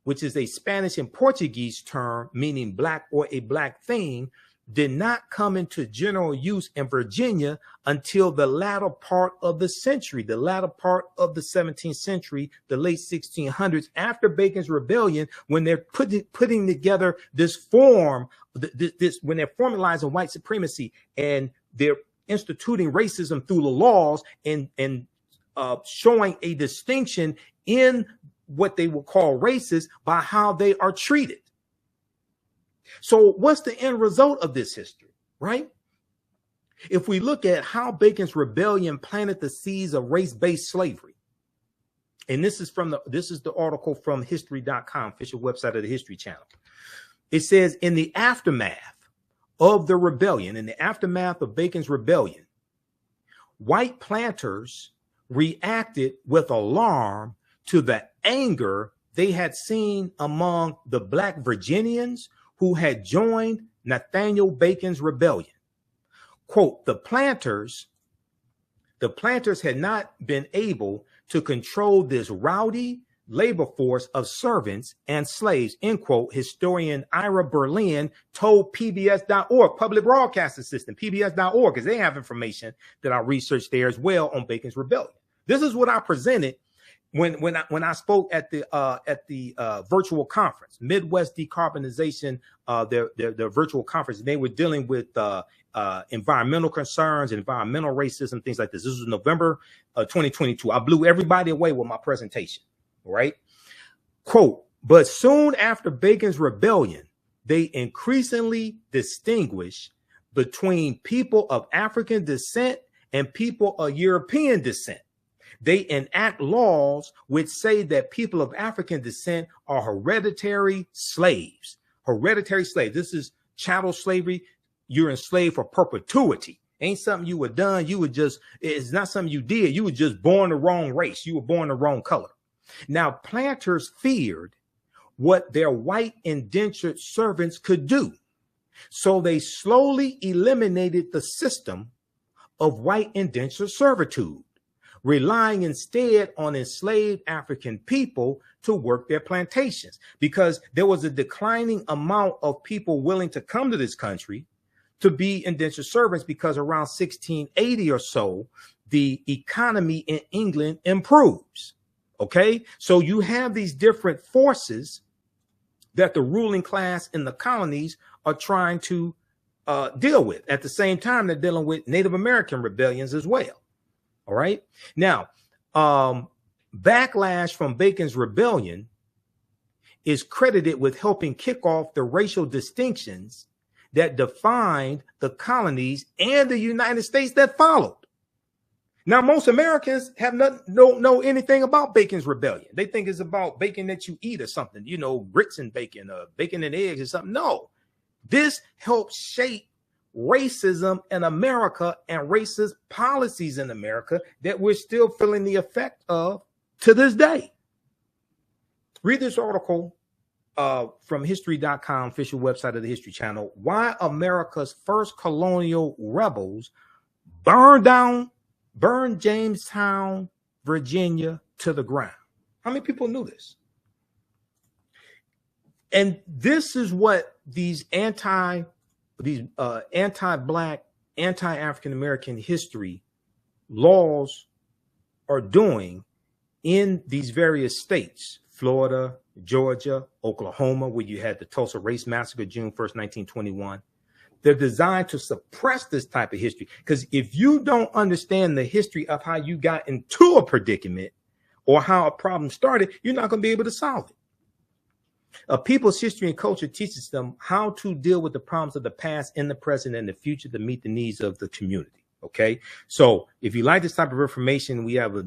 which is a Spanish and Portuguese term meaning black or a black thing, did not come into general use in Virginia until the latter part of the century, the latter part of the 17th century, the late 1600s, after Bacon's Rebellion, when they're putting together this form, when they're formalizing white supremacy and they're instituting racism through the laws and showing a distinction in what they will call races by how they are treated. So what's the end result of this history, right? If we look at how Bacon's Rebellion planted the seeds of race-based slavery, and this is the article from history.com, official website of the History Channel. It says, in the aftermath of the rebellion, in the aftermath of Bacon's Rebellion, white planters reacted with alarm to the anger they had seen among the Black Virginians who had joined Nathaniel Bacon's rebellion. Quote, the planters had not been able to control this rowdy labor force of servants and slaves, end quote, historian Ira Berlin told PBS.org, Public Broadcasting System, PBS.org, because they have information that I researched there as well on Bacon's Rebellion. This is what I presented when I spoke at the virtual conference, Midwest Decarbonization, their virtual conference. They were dealing with environmental concerns, environmental racism, things like this. This was November 2022. I blew everybody away with my presentation, right? Quote, but soon after Bacon's Rebellion, they increasingly distinguish between people of African descent and people of European descent. They enact laws which say that people of African descent are hereditary slaves. Hereditary slaves. This is chattel slavery. You're enslaved for perpetuity. Ain't something you were done. It's not something you did. You were just born the wrong race. You were born the wrong color. Now, planters feared what their white indentured servants could do. So they slowly eliminated the system of white indentured servitude, relying instead on enslaved African people to work their plantations, because there was a declining amount of people willing to come to this country to be indentured servants, because around 1680 or so, the economy in England improves. Okay, so you have these different forces that the ruling class in the colonies are trying to deal with. At the same time, they're dealing with Native American rebellions as well. All right. Now, backlash from Bacon's Rebellion is credited with helping kick off the racial distinctions that defined the colonies and the United States that followed. Now, most Americans don't know anything about Bacon's Rebellion. They think it's about bacon that you eat or something, grits and bacon, bacon and eggs or something. No, this helps shape racism in America and racist policies in America that we're still feeling the effect of to this day. Read this article from history.com, official website of the History Channel. Why America's first colonial rebels burned Jamestown, Virginia to the ground. How many people knew this? And this is what these anti-Black, anti-African-American history laws are doing in these various states, Florida, Georgia, Oklahoma, where you had the Tulsa Race Massacre, June 1st, 1921. They're designed to suppress this type of history, because if you don't understand the history of how you got into a predicament or how a problem started, you're not going to be able to solve it. A people's history and culture teaches them how to deal with the problems of the past, in the present, and the future to meet the needs of the community. Okay, so if you like this type of information, we have a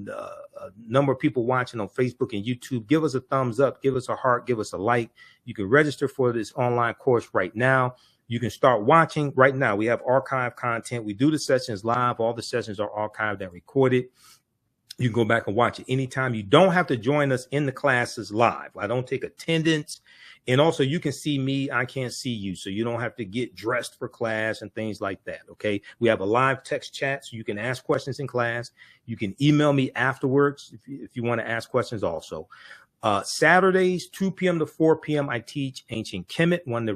number of people watching on Facebook and YouTube. Give us a thumbs up, give us a heart, give us a like. You can register for this online course right now. You can start watching right now. We have archive content. We do the sessions live. All the sessions are archived and recorded. You can go back and watch it anytime. You don't have to join us in the classes live. I don't take attendance. And also, you can see me. I can't see you. So you don't have to get dressed for class and things like that. Okay. We have a live text chat, so you can ask questions in class. You can email me afterwards if you want to ask questions also. Saturdays, 2 p.m. to 4 p.m., I teach ancient Kemet, one of the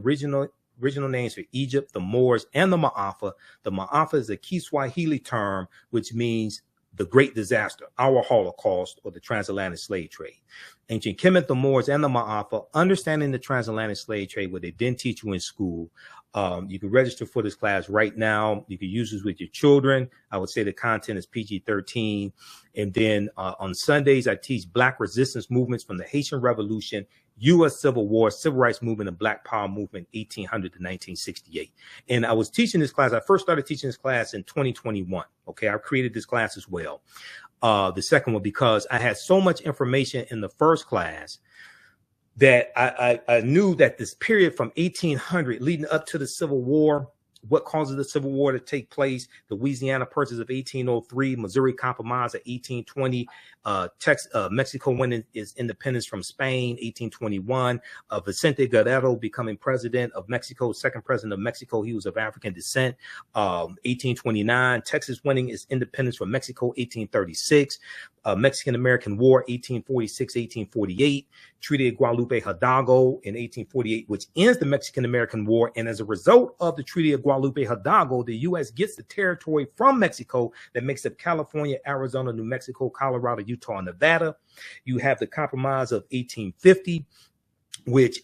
original names for Egypt, the Moors, and the Ma'afa. The Ma'afa is a Kiswahili term, which means the great disaster, our Holocaust, or the transatlantic slave trade. Ancient Kemet, the Moors, and the Ma'afa, understanding the transatlantic slave trade, what they didn't teach you in school. You can register for this class right now. You can use this with your children. I would say the content is PG-13. And then on Sundays, I teach Black resistance movements from the Haitian Revolution, U.S. Civil War, Civil Rights Movement, and Black Power Movement, 1800 to 1968. And I was teaching this class. I first started teaching this class in 2021. Okay, I created this class as well. The second one, because I had so much information in the first class that I knew that this period from 1800 leading up to the Civil War, what causes the Civil War to take place, the Louisiana Purchase of 1803, Missouri Compromise of 1820, Mexico winning its independence from Spain, 1821, Vicente Guerrero becoming president of Mexico, second president of Mexico. He was of African descent, 1829, Texas winning its independence from Mexico, 1836, Mexican-American War, 1846, 1848, Treaty of Guadalupe Hidalgo in 1848, which ends the Mexican-American War. And as a result of the Treaty of Guadalupe Hidalgo, the U.S. gets the territory from Mexico that makes up California, Arizona, New Mexico, Colorado, Utah, and Nevada. You have the Compromise of 1850, which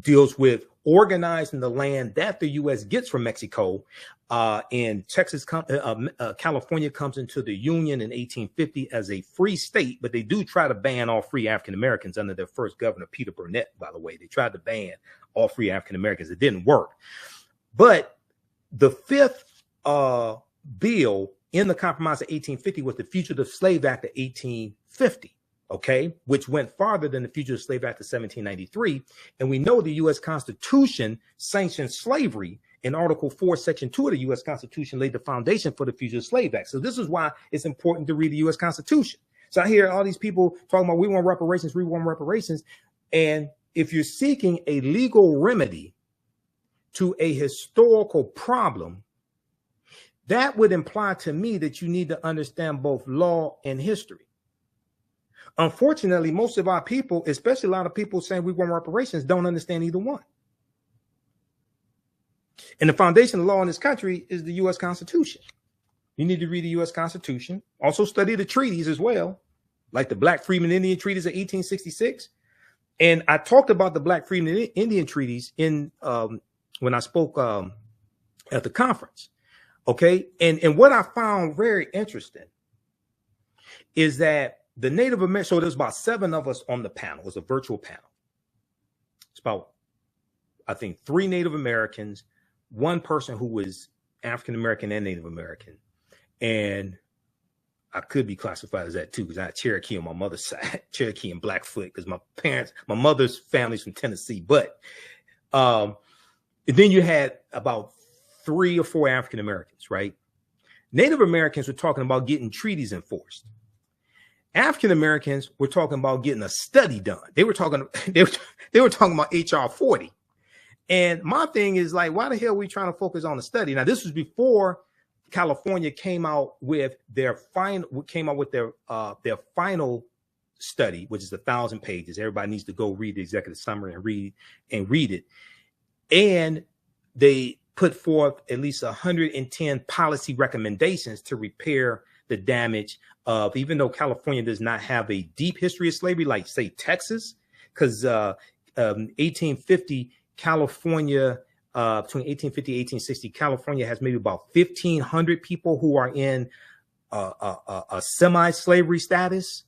deals with organizing the land that the U.S. gets from Mexico. And California comes into the Union in 1850 as a free state, but they do try to ban all free African Americans under their first governor, Peter Burnett, by the way. They tried to ban all free African Americans. It didn't work. But the fifth bill in the Compromise of 1850 was the Fugitive Slave Act of 1850. Okay, which went farther than the Fugitive Slave Act of 1793. And we know the U.S. Constitution sanctioned slavery. In Article 4, Section 2 of the U.S. Constitution laid the foundation for the Fugitive Slave Act. So this is why it's important to read the U.S. Constitution. So I hear all these people talking about we want reparations, we want reparations. And if you're seeking a legal remedy to a historical problem, that would imply to me that you need to understand both law and history. Unfortunately, most of our people, especially a lot of people saying we want reparations, don't understand either one. And the foundation of law in this country is the U.S. Constitution. You need to read the U.S. Constitution. Also study the treaties as well, like the Black Freedmen Indian Treaties of 1866. And I talked about the Black Freedmen Indian Treaties in when I spoke at the conference. Okay, and what I found very interesting is that the Native American, so there's about 7 of us on the panel. It was a virtual panel. It's about, I think, 3 Native Americans, 1 person who was African American and Native American. And I could be classified as that too, because I had Cherokee on my mother's side, Cherokee and Blackfoot, because my mother's family's from Tennessee. But then you had about 3 or 4 African Americans, right? Native Americans were talking about getting treaties enforced. African Americans were talking about getting a study done. They were talking about HR 40. And my thing is like, why the hell are we trying to focus on the study? Now, this was before California came out with their final study, which is 1,000 pages. Everybody needs to go read the executive summary and read it. And they put forth at least 110 policy recommendations to repair the damage of, even though California does not have a deep history of slavery, like say Texas, because 1850 California, between 1850 and 1860, California has maybe about 1,500 people who are in a semi-slavery status,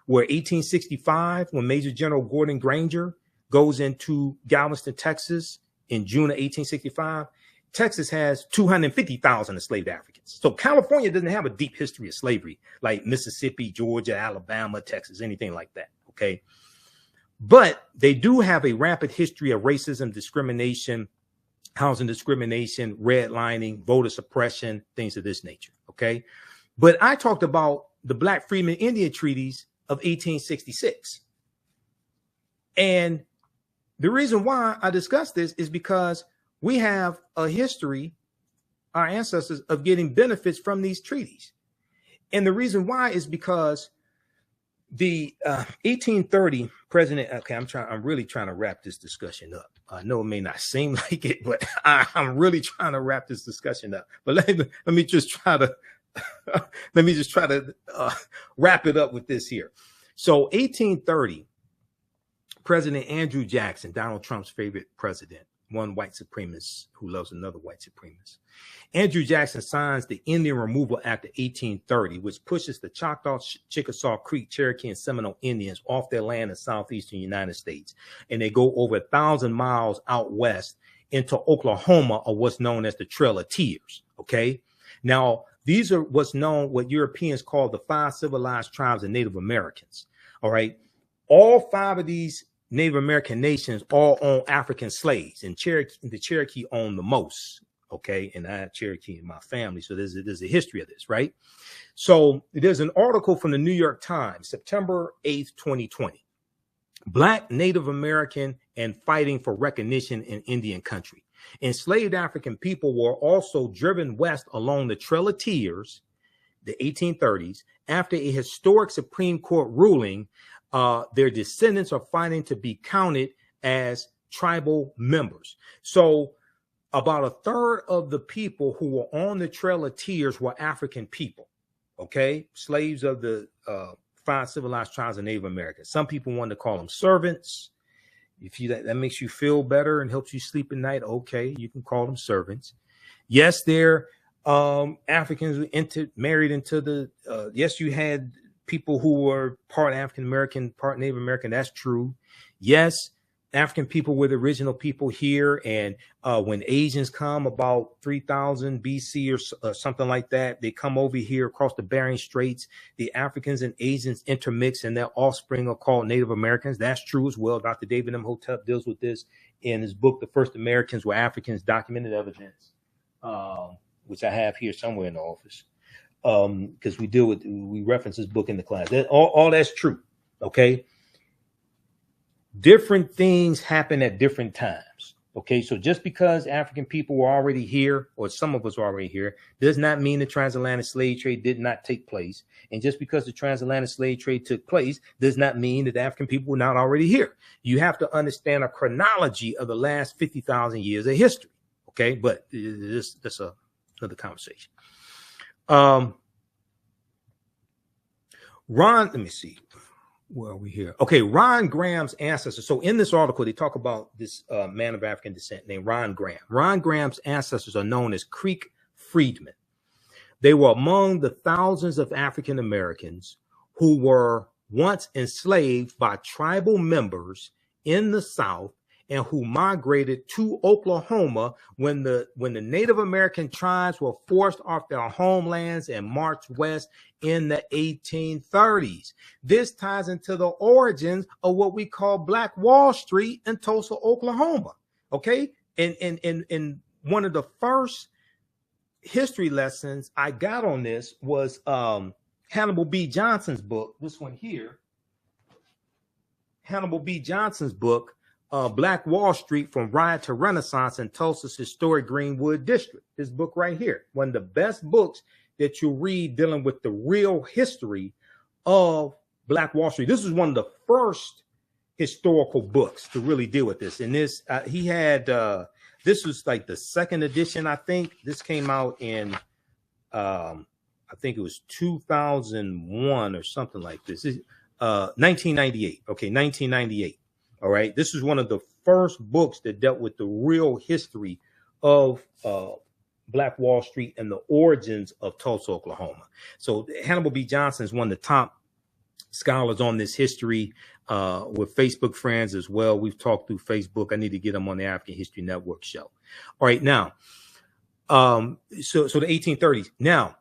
where 1865, when Major General Gordon Granger goes into Galveston, Texas in June of 1865, Texas has 250,000 enslaved Africans. So California doesn't have a deep history of slavery like Mississippi, Georgia, Alabama, Texas, anything like that. Okay. But they do have a rampant history of racism, discrimination, housing discrimination, redlining, voter suppression, things of this nature. Okay. But I talked about the Black Freedmen Indian Treaties of 1866. And the reason why I discussed this is because we have a history, our ancestors, of getting benefits from these treaties. And the reason why is because The 1830 president. Okay, I'm really trying to wrap this discussion up. I know it may not seem like it, but I'm really trying to wrap this discussion up. But let me just try to wrap it up with this here. So 1830, President Andrew Jackson, Donald Trump's favorite president, one white supremacist who loves another white supremacist. Andrew Jackson signs the Indian Removal Act of 1830, which pushes the Choctaw, Chickasaw, Creek, Cherokee, and Seminole Indians off their land in southeastern United States. And they go over 1,000 miles out west into Oklahoma, or what's known as the Trail of Tears. Okay. Now, these are what Europeans call the 5 civilized tribes of Native Americans. All right. All 5 of these Native American nations all own African slaves, and the Cherokee own the most. Okay, and I have Cherokee in my family, so there's a history of this, right? So there's an article from the New York Times, September 8th, 2020. Black Native American and fighting for recognition in Indian country. Enslaved African people were also driven west along the Trail of Tears, the 1830s, after a historic Supreme Court ruling. Their descendants are fighting to be counted as tribal members. So about a third of the people who were on the Trail of Tears were African people, okay? Slaves of the 5 civilized tribes of Native America. Some people wanted to call them servants. If that makes you feel better and helps you sleep at night, okay, you can call them servants. Yes, they're Africans married into the, yes, you had people who were part African-American, part Native American. That's true. Yes, African people were the original people here. And when Asians come about 3000 BC or something like that, they come over here across the Bering Straits. The Africans and Asians intermix, and their offspring are called Native Americans. That's true as well. Dr. David Imhotep deals with this in his book, The First Americans Were Africans, Documented Evidence, which I have here somewhere in the office. Because we reference this book in the class. All that's true. Okay. Different things happen at different times. Okay. So just because African people were already here, or some of us were already here, does not mean the transatlantic slave trade did not take place. And just because the transatlantic slave trade took place does not mean that the African people were not already here. You have to understand a chronology of the last 50,000 years of history. Okay. But that's another conversation. Let me see. Where are we here? Okay, Ron Graham's ancestors. So in this article, they talk about this man of African descent named Ron Graham. Ron Graham's ancestors are known as Creek freedmen. They were among the thousands of African Americans who were once enslaved by tribal members in the South and who migrated to Oklahoma when the Native American tribes were forced off their homelands and marched west in the 1830s. This ties into the origins of what we call Black Wall Street in Tulsa, Oklahoma. Okay, and one of the first history lessons I got on this was Hannibal B. Johnson's book. This one here, Hannibal B. Johnson's book. Black Wall Street from Riot to Renaissance in Tulsa's historic Greenwood district. This book right here, one of the best books that you read dealing with the real history of Black Wall Street. This is one of the first historical books to really deal with this. And this, he had, this was like the second edition, I think. This came out in, I think it was 2001 or something like this. 1998. Okay, 1998. All right. This is one of the first books that dealt with the real history of Black Wall Street and the origins of Tulsa, Oklahoma. So Hannibal B. Johnson is one of the top scholars on this history with Facebook friends as well. We've talked through Facebook. I need to get him on the African History Network show. All right. Now, so the 1830s. Now,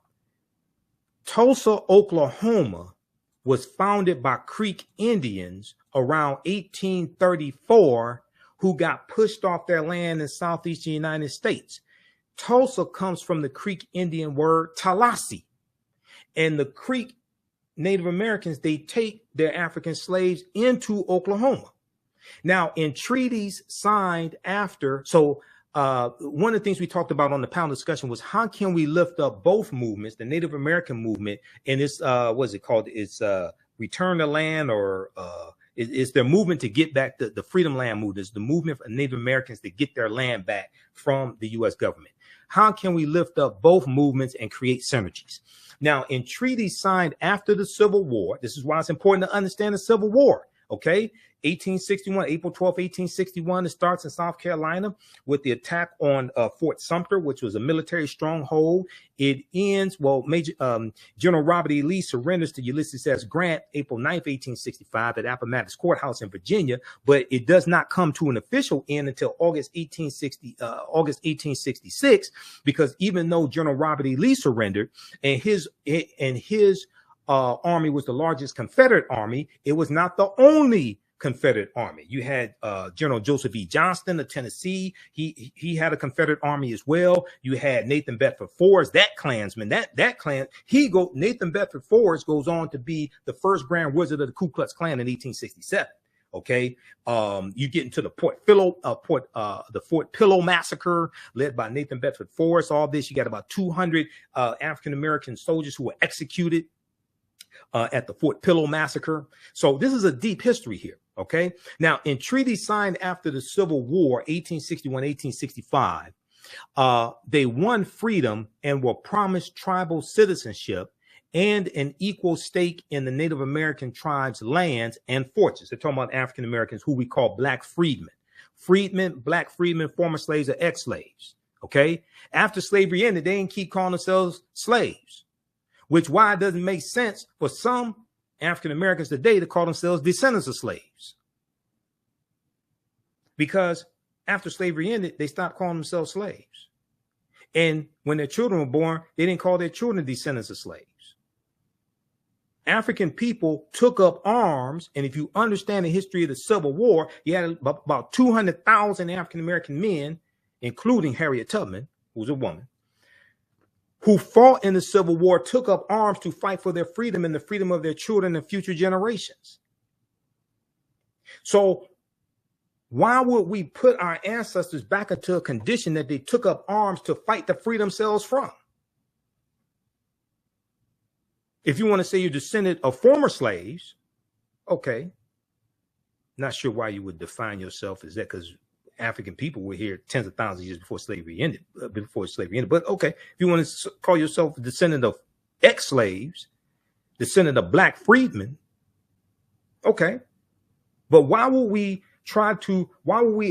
Tulsa, Oklahoma was founded by Creek Indians around 1834 who got pushed off their land in southeastern United States. Tulsa comes from the Creek Indian word Tallahassee. And the Creek Native Americans, they take their African slaves into Oklahoma. Now, in treaties signed after, so one of the things we talked about on the panel discussion was how can we lift up both movements, the Native American movement and this, what's it called? It's return the land, or is their movement to get back the Freedom Land movement, is the movement for Native Americans to get their land back from the U.S. government. How can we lift up both movements and create synergies? Now, in treaties signed after the Civil War, this is why it's important to understand the Civil War, okay? 1861, April 12, 1861, it starts in South Carolina with the attack on Fort Sumter, which was a military stronghold. It ends, well, General Robert E. Lee surrenders to Ulysses S. Grant April 9th, 1865 at Appomattox Courthouse in Virginia, but it does not come to an official end until August 1866, because even though General Robert E. Lee surrendered and his army was the largest Confederate army, it was not the only Confederate army. You had General Joseph E. Johnston of Tennessee. He had a Confederate army as well. You had Nathan Bedford Forrest, that Klansman, that clan. Nathan Bedford Forrest goes on to be the first Grand Wizard of the Ku Klux Klan in 1867. Okay, you get into the Fort Pillow massacre led by Nathan Bedford Forrest. All this, you got about 200 African American soldiers who were executed at the Fort Pillow massacre. So this is a deep history here. Okay. Now, in treaties signed after the Civil War, 1861, 1865, they won freedom and were promised tribal citizenship and an equal stake in the Native American tribes' lands and fortunes. They're talking about African Americans who we call black freedmen. Black freedmen, former slaves, or ex-slaves. Okay. After slavery ended, they didn't keep calling themselves slaves, which why it doesn't make sense for some African Americans today to call themselves descendants of slaves. Because after slavery ended, they stopped calling themselves slaves. And when their children were born, they didn't call their children descendants of slaves. African people took up arms, and if you understand the history of the Civil War, you had about 200,000 African American men, including Harriet Tubman, who was a woman, who fought in the Civil War, took up arms to fight for their freedom and the freedom of their children and future generations. So why would we put our ancestors back into a condition that they took up arms to fight to free themselves from? If you want to say you're descendant of former slaves, okay. Not sure why you would define yourself as that, because African people were here tens of thousands of years before slavery ended. But okay, if you want to call yourself a descendant of ex-slaves, descendant of black freedmen, okay. But why would we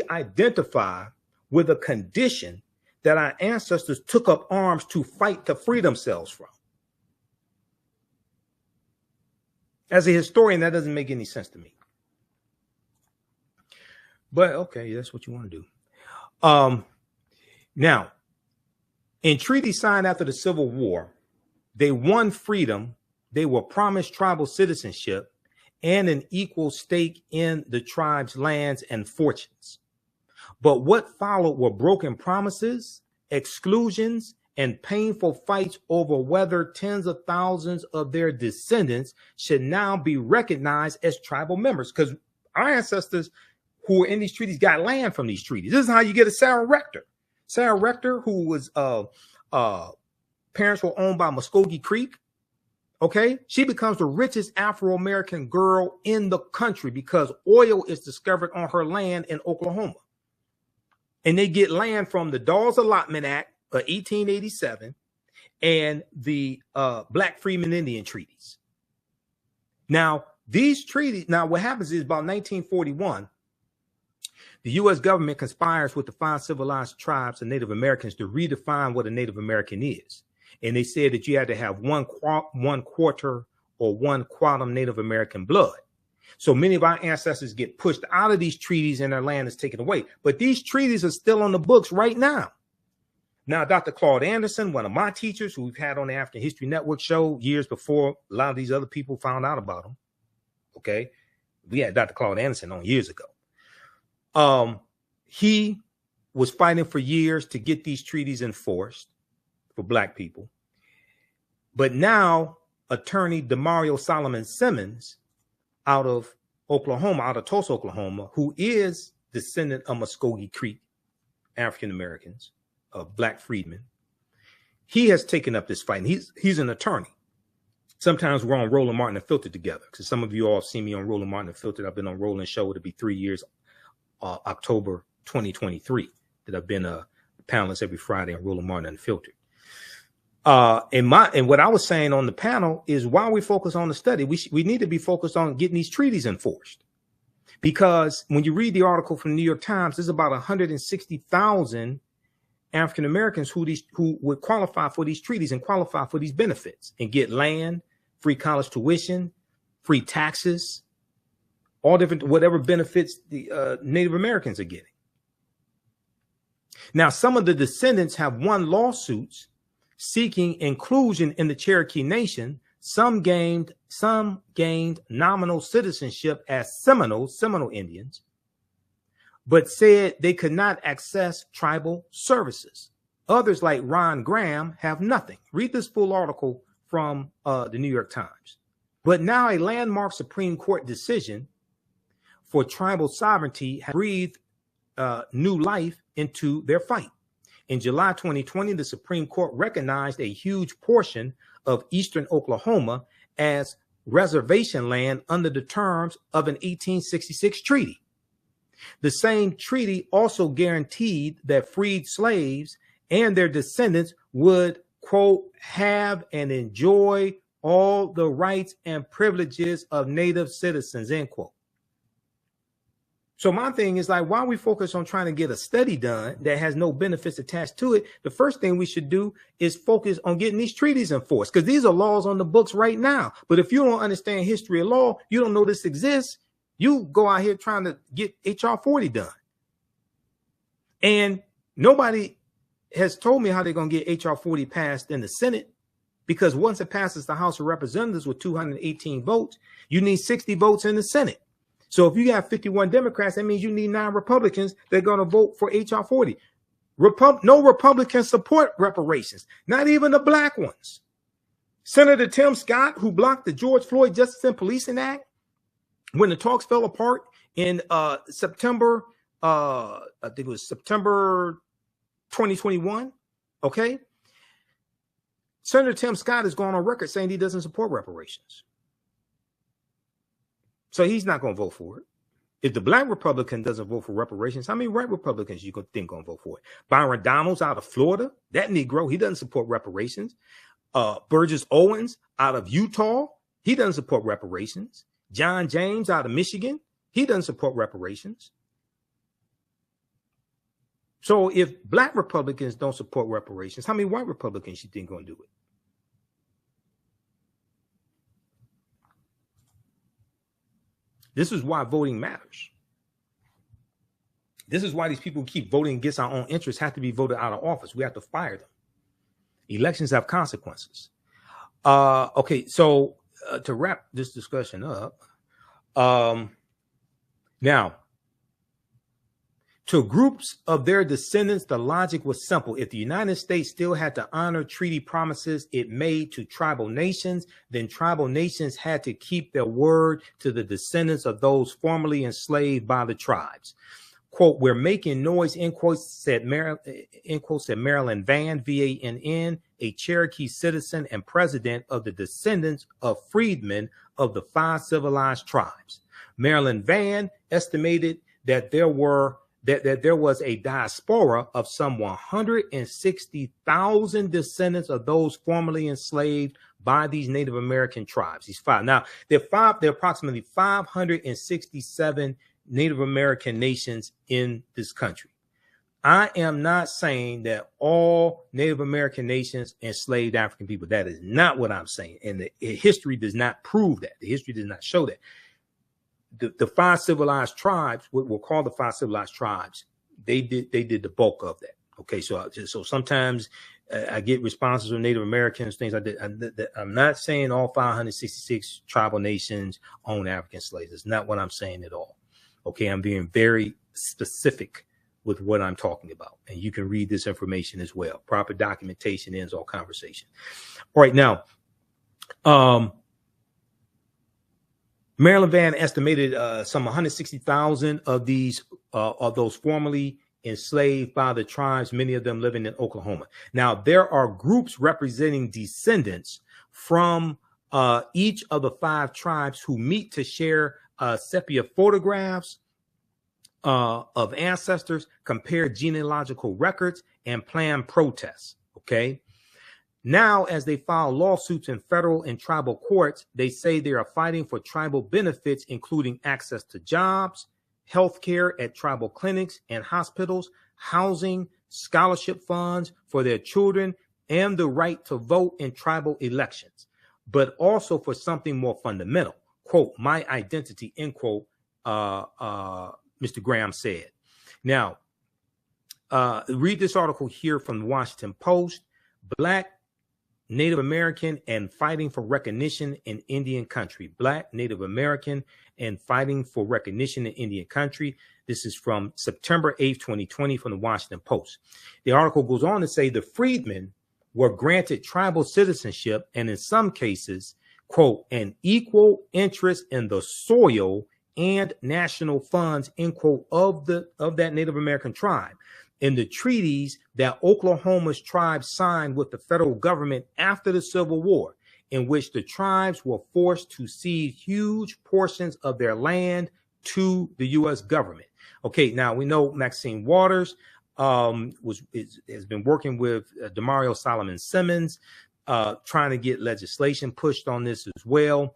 identify with a condition that our ancestors took up arms to fight to free themselves from? As a historian, that doesn't make any sense to me. But okay, that's what you want to do. Now, in treaties signed after the Civil War, they won freedom. They were promised tribal citizenship and an equal stake in the tribe's lands and fortunes. But what followed were broken promises, exclusions, and painful fights over whether tens of thousands of their descendants should now be recognized as tribal members, because our ancestors who were in these treaties got land from these treaties. This is how you get a Sarah Rector. Sarah Rector, who was parents were owned by Muskogee Creek. Okay, she becomes the richest Afro-American girl in the country because oil is discovered on her land in Oklahoma. And they get land from the Dawes Allotment Act of 1887 and the Black Freedmen Indian treaties. Now, these treaties, what happens is about 1941, the U.S. government conspires with the 5 civilized tribes of Native Americans to redefine what a Native American is. And they said that you had to have one quarter or one quantum Native American blood. So many of our ancestors get pushed out of these treaties and their land is taken away. But these treaties are still on the books right now. Now, Dr. Claude Anderson, one of my teachers who we've had on the African History Network show years before a lot of these other people found out about him. Okay. We had Dr. Claude Anderson on years ago. He was fighting for years to get these treaties enforced for Black people. But now attorney Demario Solomon Simmons out of Oklahoma, out of Tulsa, Oklahoma, who is descendant of Muskogee Creek African Americans, Black freedmen, he has taken up this fight. And he's an attorney. Sometimes we're on Roland Martin Unfiltered together, because some of you all see me on Roland Martin Unfiltered. I've been on Roland Show. It'll be 3 years, October 2023, that I've been a panelist every Friday on Roland Martin Unfiltered. And what I was saying on the panel is, while we focus on the study, we need to be focused on getting these treaties enforced. Because when you read the article from the New York Times, there's about 160,000 African Americans who would qualify for these treaties and qualify for these benefits and get land, free college tuition, free taxes, all different, whatever benefits the Native Americans are getting. Now, some of the descendants have won lawsuits seeking inclusion in the Cherokee Nation. Some gained nominal citizenship as Seminole Indians, but said they could not access tribal services. Others, like Ron Graham, have nothing. Read this full article from the New York Times. But now a landmark Supreme Court decision for tribal sovereignty has breathed new life into their fight. In July 2020, the Supreme Court recognized a huge portion of eastern Oklahoma as reservation land under the terms of an 1866 treaty. The same treaty also guaranteed that freed slaves and their descendants would, quote, have and enjoy all the rights and privileges of Native citizens, end quote. So my thing is, like, while we focus on trying to get a study done that has no benefits attached to it, the first thing we should do is focus on getting these treaties enforced, because these are laws on the books right now. But if you don't understand history of law, you don't know this exists, you go out here trying to get HR 40 done. And nobody has told me how they're going to get HR 40 passed in the Senate, because once it passes the House of Representatives with 218 votes, you need 60 votes in the Senate. So if you got 51 Democrats, that means you need 9 Republicans that are going to vote for HR 40. No Republicans support reparations, not even the black ones. Senator Tim Scott, who blocked the George Floyd Justice and Policing Act when the talks fell apart in September, I think it was September 2021. Okay. Senator Tim Scott has gone on record saying he doesn't support reparations. So he's not going to vote for it. If the black Republican doesn't vote for reparations, how many white Republicans you think going to vote for it? Byron Donalds out of Florida, that Negro, he doesn't support reparations. Burgess Owens out of Utah, he doesn't support reparations. John James out of Michigan, he doesn't support reparations. So if black Republicans don't support reparations, how many white Republicans you think going to do it? This is why voting matters. This is why these people who keep voting against our own interests have to be voted out of office. We have to fire them. Elections have consequences. Okay, so to wrap this discussion up, now, to groups of their descendants, the logic was simple. If the United States still had to honor treaty promises it made to tribal nations, then tribal nations had to keep their word to the descendants of those formerly enslaved by the tribes. Quote, we're making noise, end quote, said Marilyn Vann, V-A-N-N, a Cherokee citizen and president of the descendants of freedmen of the 5 civilized tribes. Marilyn Vann estimated that there was a diaspora of some 160,000 descendants of those formerly enslaved by these Native American tribes. These 5. Now, there are approximately 567 Native American nations in this country. I am not saying that all Native American nations enslaved African people. That is not what I'm saying. And the history does not prove that. The history does not show that. The 5 civilized tribes, what we'll call the 5 civilized tribes, they did the bulk of that. Okay, so sometimes I get responses from Native Americans, things like that. I'm not saying all 566 tribal nations own African slaves. That's not what I'm saying at all. Okay, I'm being very specific with what I'm talking about, and you can read this information as well. Proper documentation ends all conversation. All right, now, Marilyn Vann estimated some 160,000 of these of those formerly enslaved by the tribes, many of them living in Oklahoma. Now, there are groups representing descendants from each of the 5 tribes who meet to share sepia photographs of ancestors, compare genealogical records, and plan protests. Okay. Now, as they file lawsuits in federal and tribal courts, they say they are fighting for tribal benefits, including access to jobs, health care at tribal clinics and hospitals, housing, scholarship funds for their children, and the right to vote in tribal elections, but also for something more fundamental. Quote, my identity, end quote, Mr. Graham said. Now, read this article here from the Washington Post. Black, Native American, and fighting for recognition in Indian country. Black, Native American, and fighting for recognition in Indian country. This is from September 8th, 2020 from the Washington Post. The article goes on to say the freedmen were granted tribal citizenship and in some cases, quote, an equal interest in the soil and national funds, end quote, of that Native American tribe. In the treaties that Oklahoma's tribes signed with the federal government after the Civil War, in which the tribes were forced to cede huge portions of their land to the U.S. government. Okay, now we know Maxine Waters has been working with Demario Solomon Simmons, trying to get legislation pushed on this as well.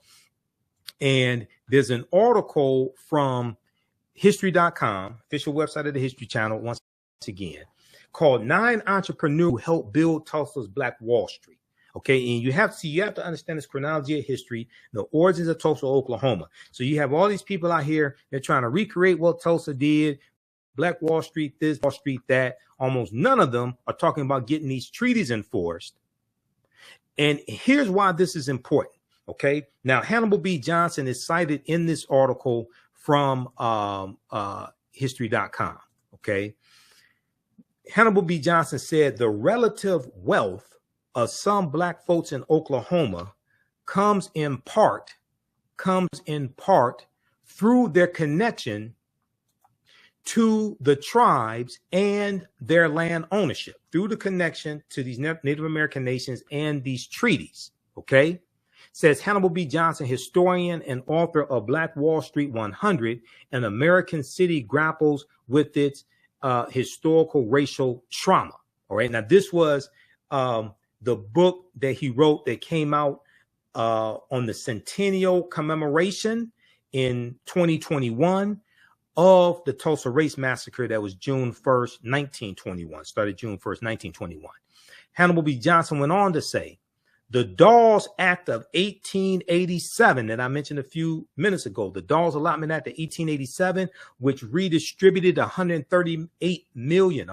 And there's an article from history.com, official website of the History Channel, once again, called 9 Entrepreneurs Who Helped Build Tulsa's Black Wall Street. Okay, and you have to understand this chronology of history, the origins of Tulsa, Oklahoma. So you have all these people out here, they're trying to recreate what Tulsa did, Black Wall Street, this, Wall Street, that. Almost none of them are talking about getting these treaties enforced. And here's why this is important. Okay, now Hannibal B. Johnson is cited in this article from history.com. Okay, Hannibal B. Johnson said the relative wealth of some Black folks in Oklahoma comes in part through their connection to the tribes and their land ownership, through the connection to these Native American nations and these treaties. Okay, says Hannibal B. Johnson, historian and author of Black Wall Street 100, an American city grapples with its historical racial trauma. All right, now this was the book that he wrote that came out on the centennial commemoration in 2021 of the Tulsa Race Massacre that was June 1st, 1921, started June 1st, 1921. Hannibal B. Johnson went on to say, the Dawes Act of 1887 that I mentioned a few minutes ago, the Dawes Allotment Act of 1887, which redistributed 138 million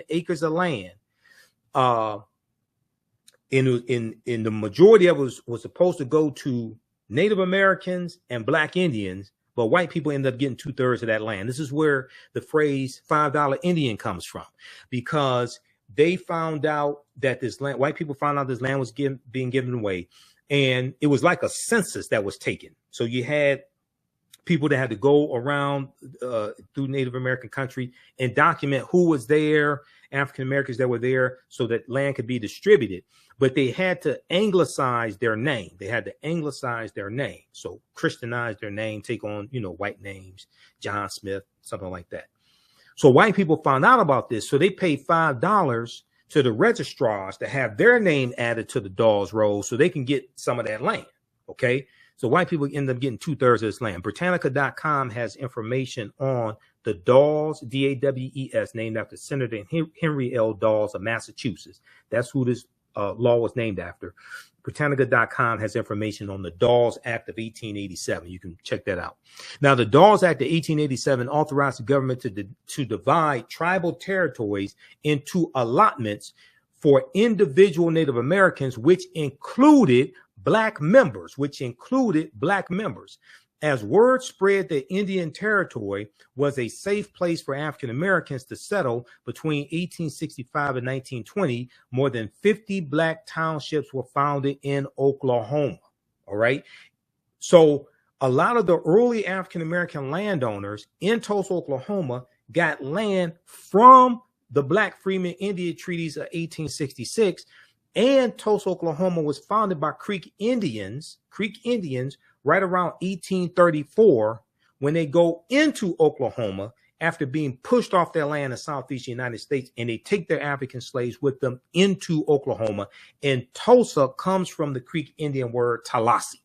acres of land. In the majority of it was supposed to go to Native Americans and Black Indians, but white people ended up getting 2/3 of that land. This is where the phrase $5 Indian comes from, because they found out that this land, white people found out this land was being given away, and it was like a census that was taken. So you had people that had to go around through Native American country and document who was there, African Americans that were there, so that land could be distributed. But they had to anglicize their name. So Christianize their name, take on, white names, John Smith, something like that. So white people found out about this. So they paid $5 to the registrars to have their name added to the Dawes Roll so they can get some of that land. Okay. So white people end up getting 2/3 of this land. Britannica.com has information on the Dawes, D-A-W-E-S, named after Senator Henry L. Dawes of Massachusetts. That's who this law was named after. Britannica.com has information on the Dawes Act of 1887. You can check that out. Now, the Dawes Act of 1887 authorized the government to divide tribal territories into allotments for individual Native Americans, which included Black members. As word spread that Indian Territory was a safe place for African Americans to settle between 1865 and 1920, more than 50 Black townships were founded in Oklahoma. All right. So a lot of the early African American landowners in Tulsa, Oklahoma, got land from the Black Freeman Indian treaties of 1866. And Tulsa, Oklahoma was founded by Creek Indians right around 1834 when they go into Oklahoma after being pushed off their land in Southeast United States, and they take their African slaves with them into Oklahoma. And Tulsa comes from the Creek Indian word Tallahassee.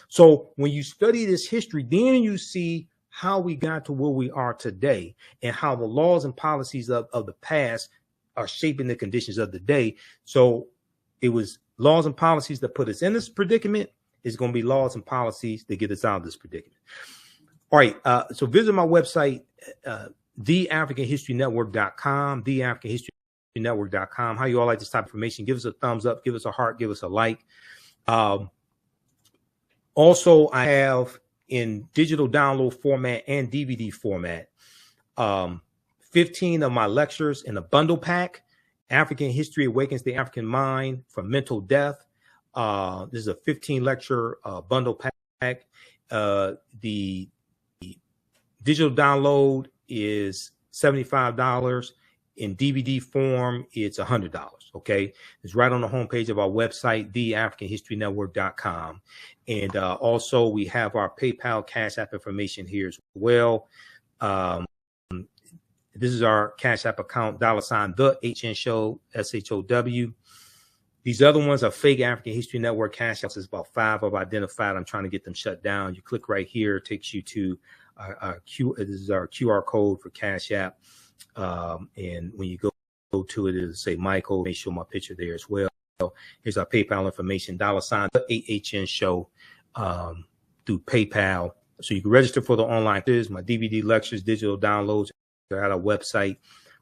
So when you study this history, then you see how we got to where we are today and how the laws and policies of the past are shaping the conditions of the day. So it was laws and policies that put us in this predicament. It's going to be laws and policies that get us out of this predicament. All right. So visit my website, TheAfricanHistoryNetwork.com, TheAfricanHistoryNetwork.com. How you all like this type of information? Give us a thumbs up, give us a heart, give us a like. Also, I have in digital download format and DVD format, 15 of my lectures in a bundle pack. African History Awakens the African Mind from Mental Death. This is a 15 lecture bundle pack. The digital download is $75. In DVD form, it's $100. Okay, it's right on the homepage of our website, TheAfricanHistoryNetwork.com. And also, we have our PayPal Cash App information here as well. This is our Cash App account, $TheAHNShow, SHOW. These other ones are fake African History Network Cash Apps. There's about 5 I've identified. I'm trying to get them shut down. You click right here, it takes you to this is our QR code for Cash App. And when you go to it, it'll say Michael. Make sure my picture there as well. Here's our PayPal information, $TheAHNShow through PayPal. So you can register for the online quiz, my DVD lectures, digital downloads. At our website,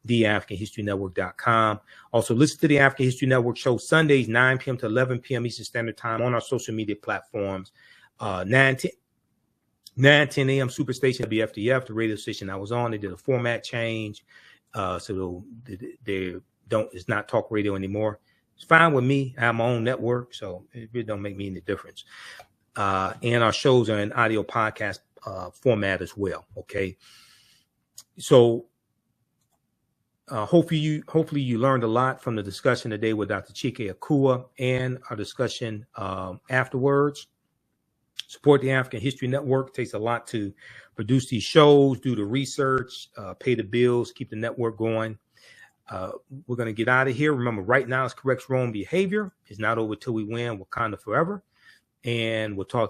TheAfricanHistoryNetwork.com. Also, listen to the African History Network show Sundays, 9 p.m. to 11 p.m. Eastern Standard Time on our social media platforms. 9, 10 a.m. Superstation WFDF, the radio station I was on. They did a format change. So it's not talk radio anymore. It's fine with me. I have my own network, so it really don't make me any difference. And our shows are in audio podcast format as well. Okay. So hopefully you learned a lot from the discussion today with Dr. Chike Akua and our discussion afterwards. Support the African History Network. It takes a lot to produce these shows, do the research, pay the bills, keep the network going. We're going to get out of here. Remember, right now is corrects wrong behavior. It's not over till we win. Wakanda forever. And we'll talk to